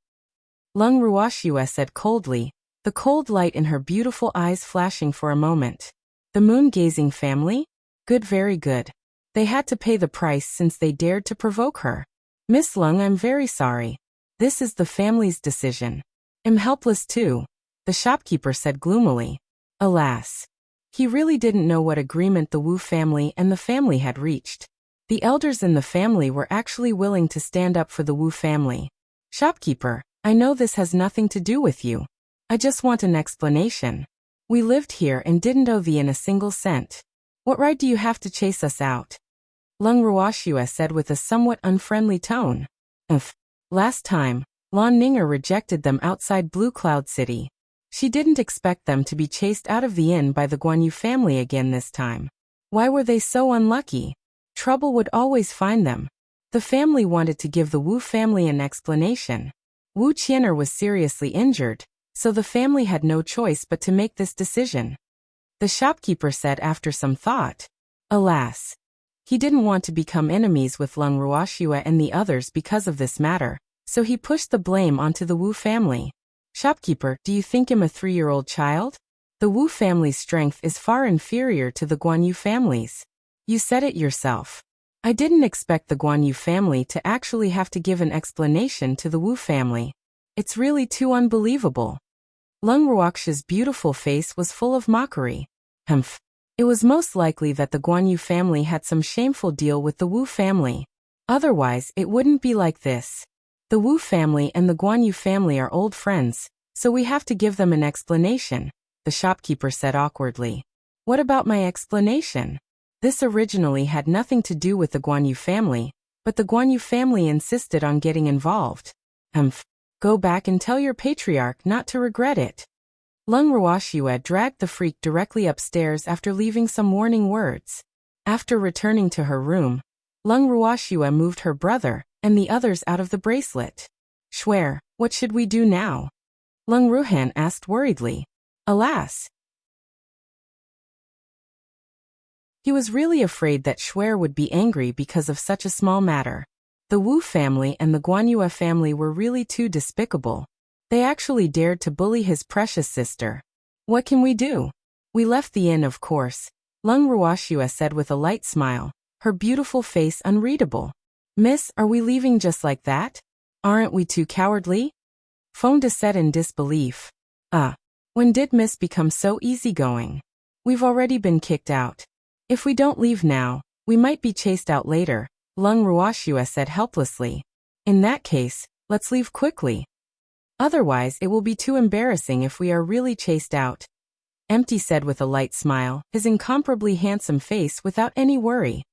A: Lung Ruoxue said coldly, the cold light in her beautiful eyes flashing for a moment. The moon-gazing family? Good, very good. They had to pay the price since they dared to provoke her. Miss Lung, I'm very sorry. This is the family's decision. I'm helpless too, the shopkeeper said gloomily. Alas. He really didn't know what agreement the Wu family and the family had reached. The elders in the family were actually willing to stand up for the Wu family. Shopkeeper, I know this has nothing to do with you. I just want an explanation. We lived here and didn't owe the inn a single cent. What right do you have to chase us out? Lung Ruoxue said with a somewhat unfriendly tone. Last time, Lan Ninger rejected them outside Blue Cloud City. She didn't expect them to be chased out of the inn by the Guanyu family again this time. Why were they so unlucky? Trouble would always find them. The family wanted to give the Wu family an explanation. Wu Qian'er was seriously injured, so the family had no choice but to make this decision. The shopkeeper said after some thought. Alas. He didn't want to become enemies with Lung Ruoxue and the others because of this matter, so he pushed the blame onto the Wu family. Shopkeeper, do you think I'm a 3-year-old child? The Wu family's strength is far inferior to the Guanyu family's. You said it yourself. I didn't expect the Guanyu family to actually have to give an explanation to the Wu family. It's really too unbelievable. Lung Ruoxue's beautiful face was full of mockery. It was most likely that the Guanyu family had some shameful deal with the Wu family. Otherwise, it wouldn't be like this. The Wu family and the Guanyu family are old friends, so we have to give them an explanation, the shopkeeper said awkwardly. What about my explanation? This originally had nothing to do with the Guanyu family, but the Guanyu family insisted on getting involved. Go back and tell your patriarch not to regret it. Lung Ruoxue dragged the freak directly upstairs after leaving some warning words. After returning to her room, Lung Ruoxue moved her brother and the others out of the bracelet. Shuer, what should we do now? Lung Ruhan asked worriedly. Alas. He was really afraid that Shuer would be angry because of such a small matter. The Wu family and the Guanyu family were really too despicable. They actually dared to bully his precious sister. What can we do? We left the inn, of course, Lung Ruoxue said with a light smile, her beautiful face unreadable. Miss, are we leaving just like that? Aren't we too cowardly? Fonda said in disbelief. When did Miss become so easygoing? We've already been kicked out. If we don't leave now, we might be chased out later, Lung Ruoxue said helplessly. In that case, let's leave quickly. Otherwise it will be too embarrassing if we are really chased out. Empty said with a light smile, his incomparably handsome face without any worry.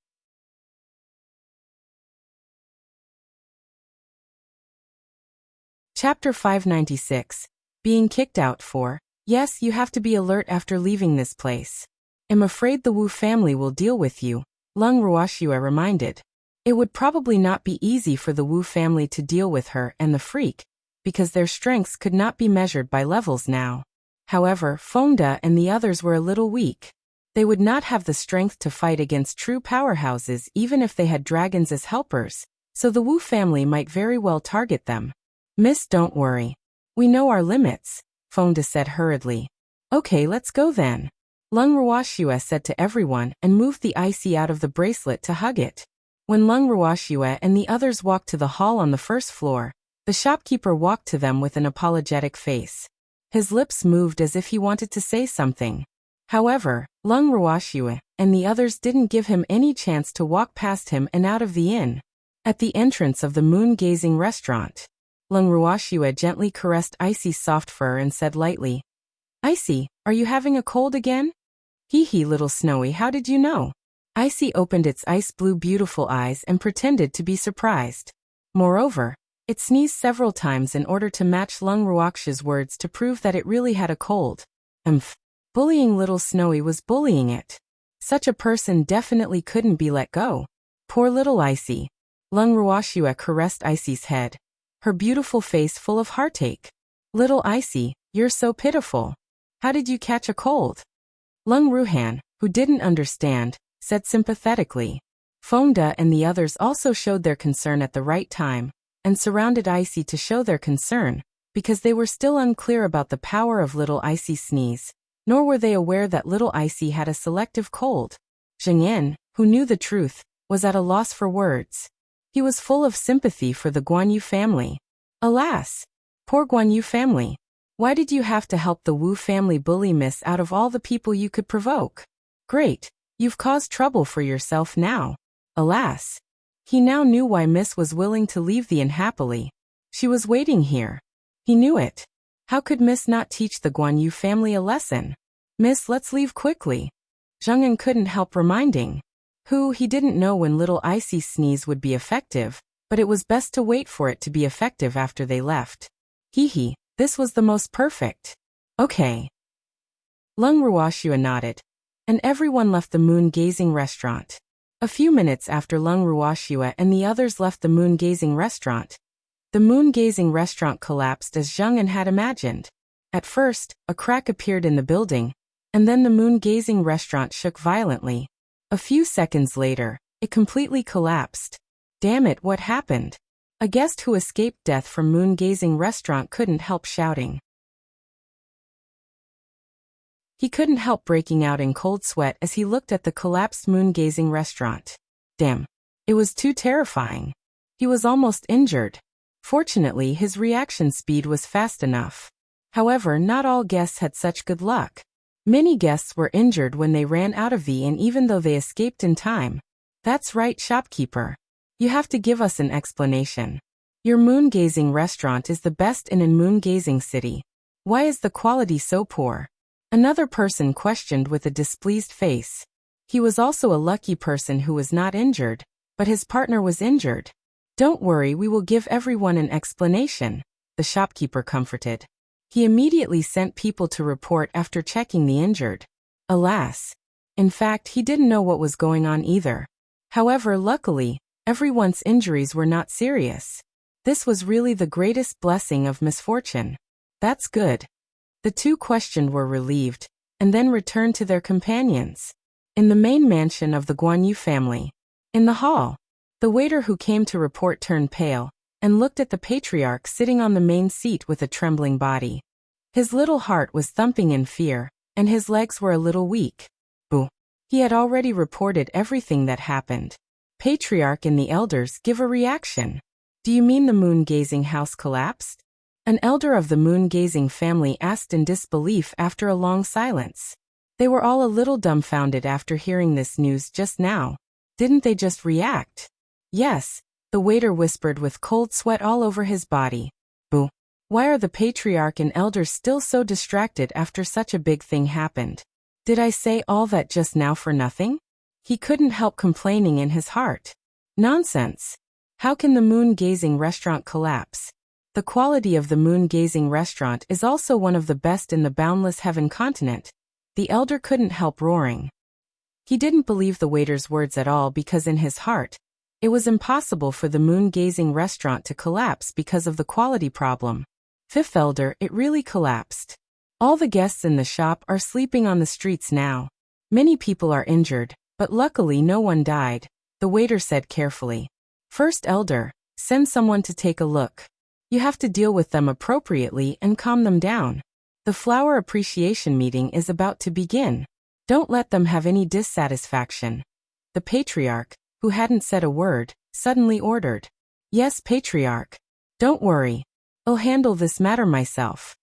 A: Chapter 596. Being kicked out for. Yes, you have to be alert after leaving this place. I'm afraid the Wu family will deal with you, Lung Ruoxue reminded. It would probably not be easy for the Wu family to deal with her and the freak, because their strengths could not be measured by levels now. However, Fonda and the others were a little weak. They would not have the strength to fight against true powerhouses even if they had dragons as helpers, so the Wu family might very well target them. Miss, don't worry. We know our limits, Fonda said hurriedly. Okay, let's go then. Lung Ruoxue said to everyone and moved the icy out of the bracelet to hug it. When Lung Ruoxue and the others walked to the hall on the first floor, the shopkeeper walked to them with an apologetic face. His lips moved as if he wanted to say something. However, Lung Ruoxue and the others didn't give him any chance to walk past him and out of the inn. At the entrance of the moon-gazing restaurant, Lung Ruoxue gently caressed Icy's soft fur and said lightly, Icy, are you having a cold again? Hee hee, little Snowy, how did you know? Icy opened its ice-blue beautiful eyes and pretended to be surprised. Moreover, it sneezed several times in order to match Lung Ruoxue's words to prove that it really had a cold. Bullying little Snowy was bullying it. Such a person definitely couldn't be let go. Poor little Icy. Lung Ruoxue caressed Icy's head, her beautiful face full of heartache. Little Icy, You're so pitiful. How did you catch a cold? Lung Ruhan, who didn't understand, said sympathetically. Fengde and the others also showed their concern at the right time, and surrounded Icy to show their concern, because they were still unclear about the power of little Icy's sneeze, nor were they aware that little Icy had a selective cold. Zheng Yin, who knew the truth, was at a loss for words. He was full of sympathy for the Guanyu family. Alas! Poor Guanyu family. Why did you have to help the Wu family bully Miss out of all the people you could provoke? Great, you've caused trouble for yourself now. Alas! He now knew why Miss was willing to leave the inn happily. She was waiting here. He knew it. How could Miss not teach the Guanyu family a lesson? Miss, let's leave quickly. Zheng Yin couldn't help reminding. He didn't know when little Icy's sneeze would be effective, but it was best to wait for it to be effective after they left. This was the most perfect. Okay. Lung Ruoxua nodded, and everyone left the moon-gazing restaurant. A few minutes after Lung Ruoxua and the others left the moon-gazing restaurant, the moon-gazing restaurant collapsed as Zheng Yin had imagined. At first, a crack appeared in the building, and then the moon-gazing restaurant shook violently. A few seconds later, it completely collapsed. Damn it, what happened? A guest who escaped death from moon-gazing restaurant couldn't help shouting. He couldn't help breaking out in cold sweat as he looked at the collapsed moon-gazing restaurant. Damn. It was too terrifying. He was almost injured. Fortunately, his reaction speed was fast enough. However, not all guests had such good luck. Many guests were injured when they ran out of the inn even though they escaped in time. That's right, shopkeeper. You have to give us an explanation. Your moon-gazing restaurant is the best inn in moon-gazing city. Why is the quality so poor? Another person questioned with a displeased face. He was also a lucky person who was not injured, but his partner was injured. Don't worry, we will give everyone an explanation, the shopkeeper comforted. He immediately sent people to report after checking the injured. Alas! In fact, he didn't know what was going on either. However, luckily, everyone's injuries were not serious. This was really the greatest blessing of misfortune. That's good. The two questioned were relieved, and then returned to their companions. In the main mansion of the Guanyu family. In the hall, the waiter who came to report turned pale, and looked at the patriarch sitting on the main seat with a trembling body. His little heart was thumping in fear, and his legs were a little weak. Boo! He had already reported everything that happened. Patriarch and the elders give a reaction. Do you mean the moon-gazing house collapsed? An elder of the moon-gazing family asked in disbelief after a long silence. They were all a little dumbfounded after hearing this news just now. Didn't they just react? Yes, the waiter whispered with cold sweat all over his body. Boo! Why are the patriarch and elders still so distracted after such a big thing happened? Did I say all that just now for nothing? He couldn't help complaining in his heart. Nonsense! How can the moon-gazing restaurant collapse? The quality of the moon-gazing restaurant is also one of the best in the boundless heaven continent. The elder couldn't help roaring. He didn't believe the waiter's words at all because in his heart, it was impossible for the moon-gazing restaurant to collapse because of the quality problem. Fifth elder, it really collapsed. All the guests in the shop are sleeping on the streets now. Many people are injured, but luckily no one died, the waiter said carefully. First elder, send someone to take a look. You have to deal with them appropriately and calm them down. The flower appreciation meeting is about to begin. Don't let them have any dissatisfaction. The patriarch, who hadn't said a word, suddenly ordered. Yes, patriarch. Don't worry. I'll handle this matter myself.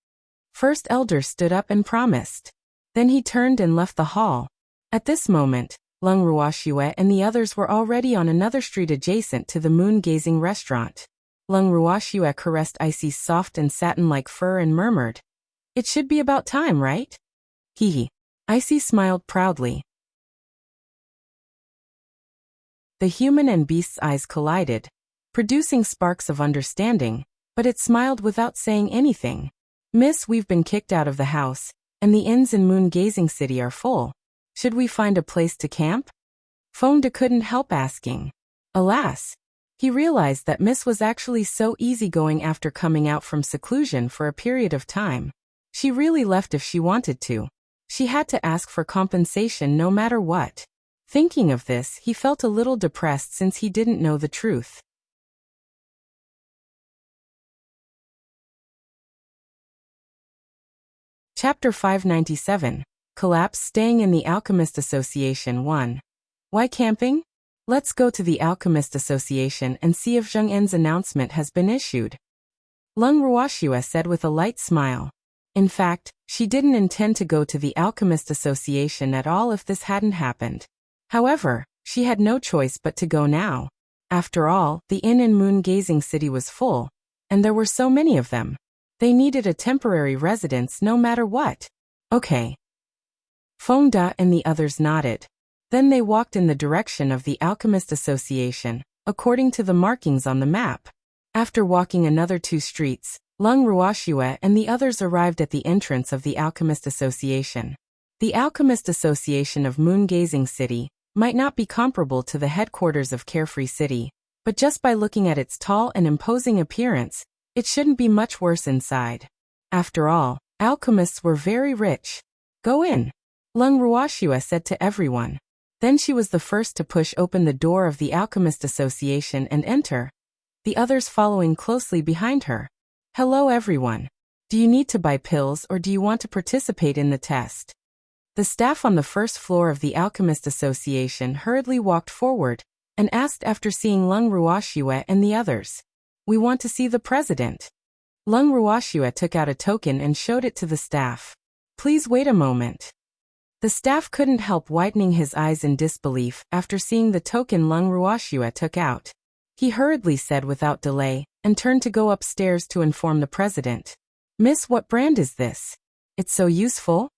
A: First elder stood up and promised. Then he turned and left the hall. At this moment, Lung Ruoxua and the others were already on another street adjacent to the moon-gazing restaurant. Lung Ruoxua caressed Icy's soft and satin-like fur and murmured, "It should be about time, right?" Hee. Icy smiled proudly. The human and beast's eyes collided, producing sparks of understanding, but it smiled without saying anything. Miss, we've been kicked out of the house, and the inns in moon-gazing city are full. Should we find a place to camp? Fengde couldn't help asking. Alas! He realized that Miss was actually so easygoing after coming out from seclusion for a period of time. She really left if she wanted to. She had to ask for compensation no matter what. Thinking of this, he felt a little depressed since he didn't know the truth. Chapter 597. Collapse. Staying in the Alchemist Association 1. Why camping? Let's go to the Alchemist Association and see if Zheng En's announcement has been issued. Lung Ruoxue said with a light smile. In fact, she didn't intend to go to the Alchemist Association at all if this hadn't happened. However, she had no choice but to go now. After all, the inn in Moon-Gazing City was full, and there were so many of them. They needed a temporary residence no matter what. Okay. Feng Da and the others nodded. Then they walked in the direction of the Alchemist Association, according to the markings on the map. After walking another 2 streets, Lung Ruoxue and the others arrived at the entrance of the Alchemist Association. The Alchemist Association of Moon-Gazing City might not be comparable to the headquarters of Carefree City, but just by looking at its tall and imposing appearance, it shouldn't be much worse inside. After all, alchemists were very rich. Go in, Lung Ruoxue said to everyone. Then she was the first to push open the door of the Alchemist Association and enter, the others following closely behind her. Hello everyone. Do you need to buy pills or do you want to participate in the test? The staff on the first floor of the Alchemist Association hurriedly walked forward and asked after seeing Lung Ruoxue and the others. We want to see the president. Lung Ruoxue took out a token and showed it to the staff. Please wait a moment. The staff couldn't help widening his eyes in disbelief after seeing the token Lung Ruoxue took out. He hurriedly said without delay and turned to go upstairs to inform the president. Miss, what brand is this? It's so useful?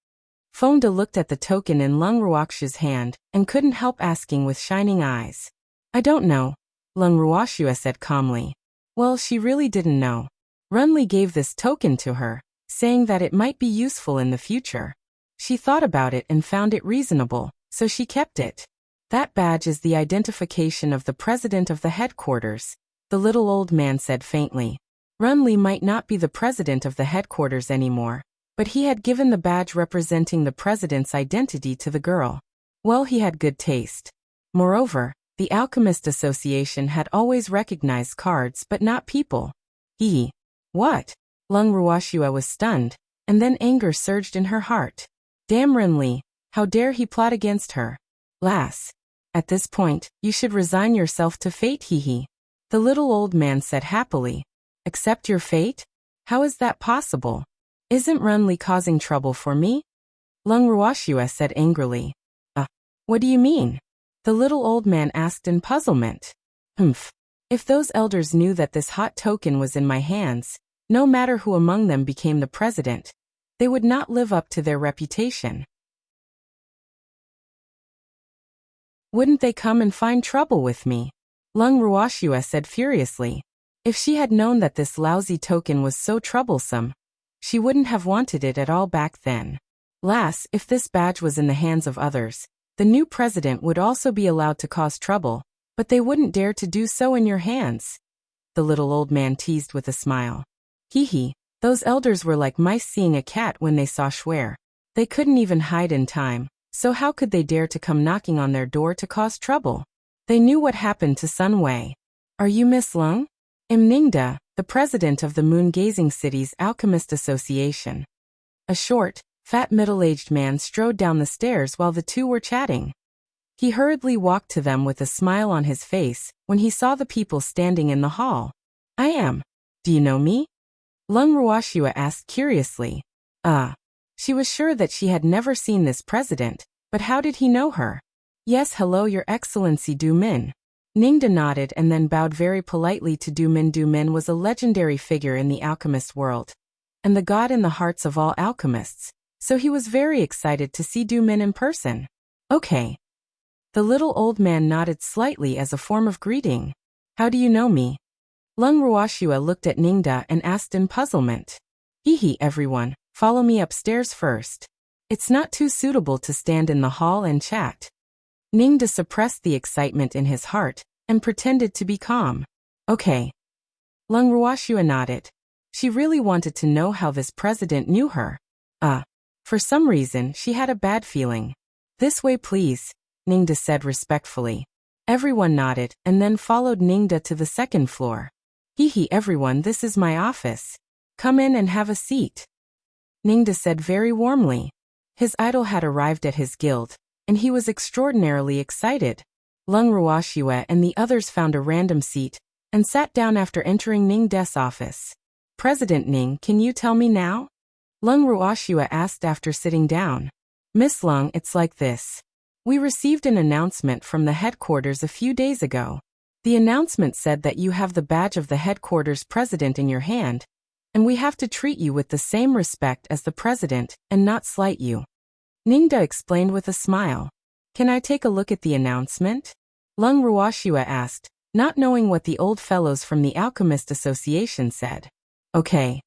A: Feng Da looked at the token in Lung Ruoxue's hand and couldn't help asking with shining eyes. I don't know, Lung Ruoxue said calmly. Well, she really didn't know. Runli gave this token to her, saying that it might be useful in the future. She thought about it and found it reasonable, so she kept it. That badge is the identification of the president of the headquarters, the little old man said faintly. Runli might not be the president of the headquarters anymore, but he had given the badge representing the president's identity to the girl. Well, he had good taste. Moreover, the Alchemist Association had always recognized cards but not people. What? Lung Ruoxue was stunned, and then anger surged in her heart. Damn Runli, how dare he plot against her? Lass. At this point, you should resign yourself to fate, The little old man said happily. Accept your fate? How is that possible? Isn't Runli causing trouble for me? Lung Ruoxue said angrily. What do you mean? The little old man asked in puzzlement. If those elders knew that this hot token was in my hands, no matter who among them became the president, they would not live up to their reputation. Wouldn't they come and find trouble with me? Lung Ruoxue said furiously. If she had known that this lousy token was so troublesome, she wouldn't have wanted it at all back then. Lass, if this badge was in the hands of others, the new president would also be allowed to cause trouble, but they wouldn't dare to do so in your hands. The little old man teased with a smile. Those elders were like mice seeing a cat when they saw Schwer. They couldn't even hide in time, so how could they dare to come knocking on their door to cause trouble? They knew what happened to Sun Wei. Are you Miss Lung? I'm Ningda, the president of the Moon-Gazing City's Alchemist Association. A short, fat middle-aged man strode down the stairs while the two were chatting. He hurriedly walked to them with a smile on his face when he saw the people standing in the hall. I am. Do you know me? Lung Ruoxue asked curiously. She was sure that she had never seen this president, but how did he know her? Yes, hello, Your Excellency Du Min. Ningda nodded and then bowed very politely to Du Min. Du Min was a legendary figure in the alchemist world, and the god in the hearts of all alchemists, so he was very excited to see Du Min in person. Okay. The little old man nodded slightly as a form of greeting. How do you know me? Lung Ruoxue looked at Ningda and asked in puzzlement. Everyone, follow me upstairs first. It's not too suitable to stand in the hall and chat. Ningda suppressed the excitement in his heart and pretended to be calm. Okay. Lung Ruoxue nodded. She really wanted to know how this president knew her. For some reason, she had a bad feeling. This way please, Ningda said respectfully. Everyone nodded, and then followed Ningda to the second floor. Hee everyone, this is my office. Come in and have a seat. Ningda said very warmly. His idol had arrived at his guild, and he was extraordinarily excited. Lung Ruoxue and the others found a random seat, and sat down after entering Ningda's office. President Ning, can you tell me now? Lung Ruoxue asked after sitting down. Miss Lung, it's like this. We received an announcement from the headquarters a few days ago. The announcement said that you have the badge of the headquarters president in your hand, and we have to treat you with the same respect as the president and not slight you. Ningda explained with a smile. Can I take a look at the announcement? Lung Ruoxue asked, not knowing what the old fellows from the Alchemist Association said. Okay.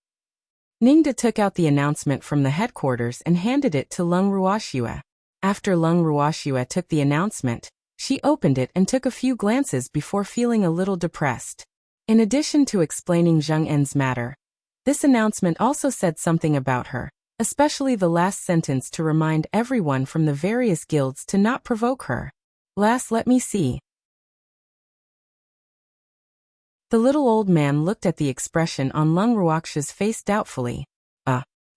A: Ningda took out the announcement from the headquarters and handed it to Lung Ruoxue. After Lung Ruoxue took the announcement, she opened it and took a few glances before feeling a little depressed. In addition to explaining Zheng En's matter, this announcement also said something about her, especially the last sentence to remind everyone from the various guilds to not provoke her. Let me see. The little old man looked at the expression on Lung Ruoxue's face doubtfully.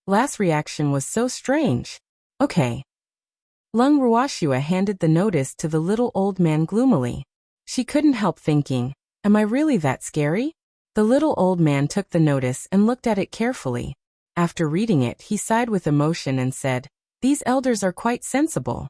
A: Last reaction was so strange. Okay. Lung Ruoxue handed the notice to the little old man gloomily. She couldn't help thinking, am I really that scary? The little old man took the notice and looked at it carefully. After reading it, he sighed with emotion and said, these elders are quite sensible.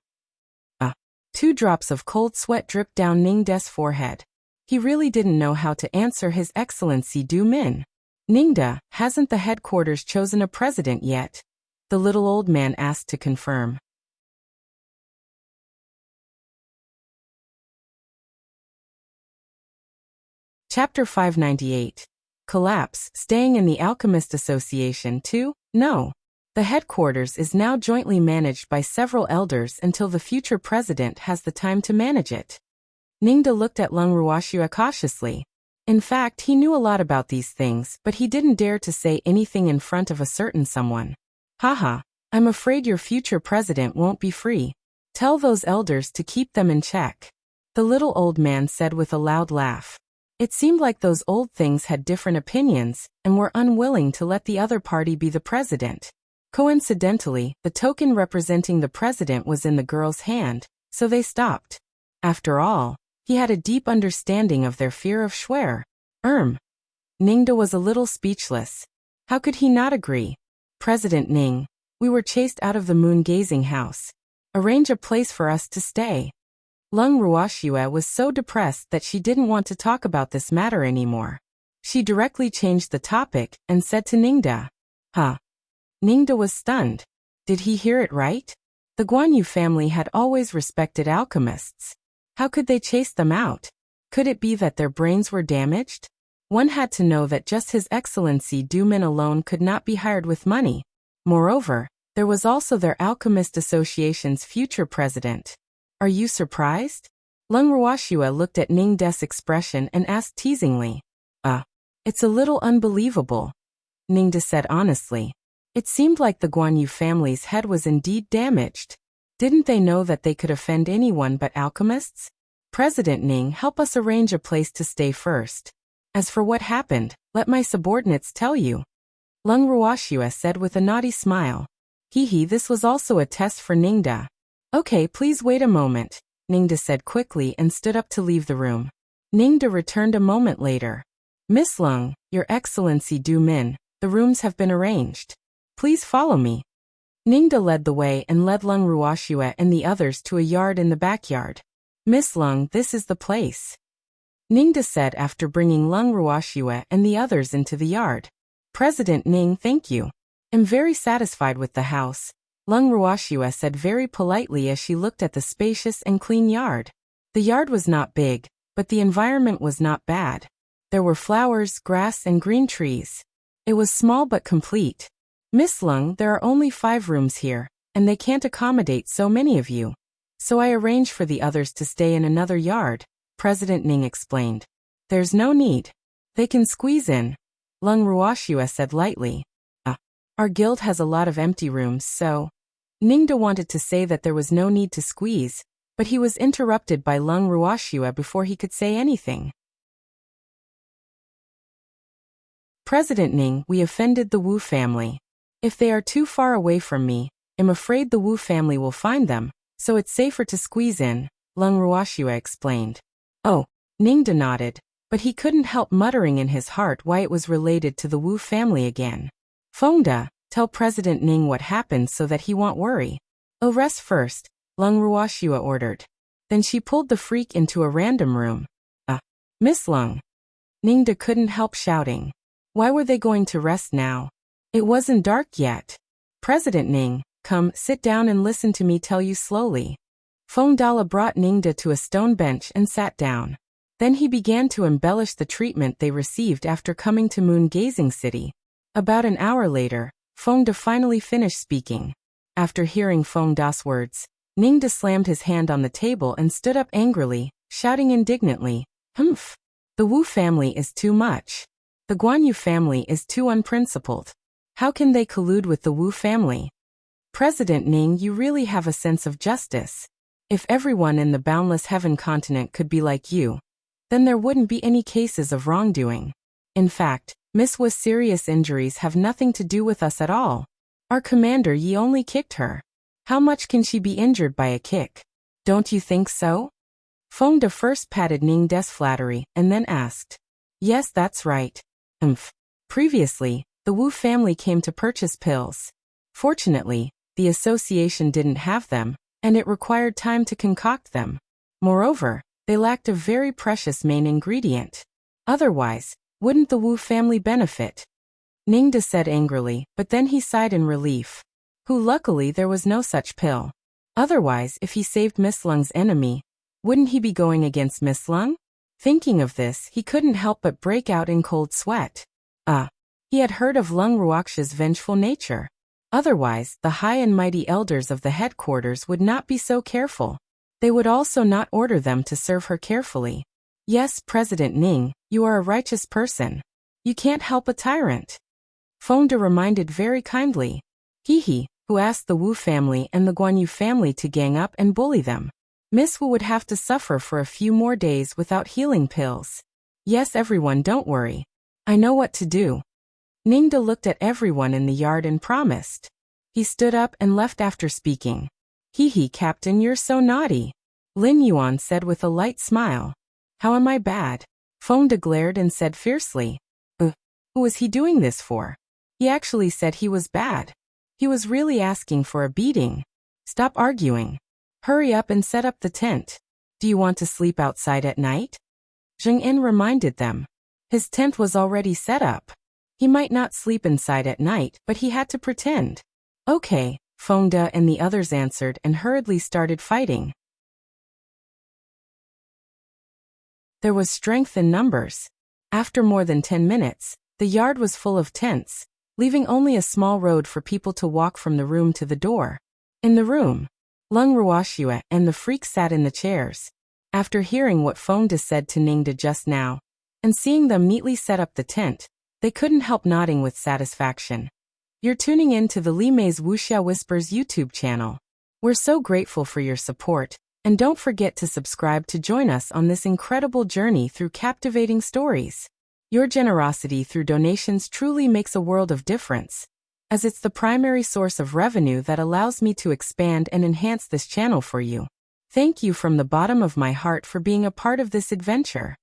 A: 2 drops of cold sweat dripped down Ningda's forehead. He really didn't know how to answer His Excellency Du Min. Ningda, hasn't the headquarters chosen a president yet? The little old man asked to confirm. Chapter 598. Collapse, staying in the Alchemist Association too? No. The headquarters is now jointly managed by several elders until the future president has the time to manage it. Ningda looked at Lung Ruoxue cautiously. In fact, he knew a lot about these things, but he didn't dare to say anything in front of a certain someone. Haha, I'm afraid your future president won't be free. Tell those elders to keep them in check. The little old man said with a loud laugh. It seemed like those old things had different opinions, and were unwilling to let the other party be the president. Coincidentally, the token representing the president was in the girl's hand, so they stopped. After all, he had a deep understanding of their fear of Schwer. Ningda was a little speechless. How could he not agree? President Ning, we were chased out of the moon-gazing house. Arrange a place for us to stay. Lung Ruoxue was so depressed that she didn't want to talk about this matter anymore. She directly changed the topic and said to Ningda. Ningda was stunned. Did he hear it right? The Guanyu family had always respected alchemists. How could they chase them out? Could it be that their brains were damaged? One had to know that just His Excellency Du Min alone could not be hired with money. Moreover, there was also their Alchemist Association's future president. Are you surprised? Lung Ruoxue looked at Ningda's expression and asked teasingly. It's a little unbelievable. Ningda said honestly. It seemed like the Guanyu family's head was indeed damaged. Didn't they know that they could offend anyone but alchemists? President Ning, help us arrange a place to stay first. As for what happened, let my subordinates tell you. Lung Ruoxue said with a naughty smile. This was also a test for Ningda. Okay, please wait a moment, Ningda said quickly and stood up to leave the room. Ningda returned a moment later. Miss Lung, Your Excellency Du Min, the rooms have been arranged. Please follow me. Ningda led the way and led Lung Ruoxue and the others to a yard in the backyard. Miss Lung, this is the place. Ningda said after bringing Lung Ruoxue and the others into the yard. President Ning, thank you. I'm very satisfied with the house, Lung Ruoxue said very politely as she looked at the spacious and clean yard. The yard was not big, but the environment was not bad. There were flowers, grass, and green trees. It was small but complete. Miss Lung, there are only 5 rooms here, and they can't accommodate so many of you. So I arranged for the others to stay in another yard, President Ning explained. There's no need. They can squeeze in, Lung Ruoxue said lightly. Our guild has a lot of empty rooms, so... Ningde wanted to say that there was no need to squeeze, but he was interrupted by Lung Ruoxue before he could say anything. President Ning, we offended the Wu family. If they are too far away from me, I'm afraid the Wu family will find them, so it's safer to squeeze in, Lung Ruoxue explained. Oh, Ningde nodded, but he couldn't help muttering in his heart why it was related to the Wu family again. Fengde, tell President Ning what happened so that he won't worry. Oh, rest first, Lung Ruoxue ordered. Then she pulled the freak into a random room. Miss Lung. Ningde couldn't help shouting. Why were they going to rest now? It wasn't dark yet. President Ning, come, sit down and listen to me tell you slowly. Fengde brought Ningde to a stone bench and sat down. Then he began to embellish the treatment they received after coming to Moon Gazing City. About an hour later, Fengde finally finished speaking. After hearing Fengde's words, Ningde slammed his hand on the table and stood up angrily, shouting indignantly, "Humph! The Wu family is too much. The Guanyu family is too unprincipled. How can they collude with the Wu family? President Ning, you really have a sense of justice. If everyone in the Boundless Heaven continent could be like you, then there wouldn't be any cases of wrongdoing. In fact, Miss Wu's serious injuries have nothing to do with us at all. Our commander Yi only kicked her. How much can she be injured by a kick? Don't you think so?" Fengde first patted Ningde's flattery and then asked. "Yes, that's right. Previously, the Wu family came to purchase pills. Fortunately, the association didn't have them, and it required time to concoct them. Moreover, they lacked a very precious main ingredient. Otherwise, wouldn't the Wu family benefit?" Ningde said angrily, but then he sighed in relief. Luckily there was no such pill. Otherwise, if he saved Miss Lung's enemy, wouldn't he be going against Miss Lung? Thinking of this, he couldn't help but break out in cold sweat. He had heard of Lung Ruoxue's vengeful nature. Otherwise, the high and mighty elders of the headquarters would not be so careful. They would also not order them to serve her carefully. Yes, President Ning, you are a righteous person. You can't help a tyrant. Fengde reminded very kindly. Who asked the Wu family and the Guanyu family to gang up and bully them. Miss Wu would have to suffer for a few more days without healing pills. Yes, everyone, don't worry. I know what to do. Ningde looked at everyone in the yard and promised. He stood up and left after speaking. Captain, you're so naughty. Lin Yuan said with a light smile. How am I bad? Fengde glared and said fiercely. Who was he doing this for? He actually said he was bad. He was really asking for a beating. Stop arguing. Hurry up and set up the tent. Do you want to sleep outside at night? Zheng En reminded them. His tent was already set up. He might not sleep inside at night, but he had to pretend. Okay, Fengde and the others answered and hurriedly started fighting. There was strength in numbers. After more than 10 minutes, the yard was full of tents, leaving only a small road for people to walk from the room to the door. In the room, Lung Ruoxue and the freak sat in the chairs. After hearing what Fengde said to Ningde just now, and seeing them neatly set up the tent, they couldn't help nodding with satisfaction. You're tuning in to the Li Mei's Wuxia Whispers YouTube channel. We're so grateful for your support, and don't forget to subscribe to join us on this incredible journey through captivating stories. Your generosity through donations truly makes a world of difference, as it's the primary source of revenue that allows me to expand and enhance this channel for you. Thank you from the bottom of my heart for being a part of this adventure.